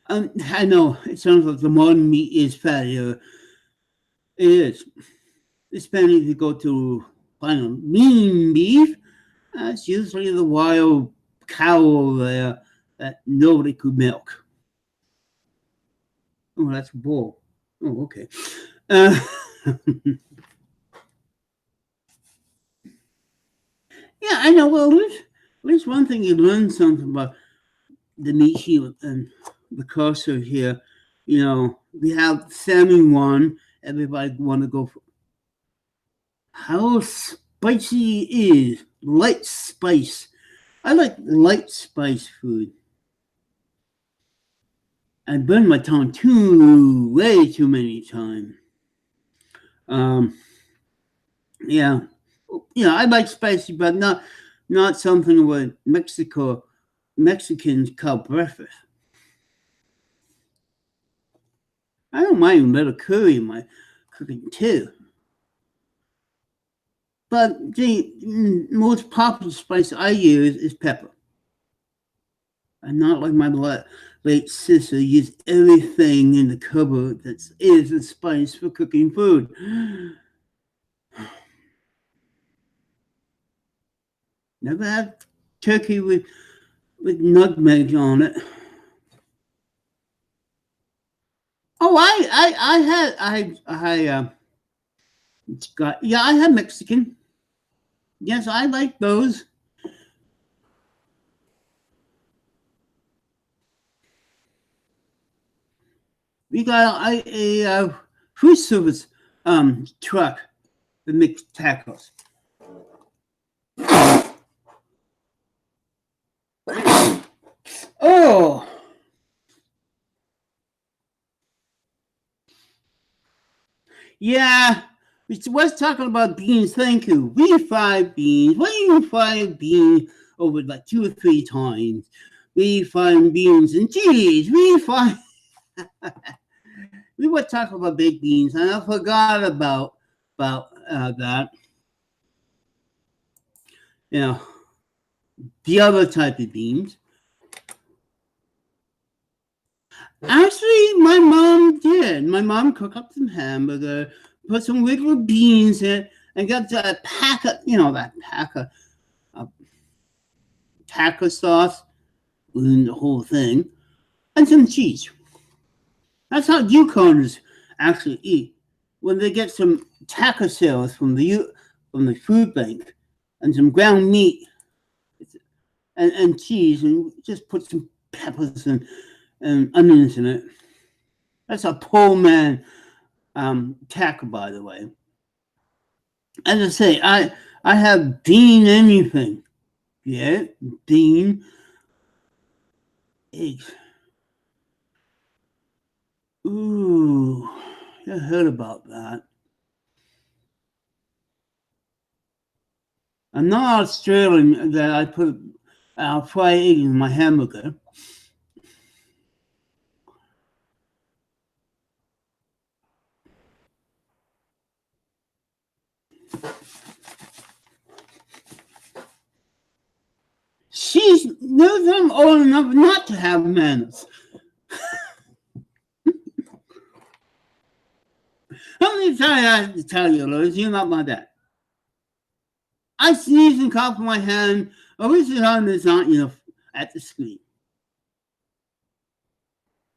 Speaker 1: I know it sounds like the modern meat is fattier. It is. Especially if you go to find lean beef, that's usually the wild cow there that nobody could milk. Oh, that's a bull. Oh, okay. Yeah, I know. Well, at least one thing you learn something about the meat here and the cursor here. We have salmon one. Everybody want to go for how spicy is light spice. I like light spice food. I burned my tongue way too many times. Yeah, I like spicy, but not something what Mexicans call breakfast. I don't mind a little curry in my cooking too. But the most popular spice I use is pepper. I'm not like my late sister used everything in the cupboard that is a spice for cooking food. Never had turkey with nutmeg on it. Oh, I had I had Mexican. Yes, I like those. We got a food service truck that makes tacos. Oh, yeah. We was talking about beans. Thank you. We fried beans. When you fry beans over like 2 or 3 times, we fry beans and cheese. We were talking about baked beans, and I forgot about that. You know, the other type of beans. Actually, my mom did. My mom cooked up some hamburger, put some regular beans in, and got that pack of, uh, taco sauce, and the whole thing, and some cheese. That's how Yukoners actually eat. When they get some taco shells from the food bank and some ground meat and cheese, and just put some peppers and onions in it. That's a poor man taco, by the way. As I say, I have bean anything. Yeah, bean eggs. Ooh, I heard about that. I'm not Australian that I put fried egg in my hamburger. She's knows I'm old enough not to have manners. How many times I have to tell you, Louis, you're not my dad? I sneeze and cough my hand. I wish the time is not, at the screen.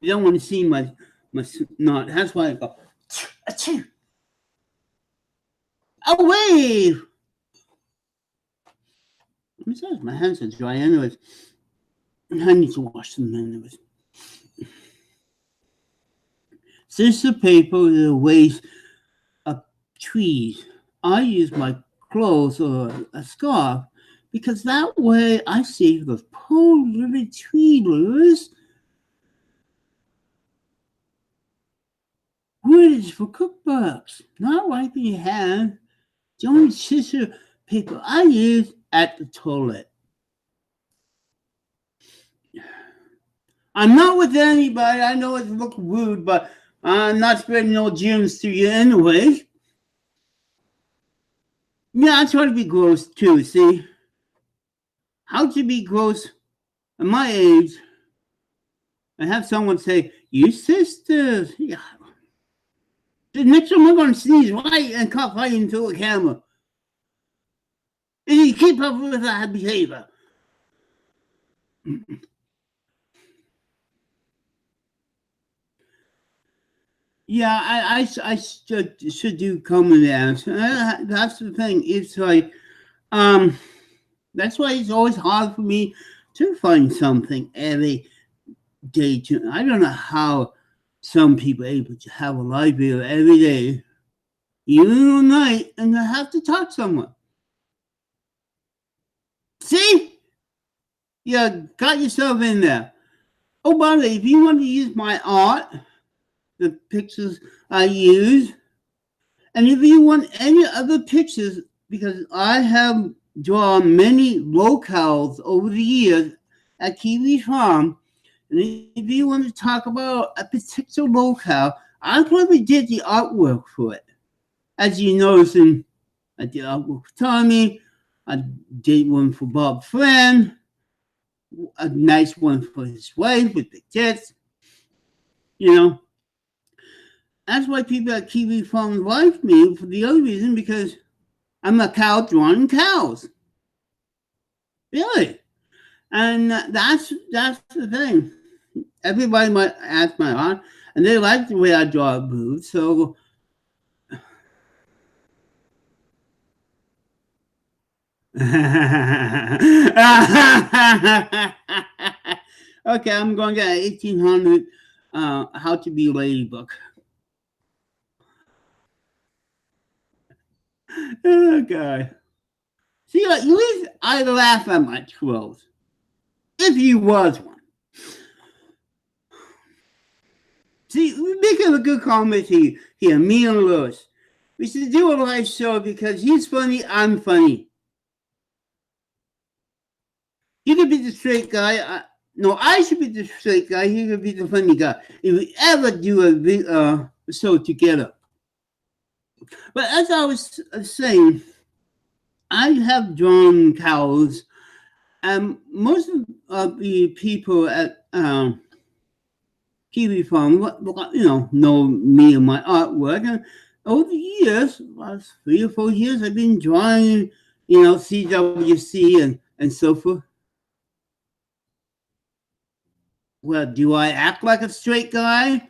Speaker 1: You don't want to see my snot. That's why I go, achoo. Away! Besides, my hands are dry anyways. I need to wash them anyways. Sister paper is a waste of trees. I use my clothes or a scarf because that way I save those poor little tweedlers. Wood is for cookbooks, not wiping your hands. The only tissue paper I use at the toilet. I'm not with anybody. I know it looks rude, but I'm not spreading no germs to you anyway. Yeah, I try to be gross too, see? How'd you be gross at my age and have someone say, you sisters? Yeah. The next time I'm going to sneeze right and cough right into a camera. And you keep up with that behavior. Yeah, I should do coming out. That's the thing. It's like, that's why it's always hard for me to find something every day. I don't know how some people are able to have a life here every day, even at night, and I have to talk to someone. See? Yeah, got yourself in there. Oh, by the way, if you want to use my art, the pictures I use, and if you want any other pictures, because I have drawn many locales over the years at Kiwi Farm, and if you want to talk about a particular locale, I probably did the artwork for it. As you notice, I did artwork for Tommy, I did one for Bob Friend, a nice one for his wife with the kids. You know, that's why people at Kiwi Farm like me for the other reason because I'm a cow drawing cows. Really. And that's the thing. Everybody might ask my art, and they like the way I draw booths. So okay, I'm going to get 1800 How to Be Ladybug. Oh, God. See, at least I laugh at my trolls. If you was one. See, we're making a good comedy here, me and Lewis. We should do a live show because he's funny, I'm funny. You could be the straight guy. No, I should be the straight guy. He could be the funny guy. If we ever do a show together. But as I was saying, I have drawn cows, and most of the people at Kiwi Farm, know me and my artwork. And over the years, last 3 or 4 years, I've been drawing, CWC and so forth. Well, do I act like a straight guy?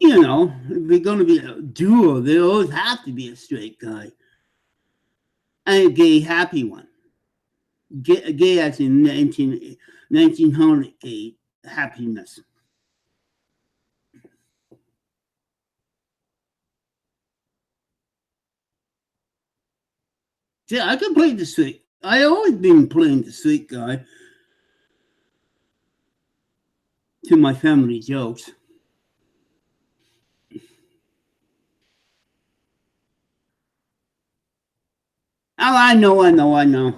Speaker 1: If we're going to be a duo, there always have to be a straight guy. And a gay, happy one. Gay as in 1900 gay happiness. See, I can play the straight. I always been playing the straight guy to my family jokes. Oh, I know.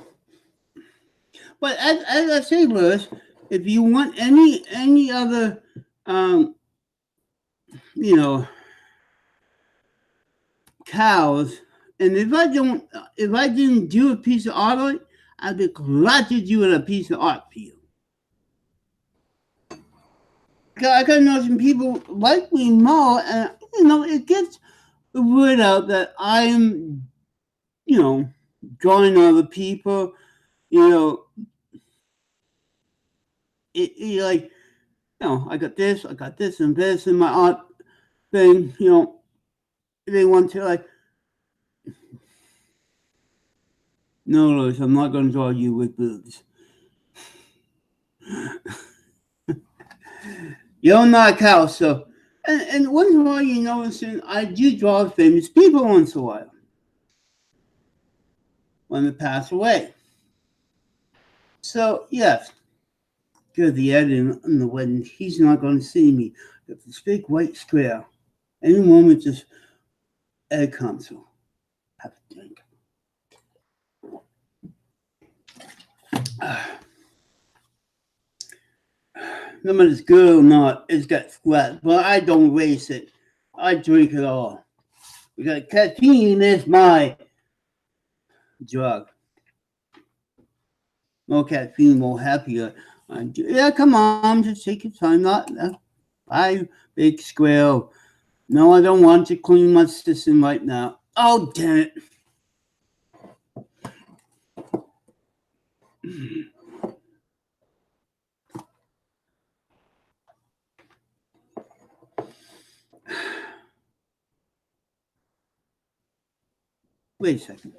Speaker 1: But as I say, Lewis, if you want any other, cows, and if I didn't do a piece of art, I'd be glad to do a piece of art for you. I can know some people like me more, and it gets the word out that I'm, drawing other people. Like, I got this, and this in my art thing. They want to like. No, Louis, I'm not going to draw you with boobs. You're not a cow, so. And once in a while, noticing I do draw famous people once in a while when they pass away. So, yes, good. The editing on the wedding, he's not going to see me. Got this big white square. Any moment, just Ed comes. So have a drink. No matter it's good or not, it's got sweat, but I don't waste it. I drink it all. Because caffeine is my drug. More caffeine, more happier. Yeah, come on, just take your time. Not 5 big square. No, I don't want to clean my system right now. Oh, damn it. Wait a second.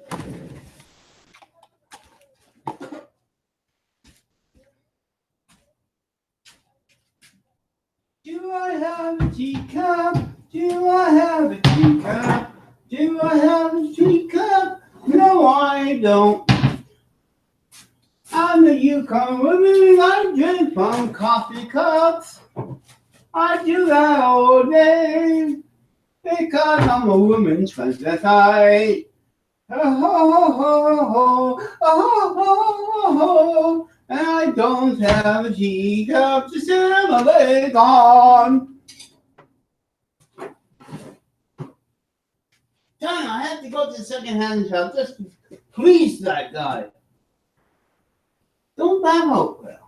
Speaker 1: Do I have a teacup? Do I have a teacup? Do I have a teacup? No, I don't. I'm a Yukon woman. I drink from coffee cups. I do that all day because I'm a woman transvestite. Oh, ho, ho, ho, oh, ho, ho, and I don't have a teacup to sit my leg on. John, I have to go to the second-hand shop just to please that guy. Don't that out well?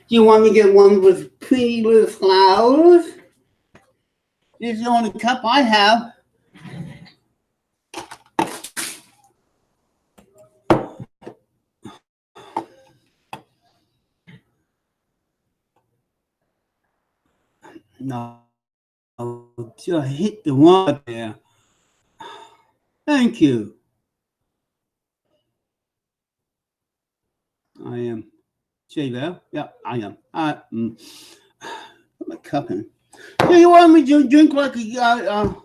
Speaker 1: Do you want me to get one with pretty little flowers? This is the only cup I have. No, just hit the one there. Thank you. I am. See there? Yeah, I am. Put my cup in. Do you want me to drink like a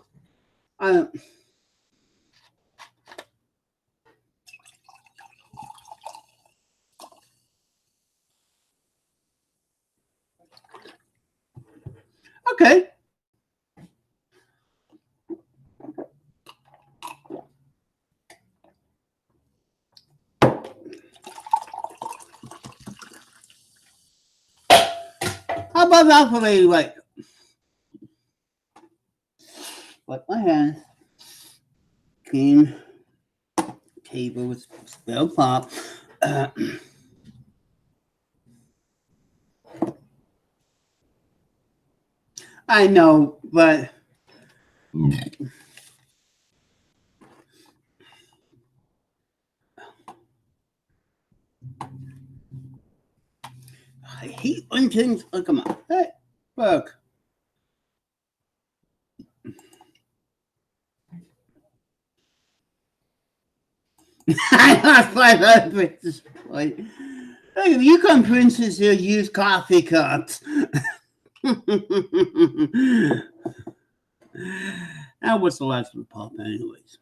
Speaker 1: okay. How about that for me? Like, wipe my hands. Clean table with spell pop. I know, but I hate when things. Oh, come on. Hey, look. I lost my husband at this point. Hey, the Yukon Princess here use coffee cups. Now, what's the last of the pop, anyways?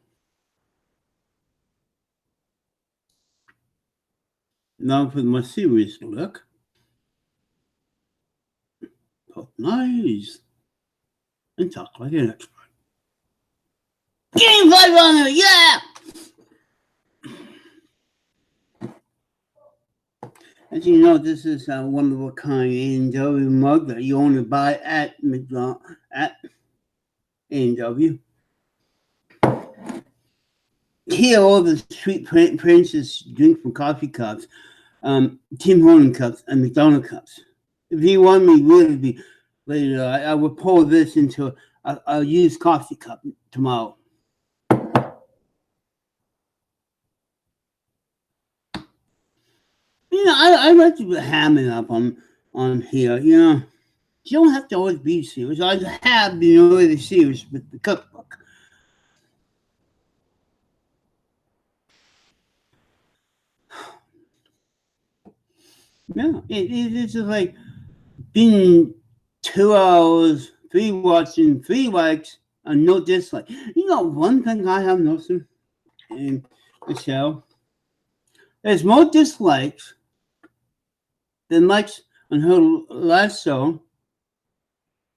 Speaker 1: Now for the more serious look. Pop nice. And talk like an expert. Game 5 on it, yeah! As you know, this is a one-of-a-kind A&W mug that you only buy at McDonald's, at A&W. Here, all the street princess drink from coffee cups, Tim Hortons cups, and McDonald's cups. If you want me really to be later, I will pour this into a used coffee cup tomorrow. You know, I like to ham it up on here. You know, you don't have to always be serious. I have been really serious with the cookbook. Yeah, it's just like being 2 hours, 3 watching, 3 likes, and no dislike. You know, one thing I have noticed in the show, there's more dislikes than likes on her last show.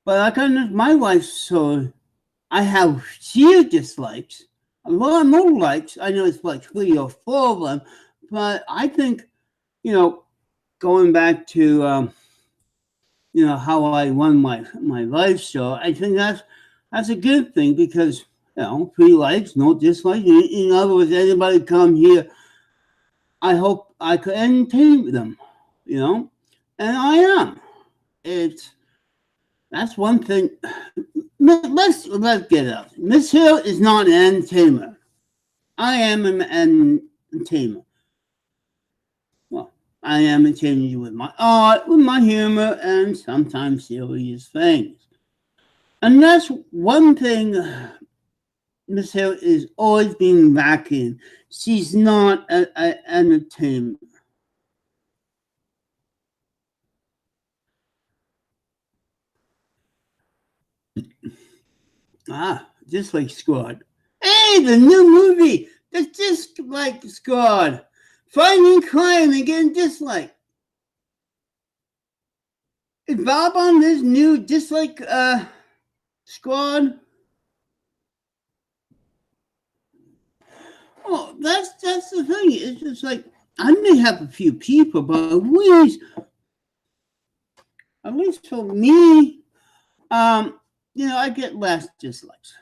Speaker 1: But like on my wife's show, I have few dislikes, a lot more likes. I know it's like 3 or 4 of them, but I think, you know, going back to you know how I won my live show, I think that's a good thing because you know 3 likes, no dislikes. In other words, anybody come here, I hope I could entertain them, you know, and I am. That's one thing. Let's get it out. Miss Hill is not an entertainer. I am an entertainer. Well, I am entertaining you with my art, with my humor, and sometimes serious things. And that's one thing Miss Hill is always being lacking. She's not an entertainer. Dislike Squad. Hey, the new movie, the Dislike Squad. Fighting crime and getting disliked. Is Bob on this new Dislike Squad? Oh, that's the thing. It's just like I may have a few people, but at least for me, I get less dislikes.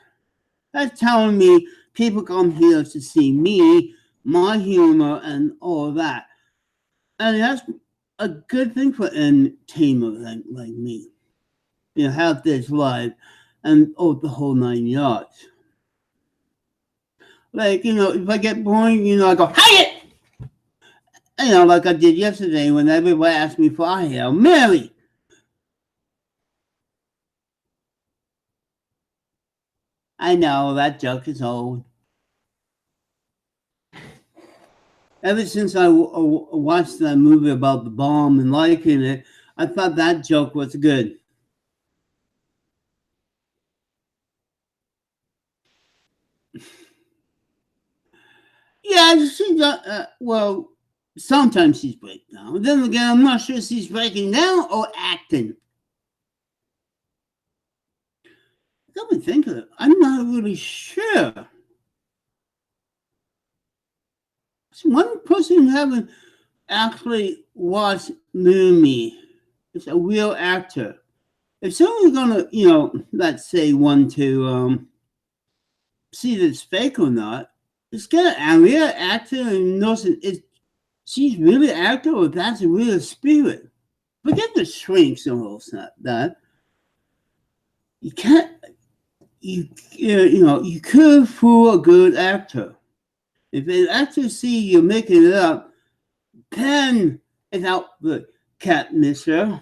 Speaker 1: That's telling me people come here to see me, my humor, and all that. And that's a good thing for entertainment like me. Have this live and the whole 9 yards. Like, if I get boring, I go, Hyatt! Like I did yesterday when everybody asked me for a Hail Mary. I know that joke is old. Ever since I watched that movie about the bomb and liking it, I thought that joke was good. Yeah, she's well, sometimes she's breaking down. Then again, I'm not sure if she's breaking down or acting. Let me think of it. I'm not really sure. So one person who haven't actually watched Lumi is a real actor. If someone's gonna, let's say one to see if it's fake or not, it's got a real actor and knows she's really an actor or that's a real spirit. Forget the shrinks and all that. You can't. You could fool a good actor. If an actor see you making it up, then it's out the cat, mister.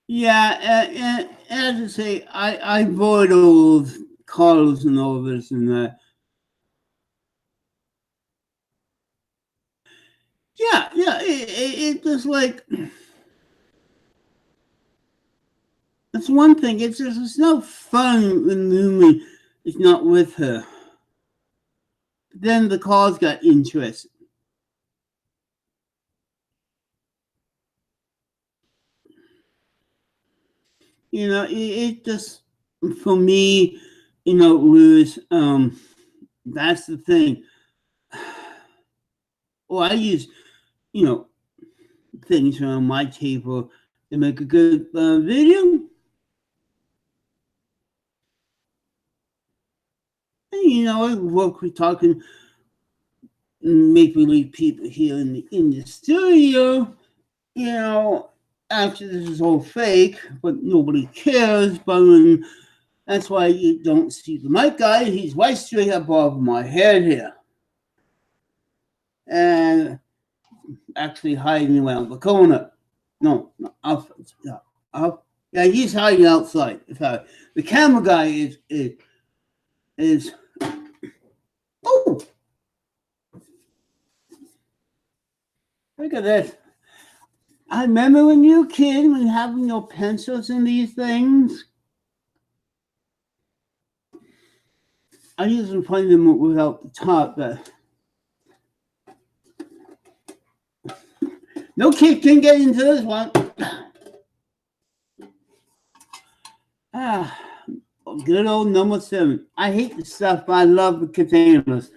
Speaker 1: Yeah, and as I say, I avoid all of Carlos and all this and that. Yeah, it just like that's one thing. It's no fun when Lumi is not with her. Then the calls got interesting. It just for me, Lewis. That's the thing. Well, I use you know things on my table to make a good video. And, I work with talking make believe people here in the studio. After this is all fake, but nobody cares. But that's why you don't see the mic guy. He's right straight above my head here, and actually hiding around the corner. No, up, yeah, up. Yeah, he's hiding outside. Sorry. The camera guy is. Oh, look at this. I remember when you were a kid, when having your pencils in these things. I usually find them without the top, but no kid can get into this one. Ah, good old number 7. I hate the stuff, but I love the containers.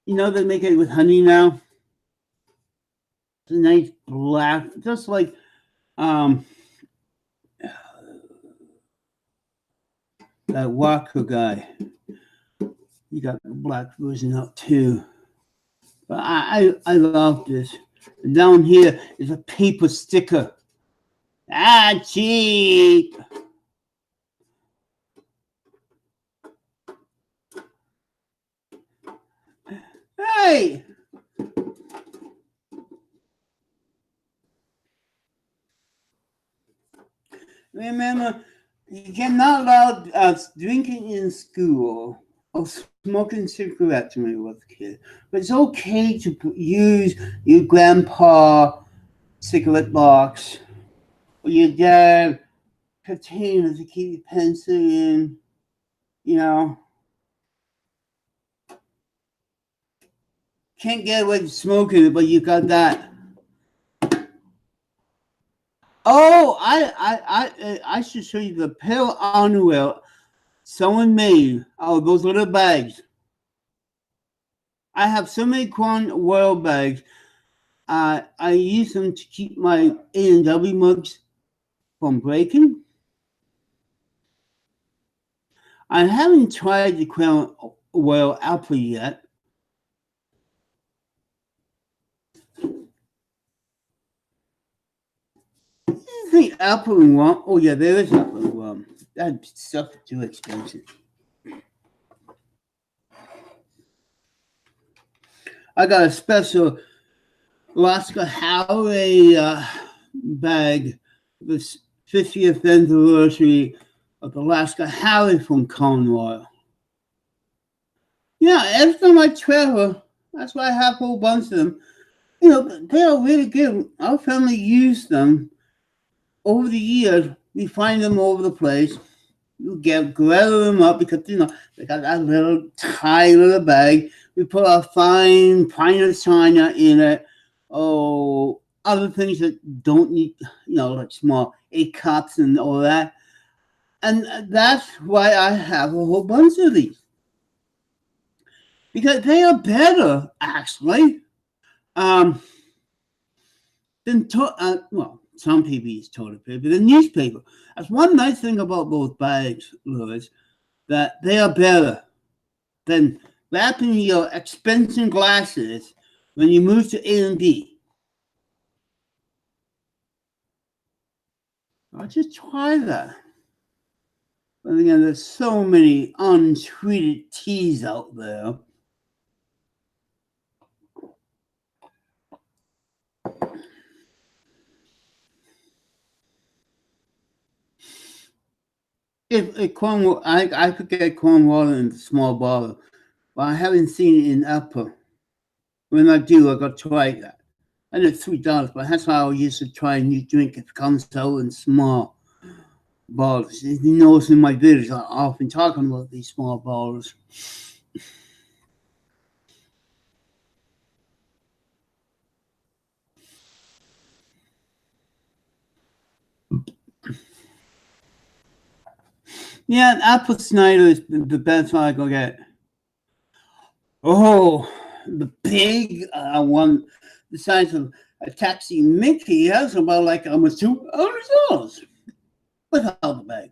Speaker 1: They make it with honey now. It's a nice black, just like that Walker guy. You got the black version out too. But I love this. And down here is a paper sticker. Cheap. Hey. Remember, you cannot allow drinking in school of smoking cigarettes when I was a kid. But it's okay to use your grandpa cigarette box or your dad container to keep your pencil in, you know. Can't get away from smoking it, but you got that. Oh, I should show you the pale underwear someone made out of those little bags. I have so many Cornwell bags. I use them to keep my A&W mugs from breaking. I haven't tried the Cornwell apple yet. I think apple and rum. Oh yeah, there is apple and rum. That stuff is too expensive. I got a special Alaska Howley bag, this 50th anniversary of Alaska Howley from Cornwall. Yeah, every time I travel, that's why I have a whole bunch of them. You know, they are really good. Our family used them over the years. We find them all over the place. You gather them up because, you know, they got that little tiny little bag. We put our fine china in it. Oh, other things that don't need, you know, like small egg cups and all that. And that's why I have a whole bunch of these. Because they are better, actually, than, well, some people use toilet paper, the newspaper. That's one nice thing about both bags, Louis, that they are better than wrapping your expensive glasses when you move to A and B. I'll just try that. But again, there's so many untreated teas out there. If Cornwall, I could get Cornwall in a small bottle, but I haven't seen it in apple. When I do, I got to try that. I know $3, but that's how I used to try a new drink. It comes out in small bottles. You notice in my videos, I often talking about these small bottles. Yeah, apple cider is the best I can get. Oh, the big one, the size of a taxi Mickey, has about like almost $200 without the bag.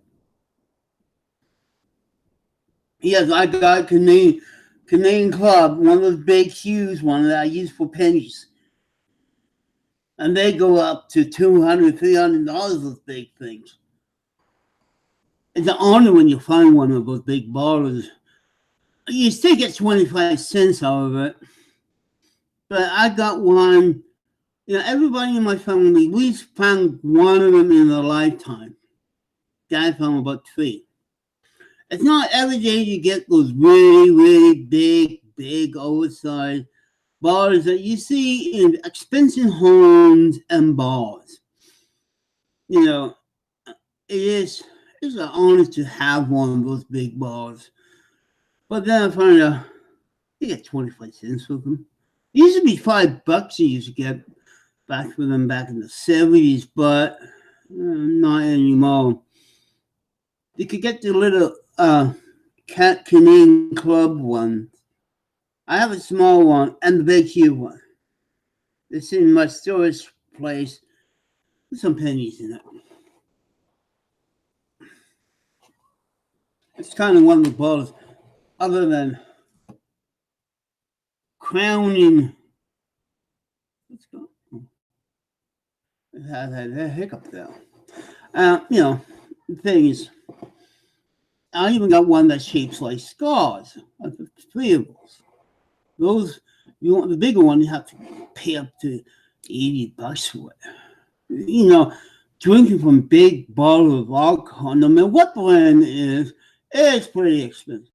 Speaker 1: Yes, I got Canadian Club, one of those big, huge ones that I use for pennies. And they go up to $200, $300, those big things. It's an honor when you find one of those big bottles. You still get 25 cents out of it. But I got one. You know, everybody in my family, we found one of them in a lifetime. Dad found about 3. It's not every day you get those really, really big, oversized bars that you see in expensive homes and bars. You know, it's an honor to have one of those big bars. But then I find out you get 25 cents for them. It used to be $5 you used to get back for them back in the 70s, but not anymore. You could get the little Canadian Club one. I have a small one and the big huge one. It's in my storage place with some pennies in it. It's kind of one of the bottles, other than crowning. Let's go. It had a hiccup there. You know, the thing is, I even got one that shapes like scars. 3 of those. You want the bigger one, you have to pay up to $80 for it. You know, drinking from big bottle of alcohol, no matter what brand it is, it's pretty expensive.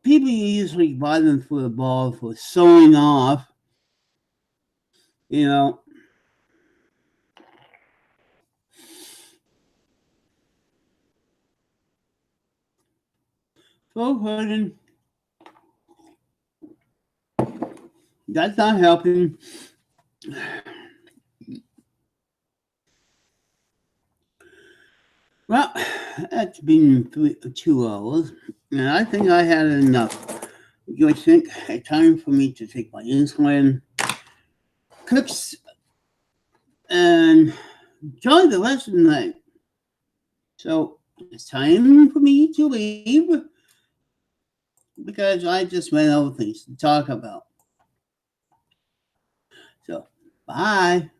Speaker 1: people usually buy them for the ball for sewing off, you know. So hurting. That's not helping. Well, it's been 2 hours, and I think I had enough. You think it's time for me to take my insulin, cooks, and enjoy the rest of the night. So it's time for me to leave because I just ran out of things to talk about. So, bye.